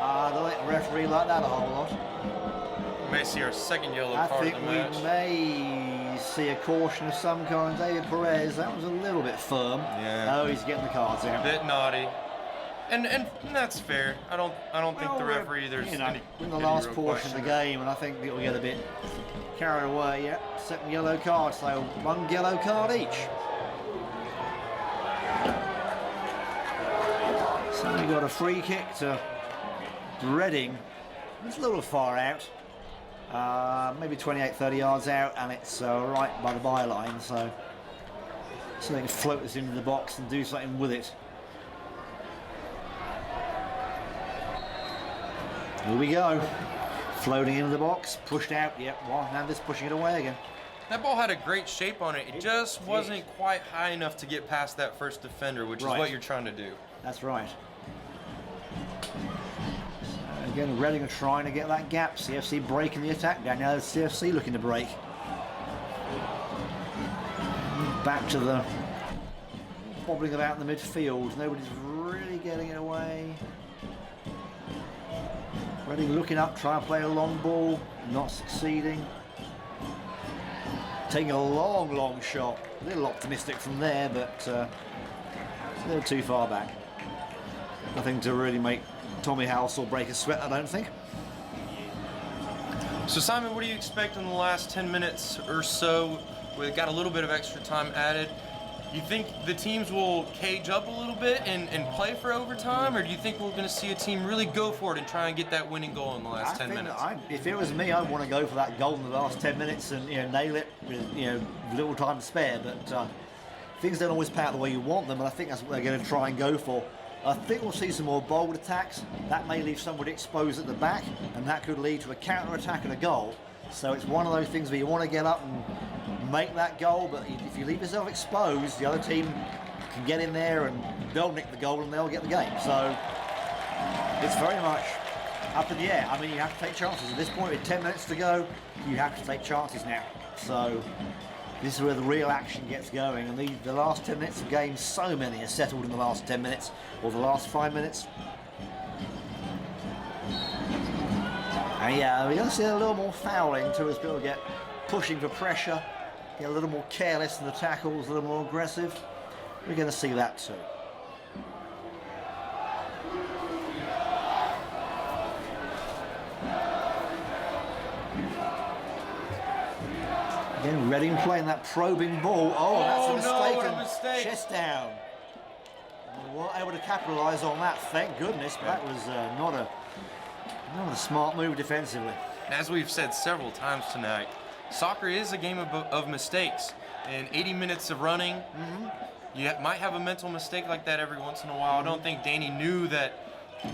I don't think the referee liked that a whole lot. We may see our second yellow I card think of the we match. may see a caution of some kind. David Perez, that was a little bit firm. Yeah. Oh, he's getting the cards out. Bit naughty, and that's fair. I don't think the we're, referee there's you know, any, we're in the any last real portion of the question. game, and I think it'll get a bit carried away. Yeah, second yellow card, so one yellow card each. So we got a free kick to Reading. It's a little far out, maybe 28-30 yards out, and it's right by the byline, so they can float this into the box and do something with it. Here we go. Floating into the box, pushed out. Yep, Juan Hernandez pushing it away again. That ball had a great shape on it. It just did. wasn't quite high enough to get past that first defender, which is Right. what you're trying to do. That's right. So again, Reading are trying to get that gap. CFC breaking the attack down. Now it's CFC looking to break. Back to the bobbling about in the midfield. Nobody's really getting it away. Reading looking up, trying to play a long ball, not succeeding. Taking a long shot. A little optimistic from there, but a little too far back. Nothing to really make Tommy Halsall break a sweat, I don't think. So Simon, what do you expect in the last 10 minutes or so? We've got a little bit of extra time added. You think the teams will cage up a little bit and play for overtime, or do you think we're going to see a team really go for it and try and get that winning goal in the last 10 minutes? If it was me, I'd want to go for that goal in the last 10 minutes and nail it with little time to spare. But things don't always pan out the way you want them, and I think that's what they're going to try and go for. I think we'll see some more bold attacks. That may leave somebody exposed at the back, and that could lead to a counter-attack and a goal. So it's one of those things where you want to get up and make that goal, but if you leave yourself exposed, the other team can get in there and they'll nick the goal and they'll get the game. So it's very much up in the air. I mean, you have to take chances. At this point, with 10 minutes to go, you have to take chances now. So this is where the real action gets going. And the last 10 minutes of games, so many are settled in the last 10 minutes or the last 5 minutes. And yeah, we're going to see a little more fouling too, as people get pushing for pressure, get a little more careless in the tackles, a little more aggressive. We're going to see that too. Again, Reading playing that probing ball. Oh, that's a mistake. No, what a mistake. Chest down. They weren't able to capitalise on that, thank goodness. But that was not a smart move defensively. As we've said several times tonight, soccer is a game of mistakes. In 80 minutes of running, you might have a mental mistake like that every once in a while. I don't think Danny knew that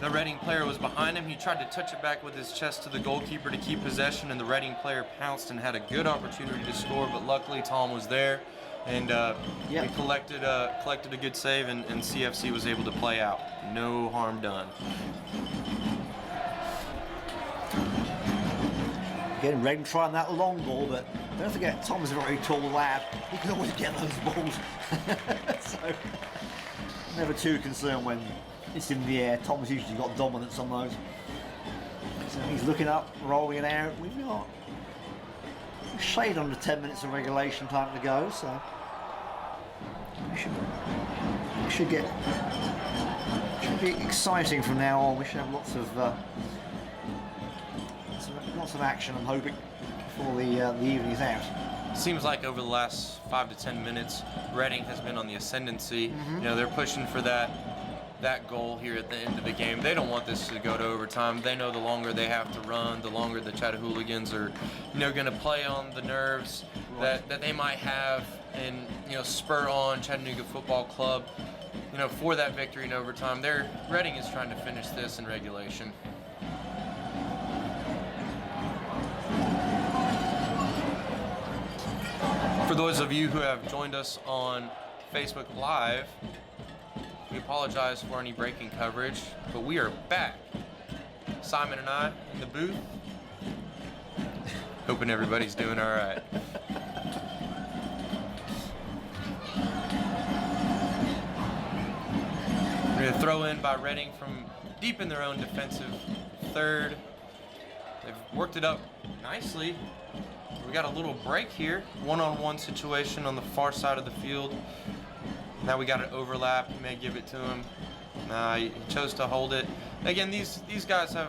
the Reading player was behind him. He tried to touch it back with his chest to the goalkeeper to keep possession, and the Reading player pounced and had a good opportunity to score, but luckily Tom was there, and he collected a good save, and CFC was able to play out. No harm done. Again, Reading trying that long ball, but don't forget Tom's a very tall lad. He can always get those balls. So, never too concerned when it's in the air. Tom's usually got dominance on those. So he's looking up, rolling it out. We've got a shade under 10 minutes of regulation time to go, so it should be exciting from now on. We should have lots of action, I'm hoping, before the evening's out. Seems like over the last 5 to 10 minutes, Reading has been on the ascendancy. You know, they're pushing for that goal here at the end of the game. They don't want this to go to overtime. They know the longer they have to run, the longer the Chattanooga are, going to play on the nerves that they might have, and spur on Chattanooga Football Club, for that victory in overtime. Reading is trying to finish this in regulation. For those of you who have joined us on Facebook Live, we apologize for any breaking coverage, but we are back. Simon and I in the booth. Hoping everybody's doing all right. We're going to throw in by Reading from deep in their own defensive third. They've worked it up nicely. We got a little break here. One-on-one situation on the far side of the field. Now we got an overlap. He may give it to him. He chose to hold it. Again, these guys have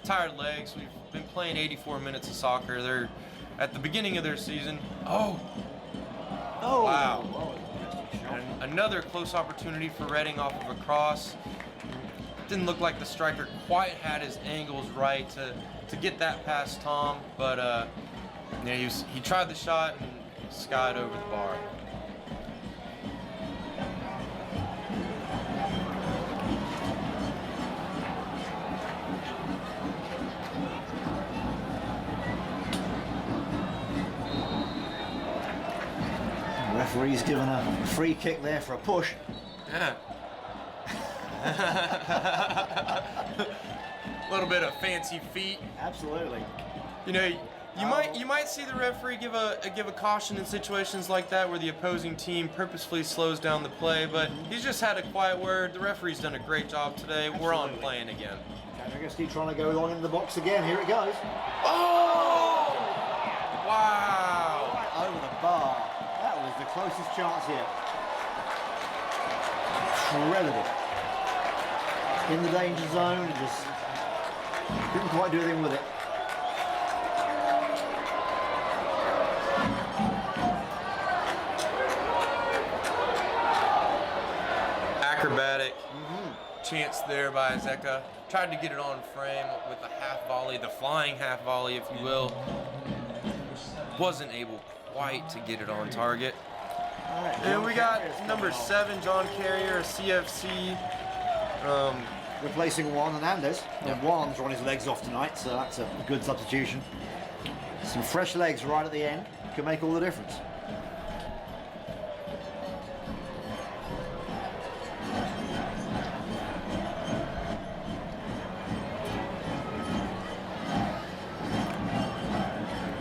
tired legs. We've been playing 84 minutes of soccer. They're at the beginning of their season. Oh! Wow. And another close opportunity for Reading off of a cross. Didn't look like the striker quite had his angles right to get that past Tom, but he tried the shot and skied over the bar. The referee's given a free kick there for a push. Yeah. A little bit of fancy feet. Absolutely. You might see the referee give a caution in situations like that where the opposing team purposefully slows down the play, but he's just had a quiet word. The referee's done a great job today. Absolutely. We're on playing again. Chattanooga's keep trying to go along into the box again. Here it goes. Oh! Wow! Right over the bar. That was the closest chance here. Incredible. In the danger zone, and just couldn't quite do anything with it. Acrobatic chance there by Zeka. Tried to get it on frame with the half volley, the flying half volley, if you will. Wasn't able quite to get it on target. And we got number 7, John Carrier, a CFC. Replacing Juan Hernandez. And Juan's run his legs off tonight, so that's a good substitution. Some fresh legs right at the end can make all the difference.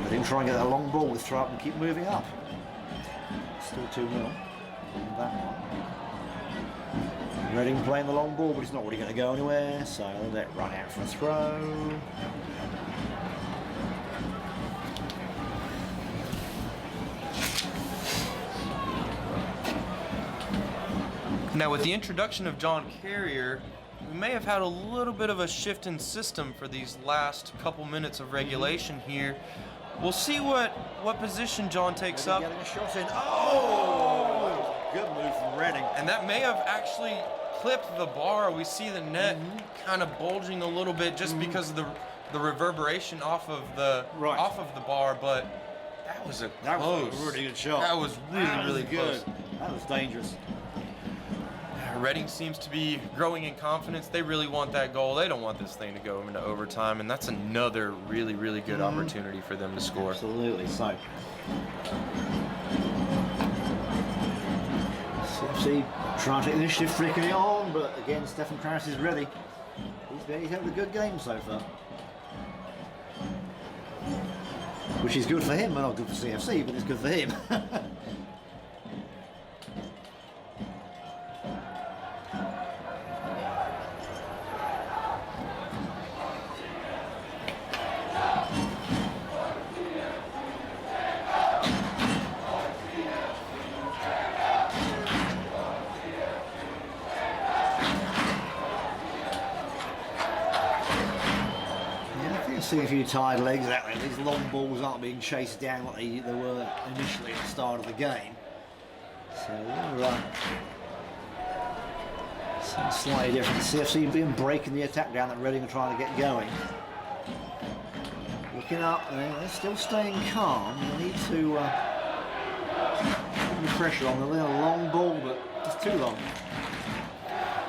Let him try and get that long ball with throw up and keep moving up. Still 2-0 on that one. Reading playing the long ball, but he's not really going to go anywhere, so let it run out for a throw. Now, with the introduction of John Carrier, we may have had a little bit of a shift in system for these last couple minutes of regulation here. We'll see what position John takes up. Getting a shot in. Oh! Good move from Reading. And that may have actually clipped the bar. We see the net kind of bulging a little bit just because of the reverberation off of the bar, but that was Was a really good shot. That was really good. close. That was dangerous. Reading seems to be growing in confidence. They really want that goal. They don't want this thing to go into overtime, and that's another really good opportunity for them to score. Absolutely. So, CFC trying to take the initiative, flicking it on, but again, Stephen Kraus is ready. He's having a good game so far, which is good for him, and not good for CFC, but it's good for him. See a few tired legs out there. These long balls aren't being chased down like they were initially at the start of the game. So some slightly different. CFC being breaking the attack down that Reading are trying to get going. Looking up, they're still staying calm. They need to put the pressure on them. They're a long ball, but it's too long.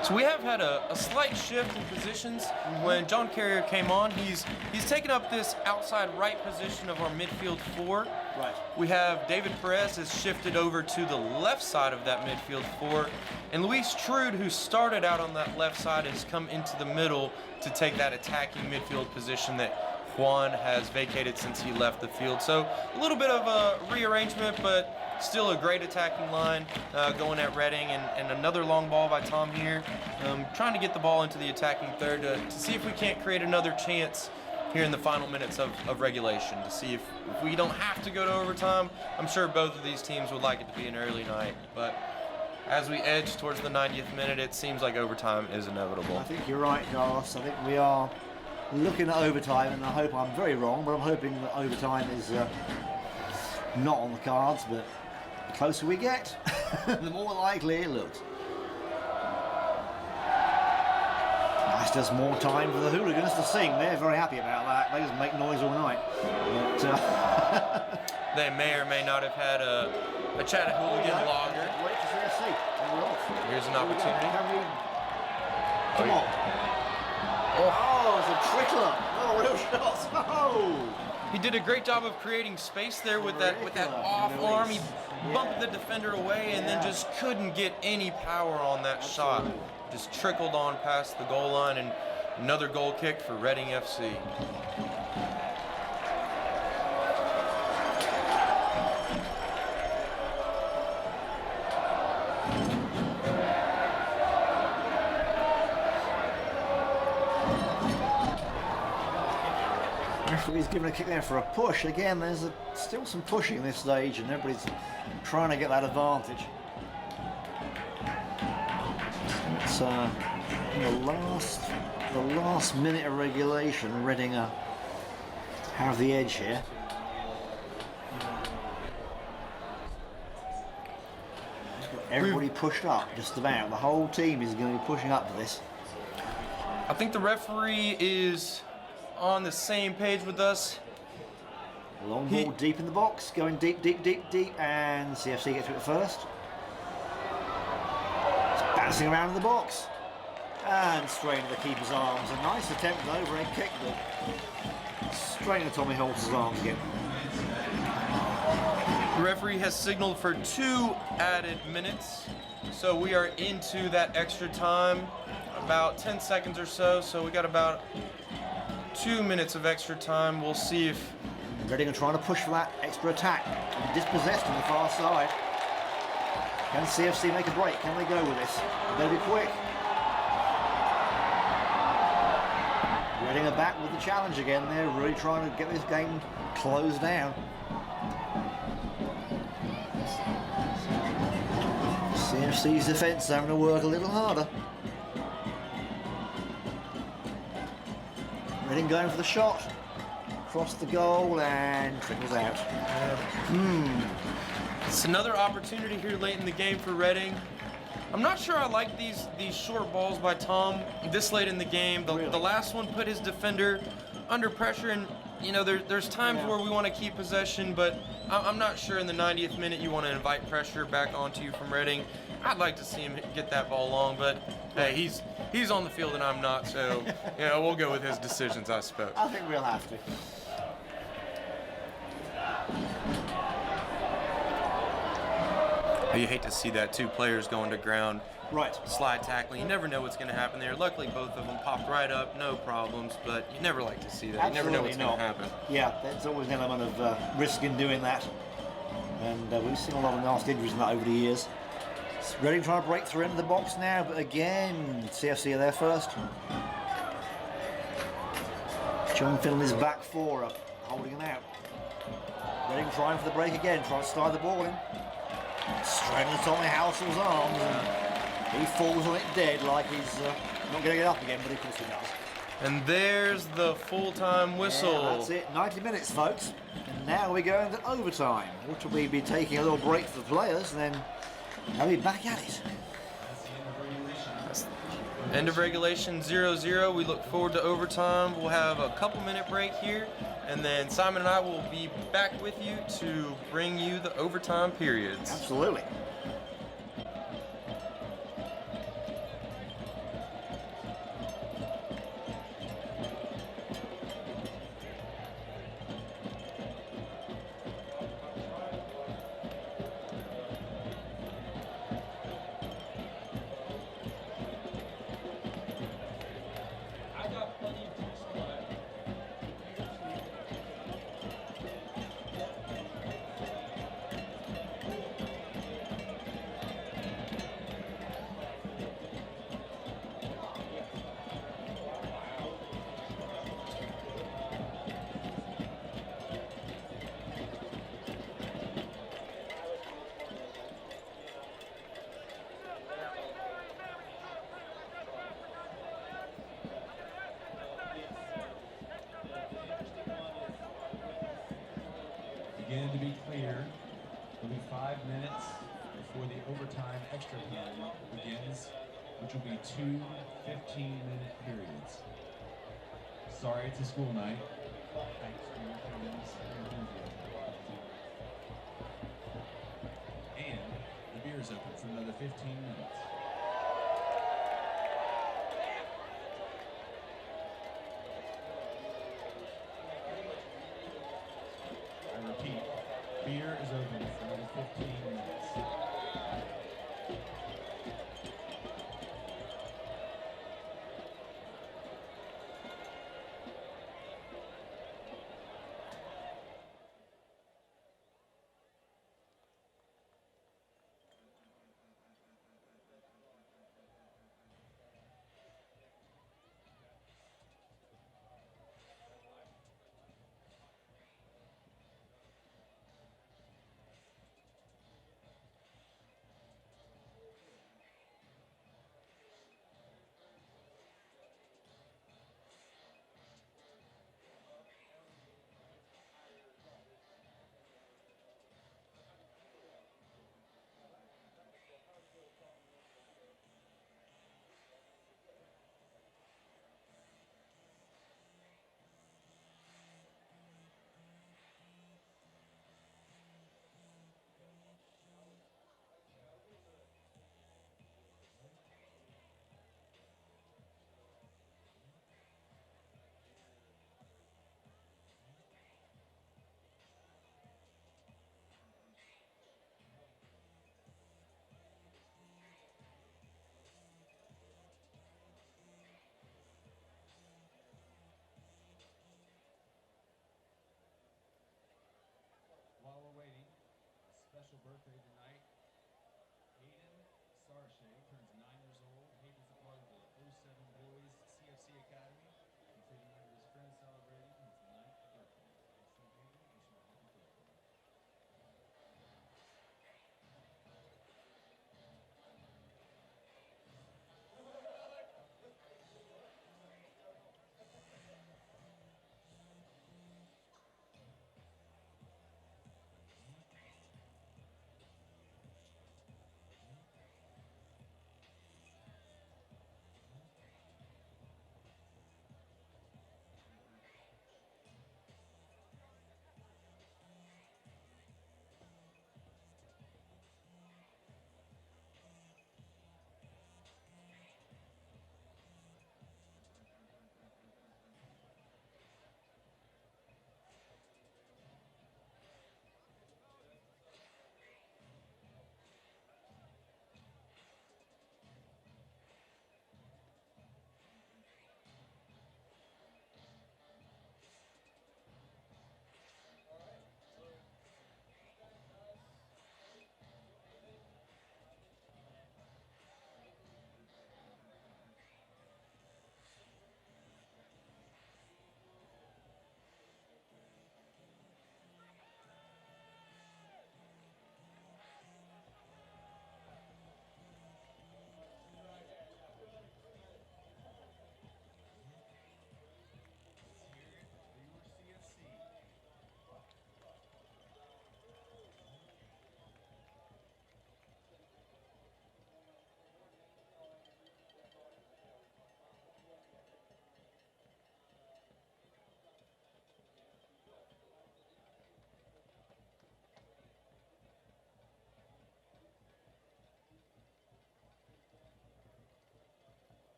So we have had a slight shift in positions. When John Carrier came on, he's taken up this outside right position of our midfield 4. Right. We have David Perez has shifted over to the left side of that midfield 4. And Luis Trude, who started out on that left side, has come into the middle to take that attacking midfield position that Juan has vacated since he left the field. So a little bit of a rearrangement, but still a great attacking line going at Reading, and another long ball by Tom here, trying to get the ball into the attacking third to see if we can't create another chance here in the final minutes of regulation, to see if we don't have to go to overtime. I'm sure both of these teams would like it to be an early night, but as we edge towards the 90th minute, it seems like overtime is inevitable. I think you're right, Carlos. I think we are looking at overtime, and I hope I'm very wrong, but I'm hoping that overtime is not on the cards, but the closer we get, the more likely it looks. That's just more time for the hooligans to sing. They're very happy about that. They just make noise all night. But, they may or may not have had a Chattanooga logger. Wait to see. Here's an opportunity. Come on. Oh, it's a trickler. Oh, real shots. Oh. He did a great job of creating space there with that off arm. He bumped the defender away and then just couldn't get any power on that shot. Just trickled on past the goal line, and another goal kick for Reading FC. Referee's giving a kick there for a push. Again, there's still some pushing at this stage, and everybody's trying to get that advantage. It's in the last minute of regulation, Reading have the edge here. Everybody pushed up, just about. The whole team is going to be pushing up for this. I think the referee is on the same page with us. Long ball deep in the box, going deep, deep, deep, deep, and CFC gets to it first. It's bouncing around in the box. And straight into the keeper's arms. A nice attempt at overhead kick, but straight into Tommy Holtz's arms again. The referee has signaled for 2 added minutes. So we are into that extra time, about 10 seconds or so. So we got about 2 minutes of extra time. We'll see if Reading are trying to push for that extra attack. Dispossessed on the far side. Can CFC make a break? Can they go with this? They better be quick. Reading are back with the challenge again. They're really trying to get this game closed down. CFC's defence having to work a little harder. Reading going for the shot. Across the goal and trickles out. it's another opportunity here late in the game for Reading. I'm not sure I like these short balls by Tom this late in the game. The last one put his defender under pressure, and you know there's times where we want to keep possession, but I'm not sure in the 90th minute you want to invite pressure back onto you from Reading. I'd like to see him get that ball long, but hey, he's on the field and I'm not, so you know we'll go with his decisions, I suppose. I think we'll have to. You hate to see that, 2 players going to ground. Right. Slide tackling. You never know what's going to happen there. Luckily, both of them popped right up, no problems, but you never like to see that. Absolutely, you never know what's going to happen. Yeah, there's always an element of risk in doing that. And we've seen a lot of nasty injuries in that over the years. Reading trying to break through into the box now, but again, CFC are there first. John Finley is back 4 up, holding him out. Reading trying for the break again, trying to start the ball in. Straight into Tommy Housel's arms, and he falls on it dead like he's not going to get up again, but of course he does. And there's the full-time whistle. Yeah, that's it, 90 minutes, folks. And now we're going to overtime. Which will we be taking a little break for the players, and then they'll be back at it. End of regulation 0-0. We look forward to overtime. We'll have a couple-minute break here, and then Simon and I will be back with you to bring you the overtime periods. Absolutely. Again, to be clear, it'll be 5 minutes before the overtime extra period begins, which will be 2 15-minute periods. Sorry, it's a school night. Thanks for your attendance and enthusiasm. And the beer is open for another 15 minutes. I repeat, beer is open for another 15 minutes. birthday tonight. Hayden Sarshay turns 9 years old. Hayden's a part of the 07 Boys CFC Academy. He's taking one of his friends celebrating his 9th birthday. So Hayden, wish him a happy birthday.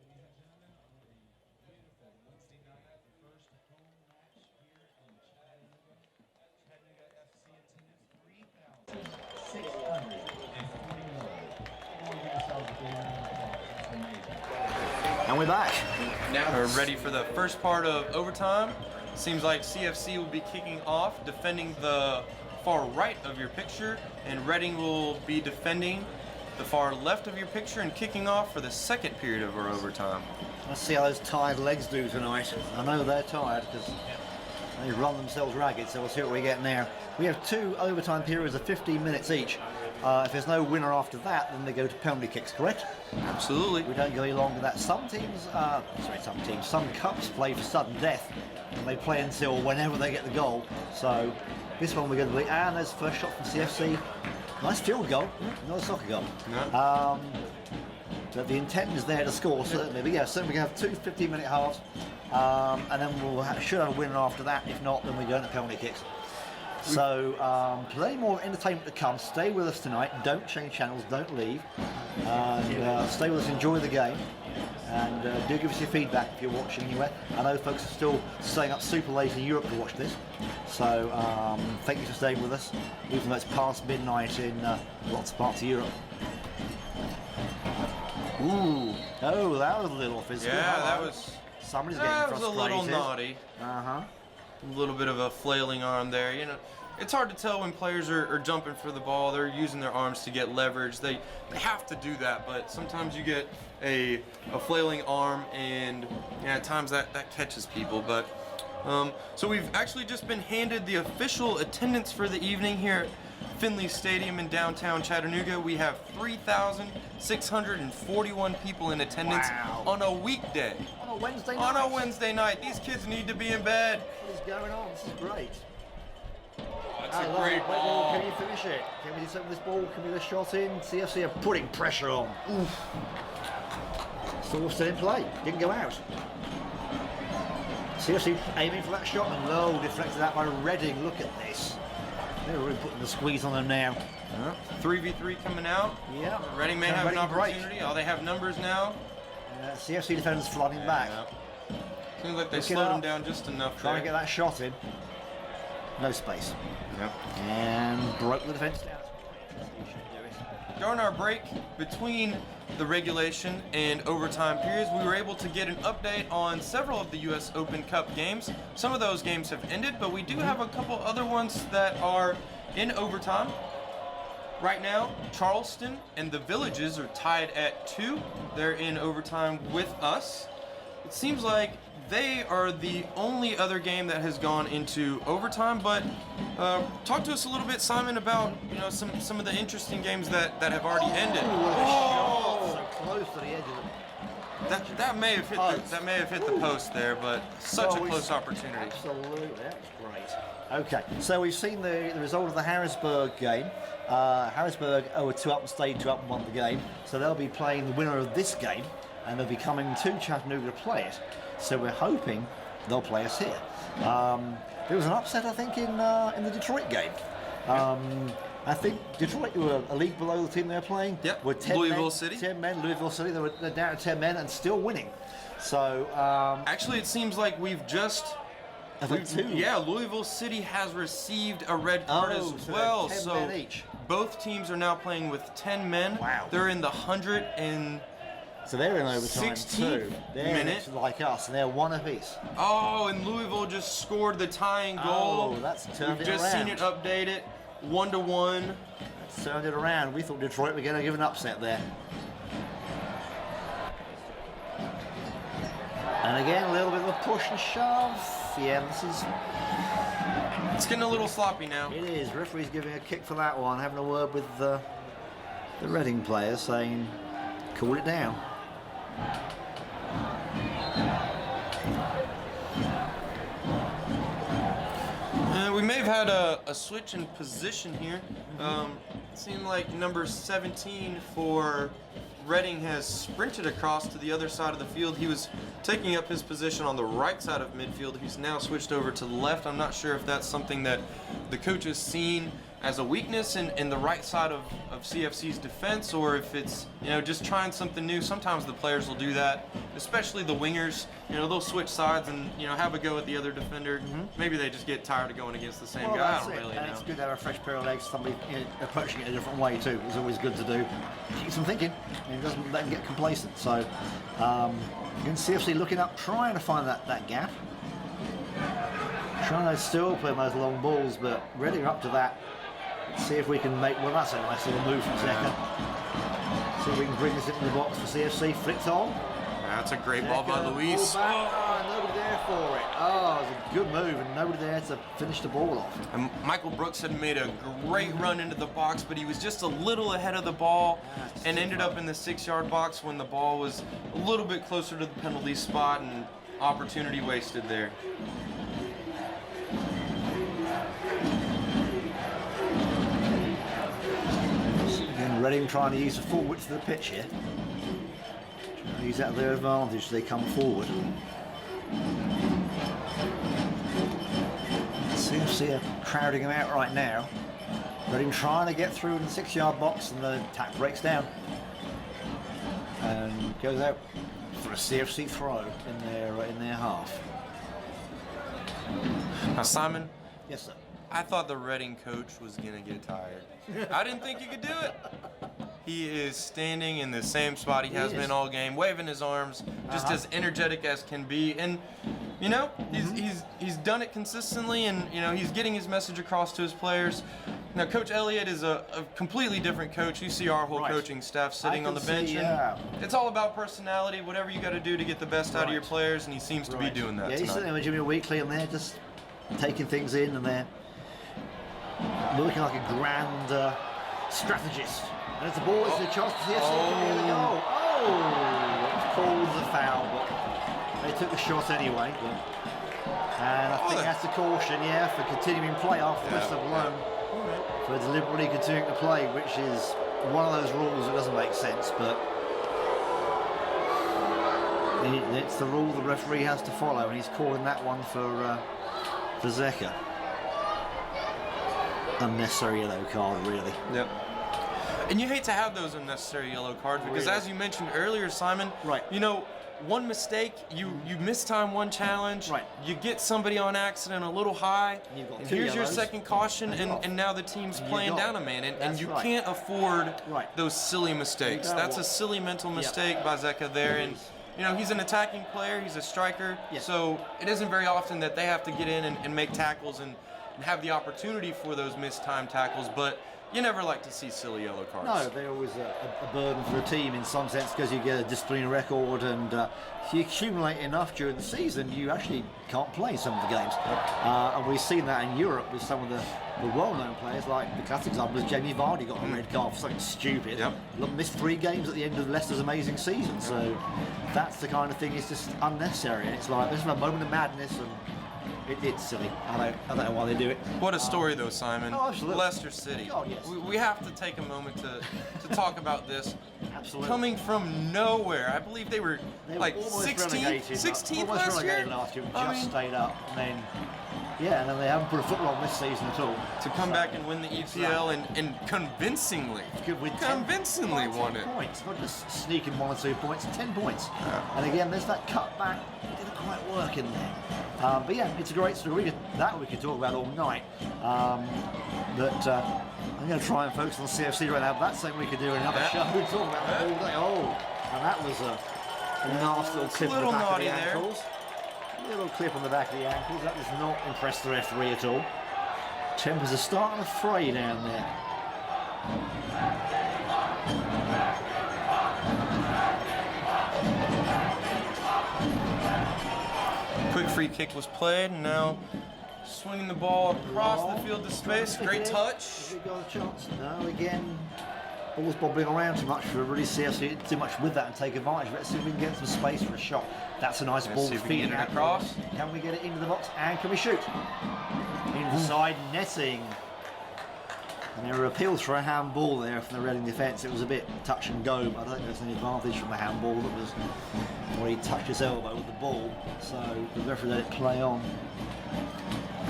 Ladies and gentlemen, on a beautiful Wednesday night, the first home match here in Chattanooga. Chattanooga FC attendance 3,641. Come on, give yourselves a big round of applause. That's amazing. And we're back. Now we're ready for the first part of overtime. Seems like CFC will be kicking off, defending the far right of your picture, and Reading will be defending the far left of your picture and kicking off for the second period of our overtime. Let's see how those tired legs do tonight. I know they're tired because they run themselves ragged, so we'll see what we get now. We have 2 overtime periods of 15 minutes each. If there's no winner after that, then they go to penalty kicks, correct? Absolutely. We don't go any longer than that. Some cups play for sudden death, and they play until whenever they get the goal. So this one we're going to be, and there's first shot from CFC. Nice field goal, not a soccer goal. No. But the intent is there to score, certainly. But yeah, certainly we can have 2 15-minute halves, and then should have a winner after that. If not, then we go into penalty kicks. So plenty more entertainment to come. Stay with us tonight. Don't change channels. Don't leave. And stay with us. Enjoy the game. And do give us your feedback if you're watching anywhere. I know folks are still staying up super late in Europe to watch this. So thank you for staying with us, even though it's past midnight in lots of parts of Europe. Ooh. Oh, that was a little physical. Yeah, that was. Somebody's getting That frustrated. was a little naughty. A little bit of a flailing arm there. You know, it's hard to tell when players are jumping for the ball. They're using their arms to get leverage. They have to do that, but sometimes you get a flailing arm, and yeah, at times that catches people. But so we've actually just been handed the official attendance for the evening here at Finley Stadium in downtown Chattanooga. We have 3,641 people in attendance on a weekday. On a Wednesday night. On a Wednesday night. These kids need to be in bed. What is going on? This is great. That's a great ball. Can you finish it? Can we do something with this ball? Can we get a shot in? CFC are putting pressure on. Oof. Still in play. Didn't go out. CFC aiming for that shot and low, deflected that by Reading. Look at this. They're really putting the squeeze on them now. 3v3 coming out. Yeah. Reading may have an opportunity. Oh, they have numbers now. CFC defenders flooding back. Seems like they slowed them down just enough. Trying to get that shot in. No space. Yep. And broke the defense down. During our break between the regulation and overtime periods, we were able to get an update on several of the U.S. Open Cup games. Some of those games have ended, but we do have a couple other ones that are in overtime. Right now, Charleston and the Villages are tied at 2. They're in overtime with us. It seems like they are the only other game that has gone into overtime, but talk to us a little bit, Simon, about some of the interesting games that have already ended. Oh, so close to the edge of it. That may have hit the post there, but such a close opportunity. Absolutely, that's great. Okay, so we've seen the result of the Harrisburg game. Harrisburg 2 up and stayed 2 up and won the game, so they'll be playing the winner of this game, and they'll be coming to Chattanooga to play it. So we're hoping they'll play us here. There was an upset, I think, in the Detroit game. I think Detroit were a league below the team they were playing. Yep. Were 10 Louisville men, City. 10 men, Louisville City. They're down to 10 men and still winning. So actually, it seems like we've just. Yeah, Louisville City has received a red card as well. 10 So men each. both teams are now playing with 10 men. Wow. They're in the 100 and. So they're in overtime 16th too. They're minute. like us, and they're one apiece. Oh, and Louisville just scored the tying goal. Oh, that's turned We've it just around. seen it updated, 1-1. That's turned it around. We thought Detroit were going to give an upset there. And again, a little bit of a push and shove. Yeah, It's getting a little sloppy now. it is. Referee's giving a kick for that one, having a word with the Reading players, saying, "Call it down." We may have had a switch in position here. It seemed like number 17 for Reading has sprinted across to the other side of the field. He was taking up his position on the right side of midfield. He's now switched over to the left. I'm not sure if that's something that the coach has seen as a weakness in the right side of CFC's defense, or if it's just trying something new. Sometimes the players will do that, especially the wingers. They'll switch sides and have a go at the other defender. Maybe they just get tired of going against the same guy. I don't really and know. it's good to have a fresh pair of legs, somebody approaching it a different way too. It's always good to do. Keeps them thinking, and it doesn't let them get complacent. So you can CFC looking up, trying to find that gap. Trying to still play those long balls, but Reading are up to that. See if we can make, well, that's a nice little move from Zeka. See if we can bring this into the box for CFC. Flicked on. That's a great ball by Luis. Nobody there for it. Oh, it was a good move and nobody there to finish the ball off. And Michael Brooks had made a great run into the box, but he was just a little ahead of the ball and ended up in the 6-yard box when the ball was a little bit closer to the penalty spot, and opportunity wasted there. Again, Reading trying to use the full width of the pitch here. Trying to use that to their advantage as they come forward. CFC are crowding them out right now. Reading trying to get through in the 6-yard box, and the attack breaks down and goes out for a CFC throw in their half. Now, Simon, Yes, sir. I thought the Reading coach was going to get tired. I didn't think he could do it. He is standing in the same spot he has been all game, waving his arms, just as energetic as can be. And, he's done it consistently, and, he's getting his message across to his players. Now, Coach Elliott is a completely different coach. You see our whole coaching staff sitting on the bench. And it's all about personality, whatever you got to do to get the best out of your players, and he seems to be doing that Yeah, he's tonight. sitting with Jimmy Weekly, and they're just taking things in, and they're looking like a grand strategist. And it's the ball, it's a chance to see us near the goal. Oh, it's called as a foul, but they took the shot anyway. And I think that's a caution, for continuing play after the whistle blown. For deliberately continuing to play, which is one of those rules that doesn't make sense, but it's the rule the referee has to follow, and he's calling that one for Zeka. Unnecessary yellow card, really. Yep. And you hate to have those unnecessary yellow cards because, as you mentioned earlier, Simon, one mistake, you mistime one challenge, Right. you get somebody on accident a little high, You've got and two here's your yellows, second caution, and you're off. and now the team's And playing you're down gone. a man, and That's you right. can't afford Right. those silly mistakes. You don't That's a want- silly mental mistake by Zeka there, and you know, he's an attacking player, he's a striker, Yeah. so it isn't very often that they have to get in and make tackles and have the opportunity for those missed time tackles, but you never like to see silly yellow cards. No, they're always a burden for the team in some sense because you get a disciplinary record, and if you accumulate enough during the season, you actually can't play some of the games. And we've seen that in Europe with some of the well-known players, like the classic example is Jamie Vardy got a red card for something stupid. Yep. Missed 3 games at the end of Leicester's amazing season. So that's the kind of thing, it's just unnecessary. And it's like, there's a moment of madness, and it's silly. I don't know why they do it. What a story, though, Simon. Oh, absolutely. Leicester City. Oh, yes. We have to take a moment to talk about this. Absolutely. Coming from nowhere. I believe they were They were like almost 16th, relegated, 16th almost last year. relegated last year. I Just mean, stayed up, and then and then they haven't put a foot on this season at all. to come back and win the EPL and convincingly, Good with convincingly 10 won it. points, not just sneaking 1 or 2 points, 10 points. And again, there's that cutback. It didn't quite work in there. But yeah, it's a great story. We could talk about all night. But I'm going to try and focus on CFC right now. But that's something we could do in another show. We talk about that all day. Oh, and that was a nasty little clip on little the back of naughty the there. ankles. Little clip on the back of the ankles. That does not impress the referee at all. Tempers are starting to fray down there. Quick free kick was played, and now swinging the ball across the field to space. Great touch. Has it got a chance? No, again. Ball's bobbling around too much for really CFC to do much with that and take advantage. Let's see if we can get some space for a shot. That's a nice Let's ball see if we can feeding get it out. across. Can we get it into the box? And can we shoot? Inside netting. And there were appeals for a handball there from the Reading defence. It was a bit touch and go, but I don't think there's any advantage from the handball. That was where he touched his elbow with the ball. So the referee let it play on.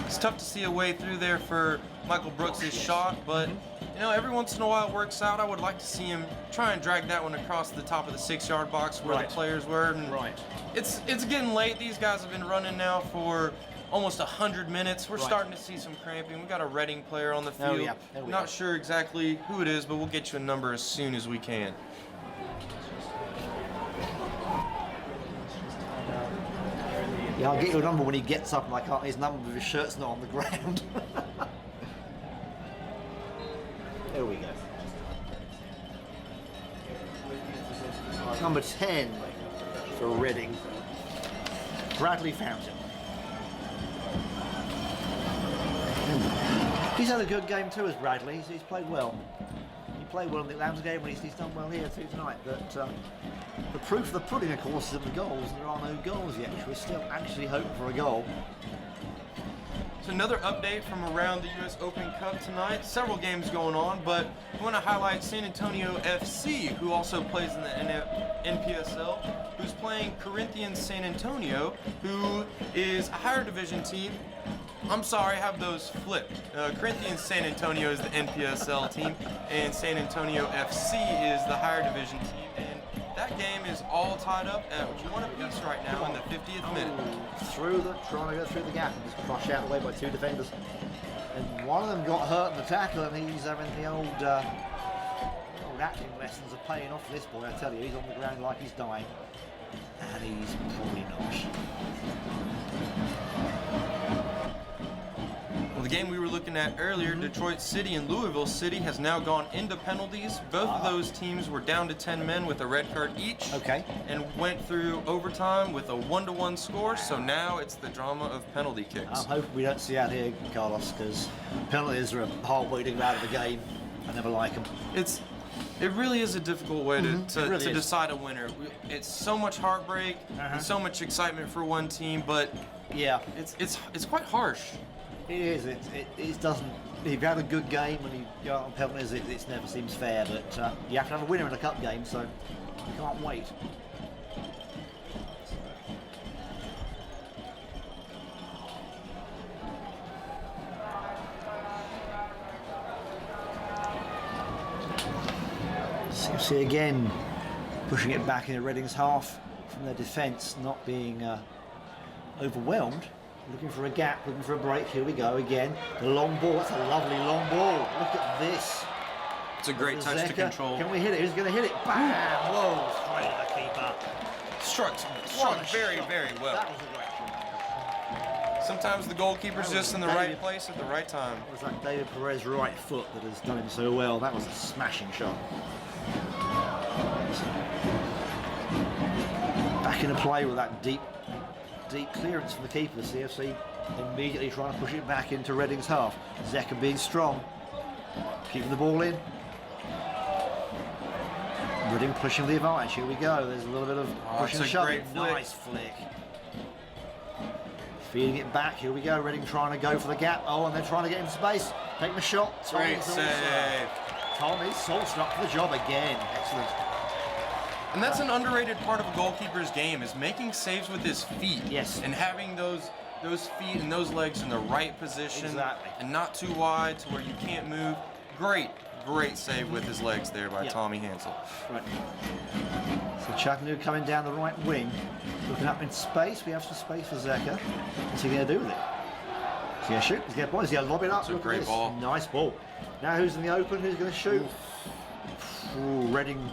It's tough to see a way through there for Michael Brooks' shot, but you know, every once in a while it works out. I would like to see him try and drag that one across the top of the 6-yard box where Right. the players were. And Right. It's getting late. These guys have been running now for almost 100 minutes. We're Right. starting to see some cramping. We got a Reading player on the field. Oh, yeah. There we Not go. sure exactly who it is, but we'll get you a number as soon as we can. Yeah, I'll get you a number when he gets up and I can't, his number with his shirt's not on the ground. There we go. Number 10 for Reading. Bradley Fountain. He's had a good game too as Bradley. He's played well. He played well in the Lambs game, and he's done well here too tonight. But the proof of the pudding, of course, is in the goals. There are no goals yet. We're still actually hoping for a goal. So another update from around the U.S. Open Cup tonight. Several games going on, but I want to highlight San Antonio FC, who also plays in the NPSL, who's playing Corinthians San Antonio, who is a higher division team. I'm sorry, I have those flipped. Corinthians San Antonio is the NPSL team, and San Antonio FC is the higher division team. And that game is all tied up at 1 apiece right now in the 50th minute. Trying to go through the gap and just crushed out away by 2 defenders. And one of them got hurt in the tackle, and he's having the old acting lessons are paying off for this boy. I tell you, he's on the ground like he's dying, and he's probably not. Well, the game we were looking at earlier, Detroit City and Louisville City, has now gone into penalties. Both of those teams were down to 10 men with a red card each. Okay. And went through overtime with a 1-1 score, so now it's the drama of penalty kicks. I'm hoping we don't see out here, Carlos, because penalties are a hard way to get out of the game. I never like them. It really is a difficult way It really to is. decide a winner. It's so much heartbreak and so much excitement for one team, but Yeah, it's quite harsh. it is. It doesn't. If you have a good game and you go out on penalties, it never seems fair. But you have to have a winner in a cup game, so you can't wait. CFC again pushing it back into Reading's half. from their defence not being overwhelmed. Looking for a gap, looking for a break. Here we go again. The long ball. That's a lovely long ball. Look at this. It's a great touch to control. Can we hit it? Who's going to hit it? Bam! Whoa! Straight at the keeper. Struck very, very well. That was a great shot. Sometimes the goalkeeper's just in the right place at the right time. It was that David Perez's right foot that has done him so well. That was a smashing shot. Back into play with that deep clearance from the keeper. The CFC immediately trying to push it back into Reading's half. Zeka being strong, keeping the ball in. Reading pushing the advantage. Here we go. There's a little bit of pushing and shoving. Nice flick. Feeding it back. Here we go. Reading trying to go for the gap. Oh, and they're trying to get into space. Taking the shot. Great save. Tommy's Salt's up for the job again. Excellent. And that's an underrated part of a goalkeeper's game, is making saves with his feet. Yes. And having those feet and those legs in the right position. Exactly. And not too wide to where you can't move. Great save with his legs there by Tommy Hansel. Right. So Chattanooga coming down the right wing, looking up in space. We have some space for Zeka. What's he going to do with it? He's going to shoot. He's going to He's going to lob it up. It's a great ball. Nice ball. Now who's in the open? Who's going to shoot? Ooh, Reading.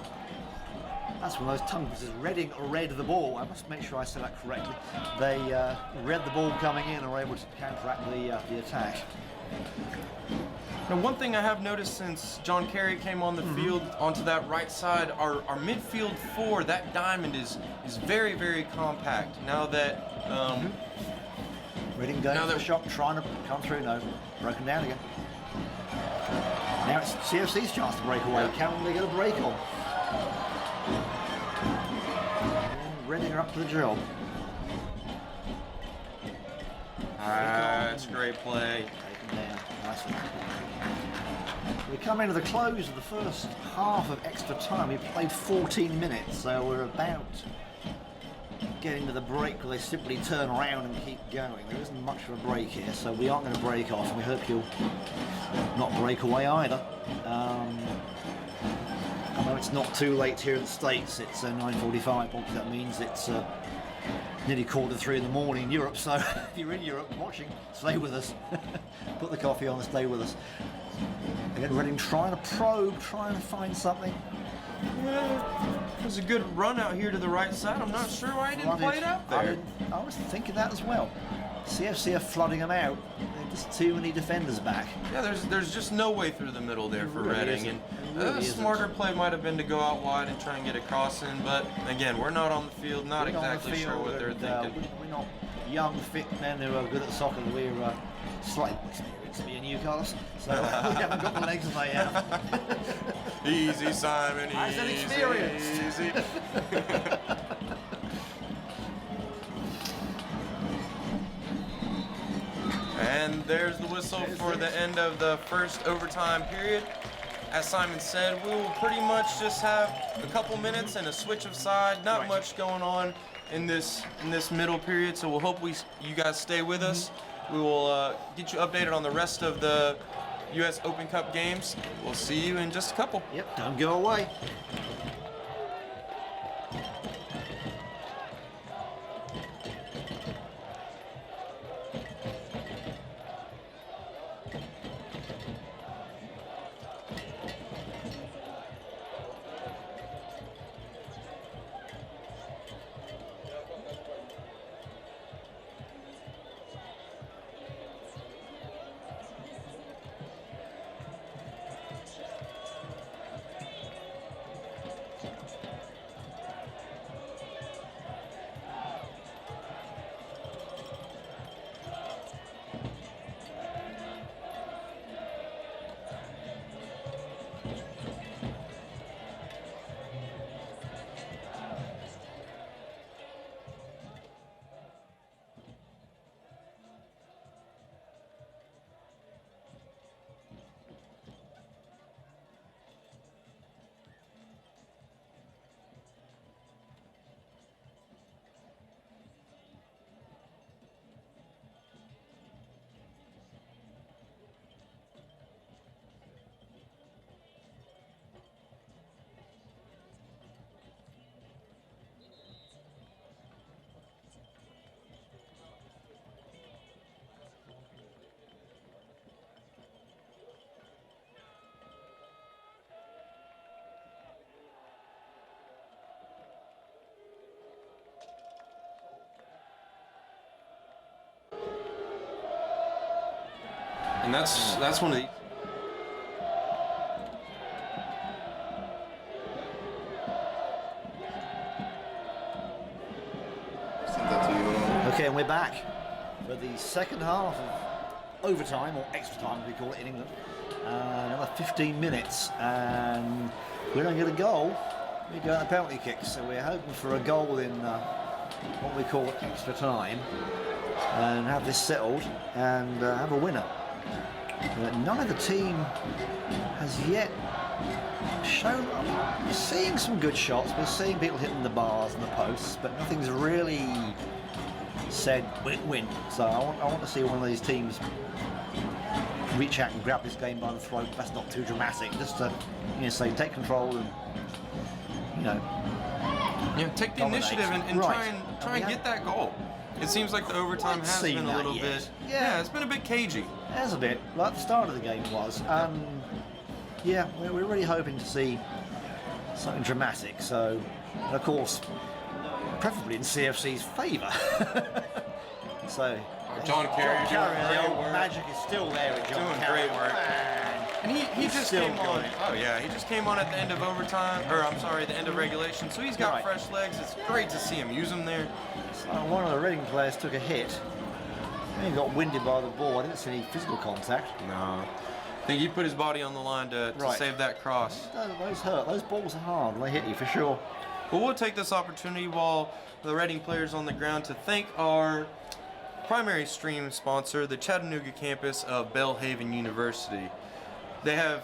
That's one of those tongue twisters. Reading read the ball. I must make sure I said that correctly. They read the ball coming in and were able to counteract the attack. Now, one thing I have noticed since John Kerry came on the field onto that right side, our midfield four, that diamond is very, very compact. Now that Reading going for the shot, trying to come through. No, broken down again. Now it's CFC's chance to break away. Can they get a break on? Reading are up to the job. That's great play. Taken down. Nice one. We come into the close of the first half of extra time. We played 14 minutes, so we're about getting to the break where they simply turn around and keep going. There isn't much of a break here, so we aren't going to break off, and we hope you'll not break away either. I know it's not too late here in the States. It's 9:45. Obviously that means it's nearly 2:45 in the morning in Europe, so if you're in Europe watching, stay with us. Put the coffee on and stay with us. Again, Reading trying to probe, trying to find something. Yeah, there's a good run out here to the right side. I'm not sure why he didn't play it out there. I was thinking that as well. CFC are flooding them out. There's just too many defenders back. Yeah, there's just no way through the middle there for really Reading. Isn't. And a smarter play might have been to go out wide and try and get a cross in. But again, we're not on the field, not exactly sure what they're thinking. We're not young, fit men who are good at soccer. We're slightly experienced being Newcastle, so we haven't got the legs they have. Easy, Simon. I said experienced. Easy. And there's the whistle for the end of the first overtime period. As Simon said, we will pretty much just have a couple minutes and a switch of side. Not much going on in this middle period, so we'll hope you guys stay with us. We will get you updated on the rest of the U.S. Open Cup games. We'll see you in just a couple. Yep, don't go away. And that's one of the. Okay, and we're back for the second half of overtime, or extra time as we call it in England. Another 15 minutes, and we don't get a goal. We go on a penalty kick, so we're hoping for a goal in what we call extra time, and have this settled and have a winner. None of the team has yet shown. We're seeing some good shots. We're seeing people hitting the bars and the posts, but nothing's really said win. So I want to see one of these teams reach out and grab this game by the throat. That's not too dramatic. Just to say take control and take the dominate. initiative and Right. try and get that goal. It seems like the overtime has seen been a that little yet. bit. Yeah. It's been a bit cagey. There's a bit, like the start of the game was. We're really hoping to see something dramatic. So, and of course, preferably in CFC's favour. So, John Carey doing the great old work. magic is still there with John Doing Carey. great work. Man. And he just still came on. got it. Oh yeah, he just came on at the end of overtime, or I'm sorry, the end of regulation. So he's got Right. fresh legs. It's great to see him use them there. So one of the Reading players took a hit. He got winded by the ball. I didn't see any physical contact. No, I think he put his body on the line to Right. save that cross. Those hurt. Those balls are hard when they hit you, for sure. But we'll take this opportunity while the Reading players on the ground to thank our primary stream sponsor, the Chattanooga campus of Belhaven University. They have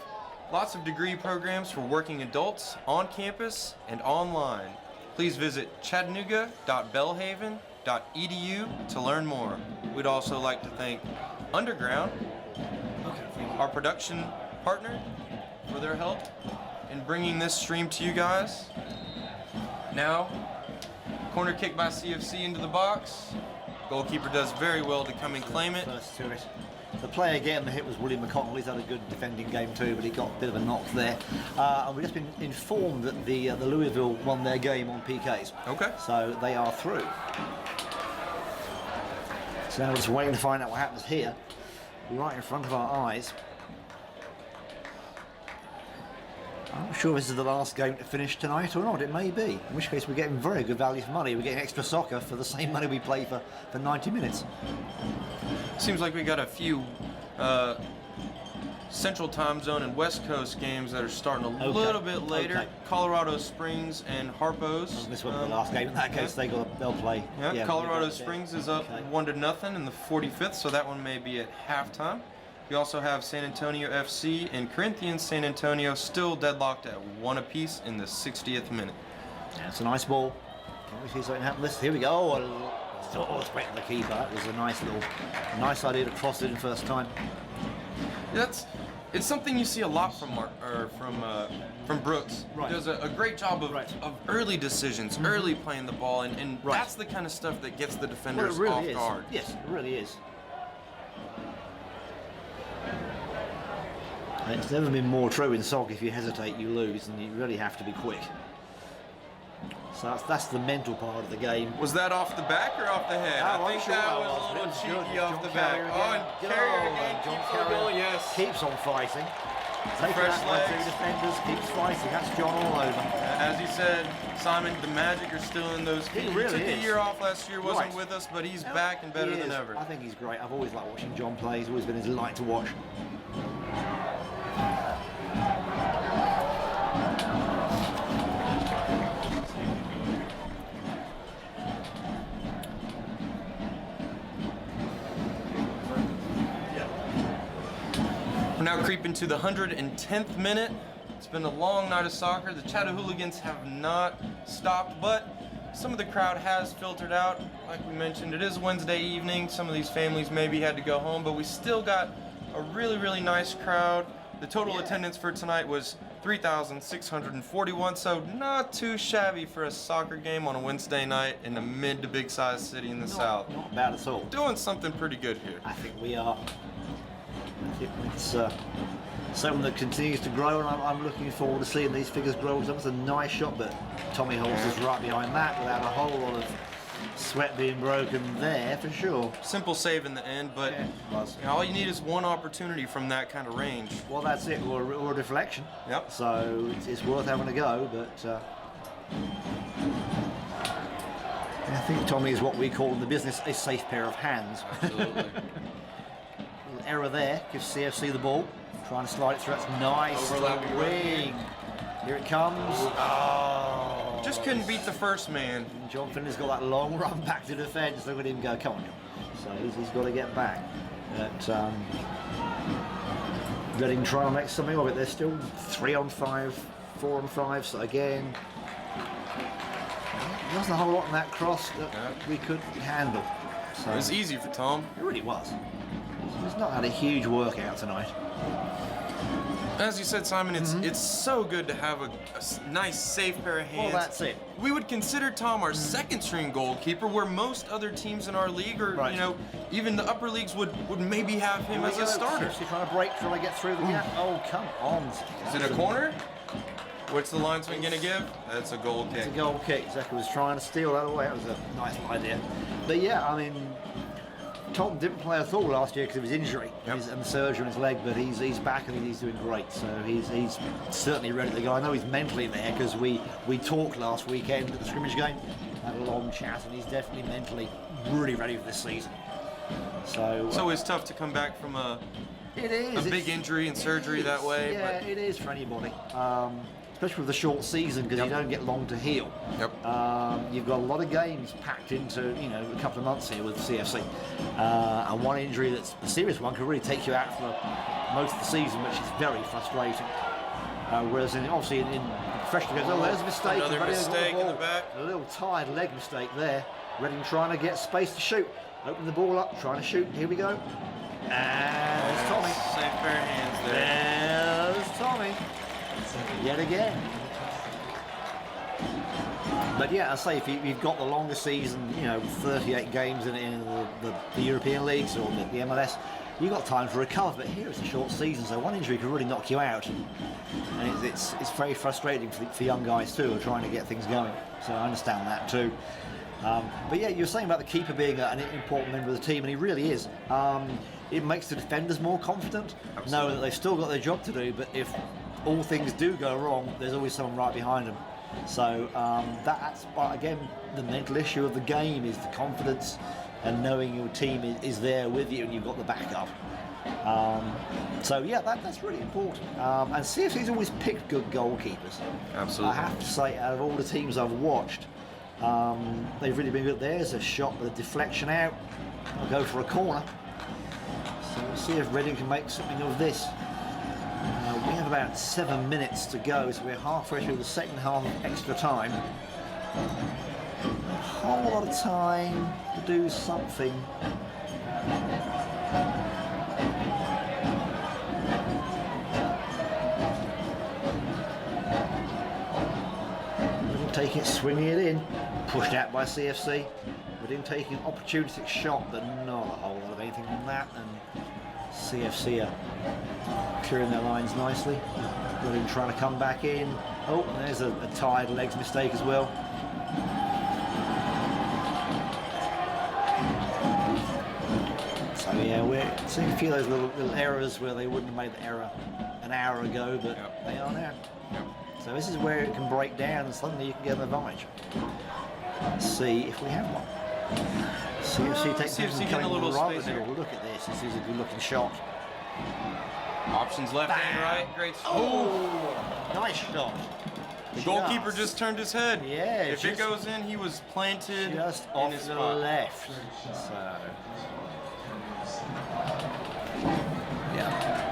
lots of degree programs for working adults on campus and online. Please visit chattanooga.belhaven.edu to learn more. We'd also like to thank Underground, our production partner, for their help in bringing this stream to you guys. Now, corner kick by CFC into the box. Goalkeeper does very well to come and claim it. First to it. The player getting the hit was William McConnell. He's had a good defending game too, but he got a bit of a knock there. And we've just been informed that the Louisville won their game on PKs. Okay. So they are through. So now we're just waiting to find out what happens here, right in front of our eyes. I'm not sure this is the last game to finish tonight or not. It may be. In which case we're getting very good value for money. We're getting extra soccer for the same money we play for 90 minutes. Seems like we got a few Central Time Zone and West Coast games that are starting a little bit later. Okay. Colorado Springs and Harpo's. This won't be the last game. In that case, they'll play. Yeah, Colorado Springs is up Okay. 1-0 in the 45th, so that one may be at halftime. We also have San Antonio FC and Corinthians San Antonio still deadlocked at 1 apiece in the 60th minute. Yeah, it's a nice ball. Can we see something happen? Here we go. It's right to the keeper. That was a nice idea to cross it in first time. It's something you see a lot from Brooks. Right. He does a great job of early decisions, early playing the ball, and Right. that's the kind of stuff that gets the Well, defenders it really off is. guard. Yes, it really is. It's never been more true in soccer. If you hesitate, you lose, and you really have to be quick. So that's the mental part of the game. Was that off the back or off the head? Oh, I I'm think sure that it was a It little was cheeky good. off John the back. Carrier Oh, again. and Carrier again John keeps on Carrier going, yes. keeps on fighting. Taking fresh out by two legs. defenders, keeps fighting. That's John all over. As he said, Simon, the magic are still in those feet. He really took is. a year off last year, wasn't Right. with us, but he's back and better He than is. ever. I think he's great. I've always liked watching John play. He's always been a delight to watch. We're now creeping to the 110th minute. It's been a long night of soccer. The Chattanooligans have not stopped, but some of the crowd has filtered out. Like we mentioned, it is Wednesday evening. Some of these families maybe had to go home, but we still got a really, really nice crowd. The total attendance for tonight was 3,641, so not too shabby for a soccer game on a Wednesday night in a mid to big sized city in the South. Not bad at all. Doing something pretty good here. I think we are. It's something that continues to grow, and I'm looking forward to seeing these figures grow. That was a nice shot, but Tommy Holmes is right behind that without a whole lot of Sweat being broken there for sure. Simple save in the end, but Yeah, it was. all you need is one opportunity from that kind of range. Well, that's it, or a deflection. Yep. So it's worth having a go, but I think Tommy is what we call in the business a safe pair of hands. Absolutely. Little error there, gives CFC the ball. Trying to slide it through, that's nice. Overlapping Wing. Here it comes. Oh. Just couldn't beat the first man. John Finley's got that long run back to defence. Look at him go, come on, John. So he's got to get back. But Reading trying to make something of it. They're still 3-on-5, 4-on-5. So again, there wasn't a whole lot in that cross that we could handle. So It was easy for Tom. it really was. He's not had a huge workout tonight. As you said, Simon, it's so good to have a nice, safe pair of hands. Well, that's it. We would consider Tom our second-string goalkeeper, where most other teams in our league, or Right. even the upper leagues, would maybe have him as a starter. Seriously trying to break, trying to get through the gap. Oh, come on. Is it a corner? What's the linesman gonna give? That's a goal kick. It's a goal kick. Zeka was trying to steal that away. That was a nice idea. But yeah, I mean, Tom didn't play at all last year because of his injury and the surgery on his leg, but he's back and he's doing great. So he's certainly ready to go. I know he's mentally there because we talked last weekend at the scrimmage game, had a long chat, and he's definitely mentally really ready for this season. So It's always tough to come back from a it is big injury and surgery that way. Yeah, But it is for anybody. Especially with the short season because you don't get long to heal. Yep. You've got a lot of games packed into a couple of months here with CFC, and one injury that's a serious one could really take you out for most of the season, which is very frustrating. Whereas obviously in professional games, there's a mistake. Another Reading has got mistake the in the ball. back. A little tired leg mistake there. Reading trying to get space to shoot. Open the ball up, trying to shoot. Here we go. And there's Tommy. Safe pair of hands there. There's Tommy. Yet again. But yeah, I say if you've got the longer season, 38 games in the European leagues or the MLS, you've got time to recover. But here it's a short season, so one injury can really knock you out, and it's very frustrating for young guys too, who are trying to get things going. So I understand that too. But yeah, you're saying about the keeper being an important member of the team, and he really is. It makes the defenders more confident, knowing that they've still got their job to do. But if all things do go wrong, there's always someone right behind them. So that's again the mental issue of the game is the confidence and knowing your team is there with you and you've got the backup. So yeah, that's really important. And CFC's always picked good goalkeepers. Absolutely. I have to say, out of all the teams I've watched, they've really been good. There's a shot with a deflection out. I'll go for a corner. So we'll see if Reading can make something of this. We have about 7 minutes to go, so we're halfway through the second half of extra time. A whole lot of time to do something. Didn't take it, swinging it in, pushed out by CFC. We didn't take an opportunistic shot, but not a whole lot of anything on that. And CFC are clearing their lines nicely. Reading trying to come back in. Oh, and there's a tired legs mistake as well. So yeah, we're seeing a few of those little errors where they wouldn't have made the error an hour ago, but they are now. So this is where it can break down and suddenly you can get an advantage. Let's see if we have one. CFC takes CFC coming getting a little right space in the here. middle. Look at this. This is a good looking shot. Options left and right. Great. Oh, nice shot. The goalkeeper just turned his head. Yeah, If it just- goes in, he was planted Just in off his the spot. left. So, yeah.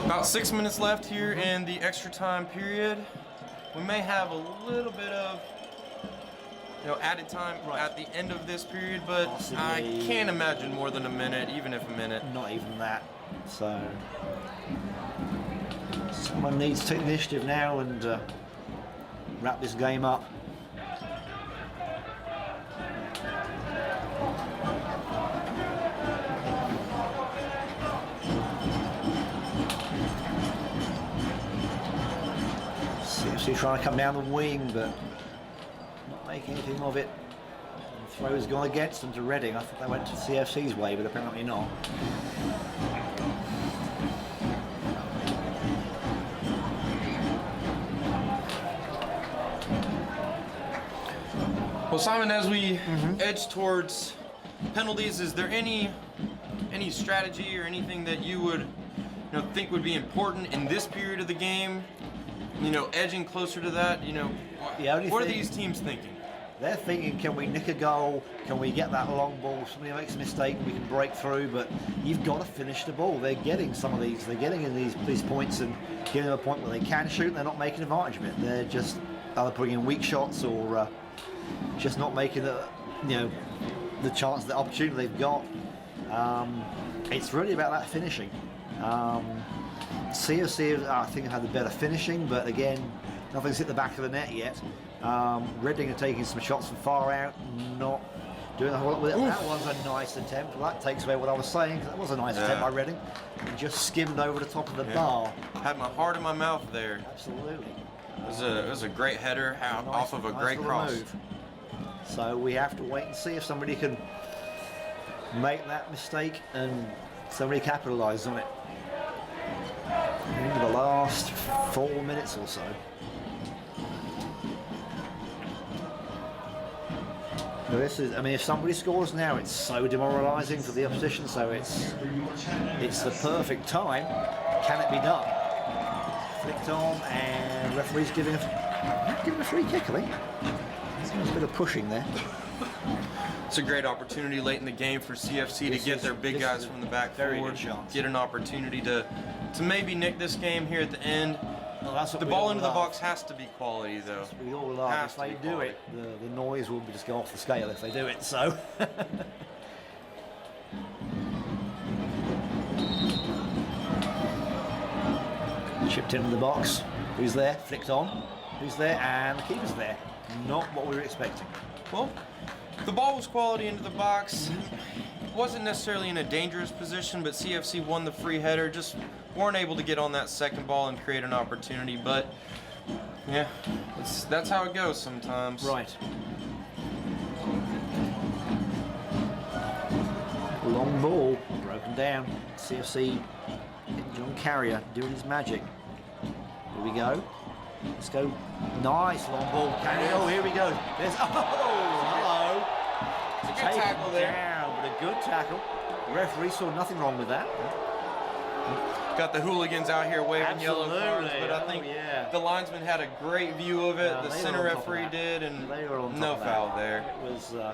About 6 minutes left here in the extra time period. We may have a little bit of added time at the end of this period, but I Possibly. can't imagine more than a minute, even if a minute. Not even that. So, someone needs to take the initiative now and wrap this game up. CFC trying to come down the wing, but making anything of it. The throw's gone against them to Reading. I thought they went to CFC's way, but apparently not. Well, Simon, as we edge towards penalties, is there any strategy or anything that you would think would be important in this period of the game? Edging closer to that. What are these teams thinking? They're thinking, can we nick a goal? Can we get that long ball? Somebody makes a mistake and we can break through, but you've got to finish the ball. They're getting some of these. They're getting in these points and getting to a point where they can shoot and they're not making advantage of it. They're just either putting in weak shots or just not making the chance, the opportunity they've got. It's really about that finishing. CFC, I think, have had the better finishing, but again, nothing's hit the back of the net yet. Reading are taking some shots from far out, not doing a whole lot with it. That was a nice attempt. Well, that takes away what I was saying. That was a nice attempt by Reading. And just skimmed over the top of the bar. Had my heart in my mouth there. Absolutely. It was a great header off of a great cross. Move. So we have to wait and see if somebody can make that mistake and somebody capitalise on it. Into the last 4 minutes or so. This is, if somebody scores now, it's so demoralising for the opposition. So it's the perfect time. Can it be done? Flicked on, and referee's giving a free kick, I think. There's a bit of pushing there. It's a great opportunity late in the game for CFC to get their big guys from the back forward, get an opportunity to maybe nick this game here at the end. Well, the ball into the box has to be quality, though. We all love. If they do it, the noise will just go off the scale if they do it. So. Chipped into the box. Who's there? Flicked on. Who's there? And the keeper's there. Not what we were expecting. Well, the ball was quality into the box. Wasn't necessarily in a dangerous position, but CFC won the free header. Just weren't able to get on that second ball and create an opportunity. But yeah, that's how it goes sometimes. Right. Long ball, broken down. CFC getting John Carrier doing his magic. Here we go. Let's go. Nice long ball. Carrier. Oh, here we go. There's. Oh, hello. It's a good tackle there. Down, but a good tackle. The referee saw nothing wrong with that. Got the hooligans out here waving yellow cards, but I think yeah. the linesman had a great view of it. The center referee did, and no foul there. It was, yeah.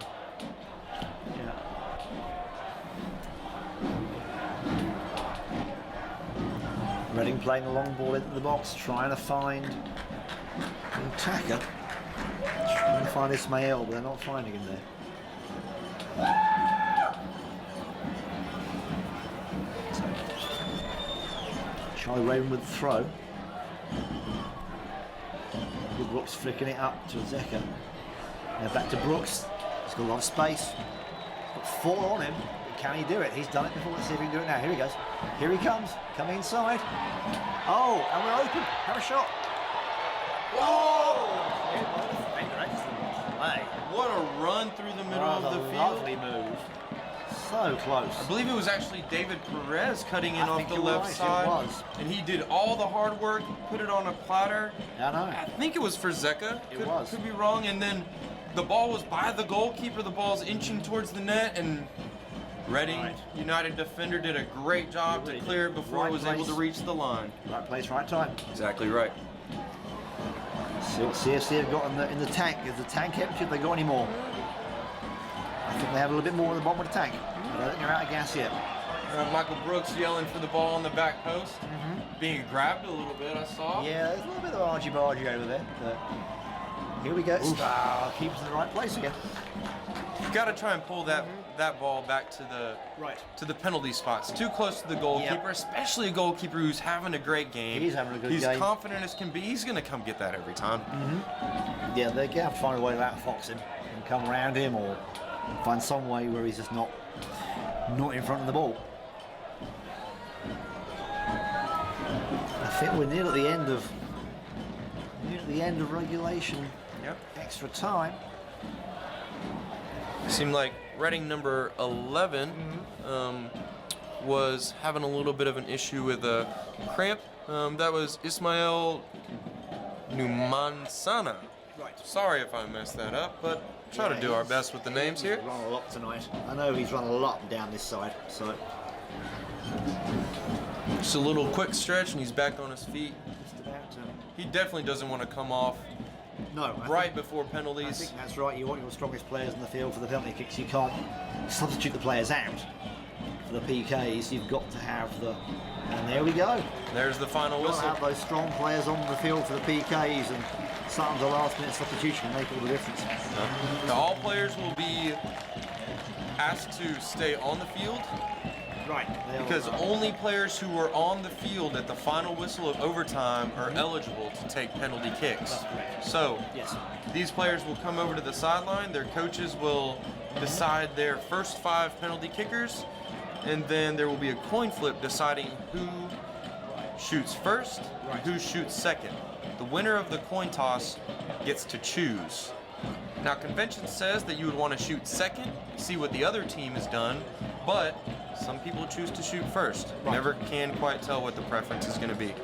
Reading playing a long ball into the box, trying to find the attacker. Trying to find Ismail, but they're not finding him there. Charlie Raven with the throw. Brooks flicking it up to Zeka. Now back to Brooks. He's got a lot of space. Got 4 on him. But can he do it? He's done it before. Let's see if he can do it now. Here he goes. Here he comes. Coming inside. Oh, and we're open. Have a shot. Whoa! What a run through the middle of the field. Lovely move. So close. I believe it was actually David Perez cutting in off the left side. It was. And he did all the hard work, put it on a platter. I know. I think it was for Zeka. It was. Could be wrong. And then the ball was by the goalkeeper. The ball's inching towards the net, and Reading United defender did a great job to clear it before it was able to reach the line. Right place, right time. Exactly right. See what CFC have got in the tank. Is the tank empty? Have they got any more? I think they have a little bit more at the bottom of the tank. I don't think they're out of gas yet. Michael Brooks yelling for the ball on the back post. Being grabbed a little bit, I saw. Yeah, there's a little bit of argy-bargy over there. But here we go. Keep us in the right place again. You've got to try and pull that ball back to the penalty spots. Too close to the goalkeeper, especially a goalkeeper who's having a great game. He's having a good game. He's confident as can be. He's going to come get that every time. Yeah, they have to find a way to outfox him and come around him, or find some way where he's just not in front of the ball. I think we're near at the end of regulation. Yep. Extra time. Seemed like Reading number 11 was having a little bit of an issue with a cramp. That was Ismael Numansana. Right. Sorry if I messed that up, but try to do our best with the names here. He's run a lot tonight. I know he's run a lot down this side, so Just a little quick stretch and he's back on his feet. just about. He definitely doesn't want to come off No, right before I penalties. think that's right. You want your strongest players in the field for the penalty kicks. You can't substitute the players out for the PKs. You've got to have the. And there we go. There's the final You've got to whistle. have those strong players on the field for the PKs, and sometimes a last-minute substitution can make all the difference. Now, all players will be asked to stay on the field Right. because only players who were on the field at the final whistle of overtime are eligible to take penalty kicks. That's correct. So Yes. these players will come over to the sideline. Their coaches will decide their first 5 penalty kickers, and then there will be a coin flip deciding who shoots first and who shoots second. The winner of the coin toss gets to choose. Now, convention says that you would want to shoot second, see what the other team has done, but some people choose to shoot first. Never can quite tell what the preference is going to be.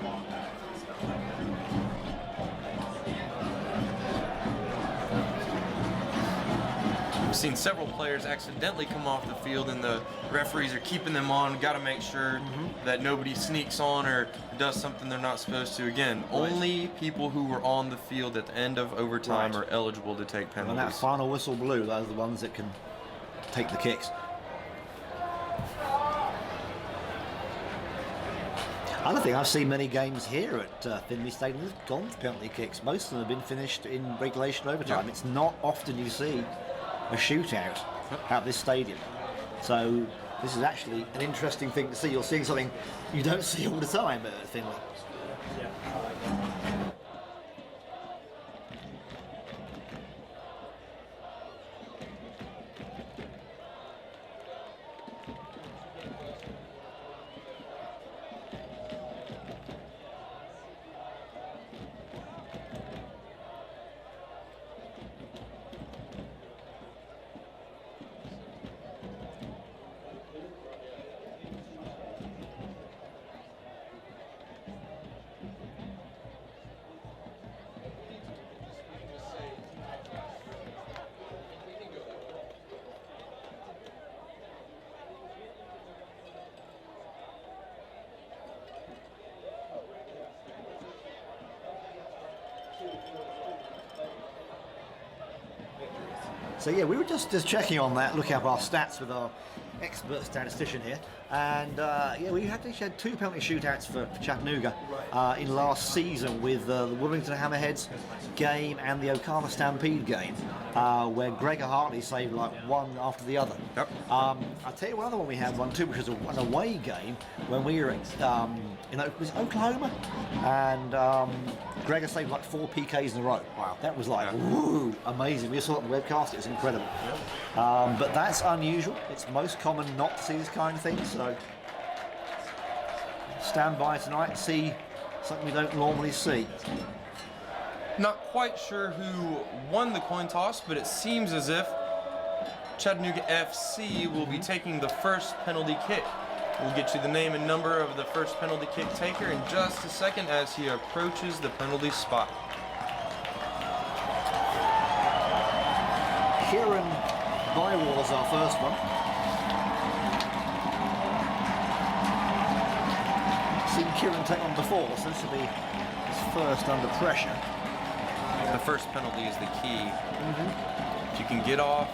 We've seen several players accidentally come off the field and the referees are keeping them on. Got to make sure that nobody sneaks on or does something they're not supposed to. Again, only people who were on the field at the end of overtime are eligible to take When that penalties. final whistle blew, those are the ones that can take the kicks. I don't think I've seen many games here at Finley Stadium that have gone to penalty kicks. Most of them have been finished in regulation overtime. Yeah. It's not often you see a shootout at this stadium. So this is actually an interesting thing to see. You're seeing something you don't see all the time at Finley. So yeah, we were just checking on that, looking up our stats with our expert statistician here, and yeah, we actually had 2 penalty shootouts for Chattanooga in last season with the Wilmington Hammerheads game and the Okama Stampede game, where Gregor Hartley saved like one after the other. Yep. I'll tell you one other one we had one too, which was an away game when we were in was it Oklahoma, and Gregor saved like 4 PKs in a row. Wow, that was like woo, amazing. We saw it on the webcast; it was incredible. But that's unusual. It's most common not to see this kind of thing. So stand by tonight and see something we don't normally see. Not quite sure who won the coin toss, but it seems as if Chattanooga FC will be taking the first penalty kick. We'll get you the name and number of the first penalty kick taker in just a second as he approaches the penalty spot. Kieran Bywall's our first one. Seen Kieran take one before, so this will be his first under pressure. The first penalty is the key. If you can get off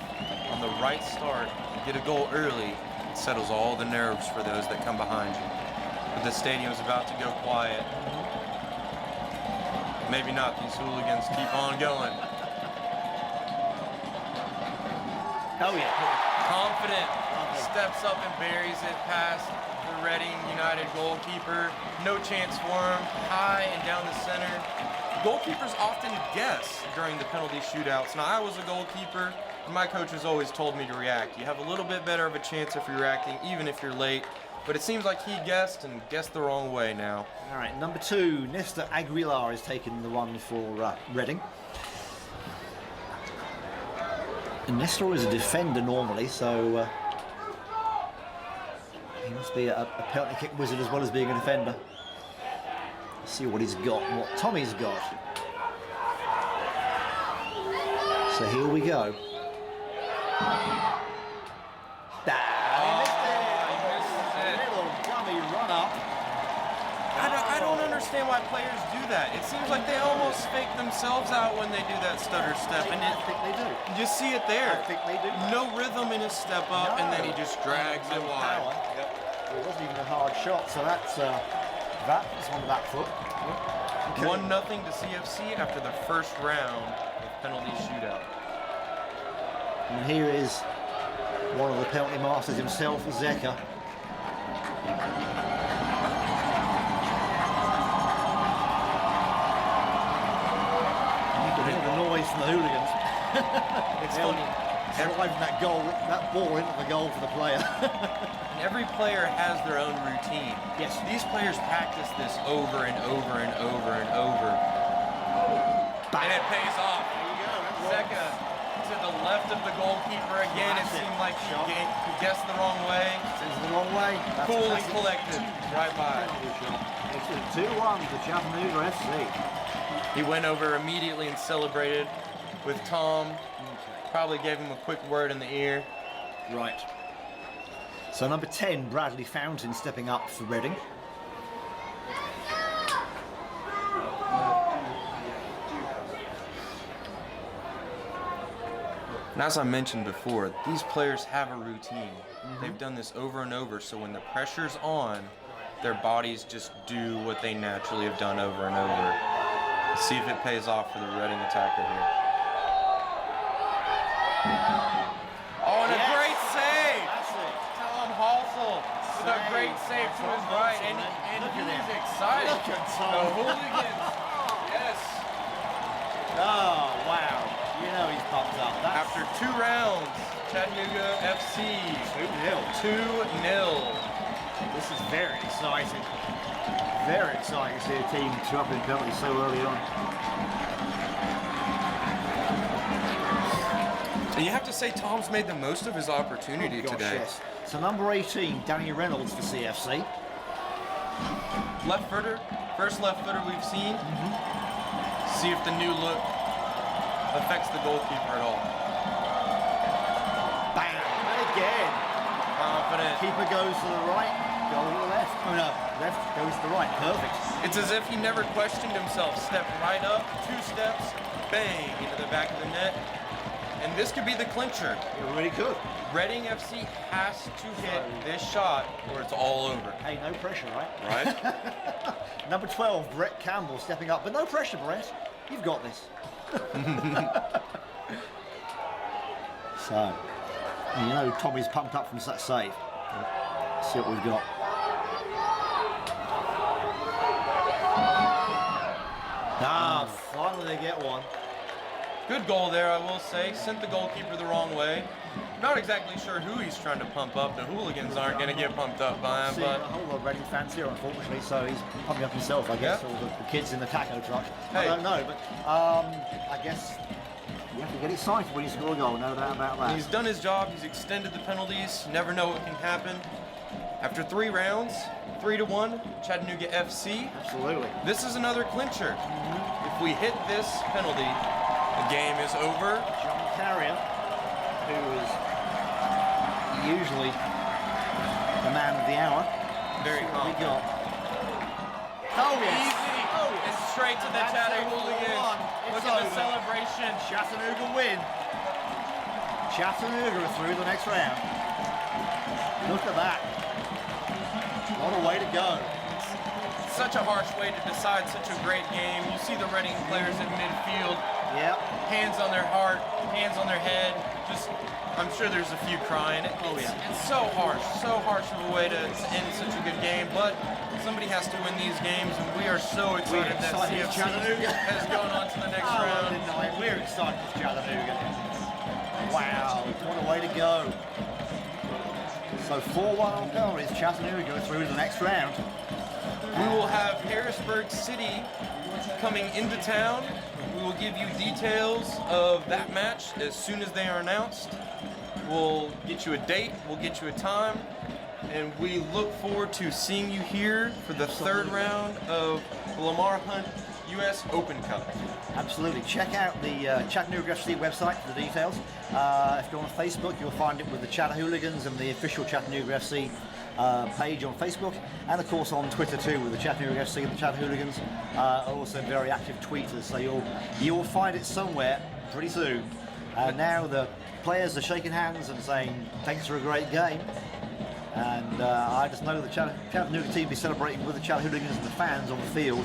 on the right start, get a goal early, it settles all the nerves for those that come behind you. But the stadium's about to go quiet. Maybe not, these hooligans keep on going. Oh yeah. Confident, steps up and buries it past the Reading United goalkeeper. No chance for him, high and down the center. Goalkeepers often guess during the penalty shootouts. Now, I was a goalkeeper, and my coaches always told me to react. You have a little bit better of a chance if you're reacting, even if you're late. But it seems like he guessed and guessed the wrong way now. All right, number 2, Nesta Aguilar is taking the one for Reading. And Nestor is a defender normally, so he must be a penalty kick wizard as well as being a defender. Let's see what he's got, what Tommy's got. So here we go. I don't understand why players do that. It seems like they almost fake themselves out when they do that stutter step. And I think they do. you see it there. I think they do. No rhythm in his step up, and then he just drags it wide. Yep. It wasn't even a hard shot, so that's on the back foot. Okay. 1-0 to CFC after the first round of penalty shootout. And here is one of the penalty masters himself, Zeka. From the hooligans. It's funny. Driving that ball into the goal for the player. Every player has their own routine. Yes. These players practice this over and over and over and over. And it pays off. There you go. Zeka to the left of the goalkeeper again. It seemed like he guessed the wrong way. Sends it the wrong way. That's Cool and collected. Right by. It's a 2-1 to Chattanooga FC. He went over immediately and celebrated with Tom. Probably gave him a quick word in the ear. Right. So number 10, Bradley Fountain, stepping up for Reading. And as I mentioned before, these players have a routine. They've done this over and over, so when the pressure's on, their bodies just do what they naturally have done over and over. Let's see if it pays off for the Reading attacker here. Oh, and a great save! That's it. Tom Halsell with a great save to his right, and he's excited. Look at Tom. The hooligans. Yes. Oh, wow. You know he's pumped up. After 2 rounds, Chattanooga FC 2-0. This is very exciting. Very exciting to see a team 2-up in penalties so early on. And you have to say Tom's made the most of his opportunity today. Yes. So number 18, Danny Reynolds for CFC. Left footer, first left footer we've seen. See if the new look affects the goalkeeper at all. Bam! And again. Confident. Keeper goes to the right, goal to the left. Oh no, left goes to the right. Perfect. It's as if he never questioned himself. Step right up, 2 steps, bang, into the back of the net. And this could be the clincher. It really could. Reading FC has to hit this shot or it's all over. Hey, no pressure, right? Right? Number 12, Brett Campbell stepping up, but no pressure, Brett. You've got this. So, and you know Tommy's pumped up from that save. Let's see what we've got. Finally they get one. Good goal there, I will say. Sent the goalkeeper the wrong way. Not exactly sure who he's trying to pump up. The hooligans aren't going to get pumped up by him, See, but a whole lot of Reading fans here, unfortunately, so he's pumping up himself, I guess, Yeah. or the kids in the taco truck. Hey. I don't know, but I guess you have to get excited when you score a goal, no doubt about that. he's done his job. He's extended the penalties. You never know what can happen. After 3 rounds, 3-1, Chattanooga FC. Absolutely. This is another clincher. If we hit this penalty, the game is over. John Carrier, who is usually the man of the hour. Very We confident. got. Oh yes. Easy. Oh yes. And straight to the That's Chattanooga over. hooligans. It's Look at the over. celebration. Chattanooga win. Chattanooga are through the next round. Look at that. What a way to go. Such a harsh way to decide such a great game. You see the Reading players in midfield, Yep. hands on their heart, hands on their head. Just, I'm sure there's a few crying. It's so harsh of a way to end such a good game. But somebody has to win these games, and we are so excited that excited CFC Chattanooga has gone on to the next Oh, round. didn't I? We're excited for Chattanooga. Wow, what a way to go. So 4-1 on penalties, Chattanooga go through to the next round. We will have Harrisburg City coming into town We will give you details of that match as soon as they are announced. We'll get you a date, we'll get you a time, and we look forward to seeing you here for the third round of the Lamar Hunt U.S. Open Cup. Absolutely. Check out the Chattanooga FC website for the details. If you're on Facebook, you'll find it with the Chatahooligans and the official Chattanooga FC page on Facebook, and of course on Twitter too, with the Chattanooga FC and the Chatahooligans are also very active tweeters. So you'll find it somewhere pretty soon. Now the players are shaking hands and saying thanks for a great game. And I just know the Chattanooga team will be celebrating with the Chatahooligans and the fans on the field.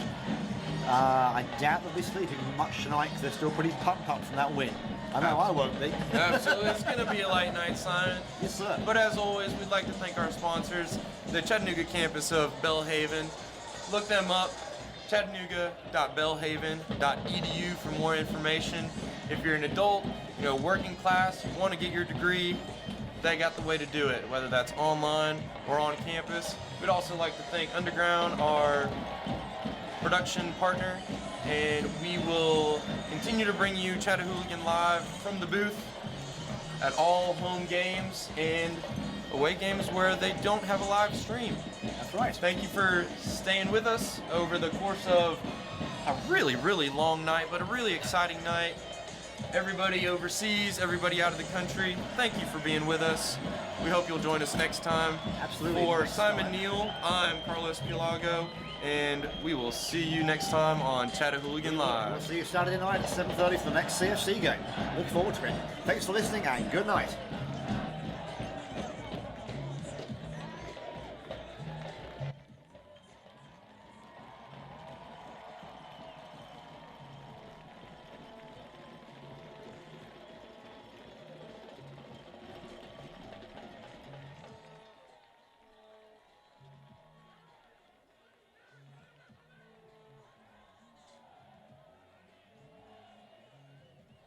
I doubt they'll be sleeping much tonight because they're still pretty pumped up from that win. I know I won't be. Absolutely, it's going to be a late night signing. Yes, sir. But as always, we'd like to thank our sponsors, the Chattanooga campus of Belhaven. Look them up, chattanooga.belhaven.edu for more information. If you're an adult, working class, want to get your degree, they got the way to do it, whether that's online or on campus. We'd also like to thank Underground, our production partner, and we will continue to bring you Chattahooligan Live from the booth at all home games and away games where they don't have a live stream. That's right. Thank you for staying with us over the course of a really, really long night, but a really exciting night. Everybody overseas, everybody out of the country, thank you for being with us. We hope you'll join us next time. Absolutely. For Next Simon time. Neal, I'm Carlos Pilago, and we will see you next time on Chattahooligan We'll Live. see you Saturday night at 7:30 for the next CFC game. Look forward to it. Thanks for listening and good night.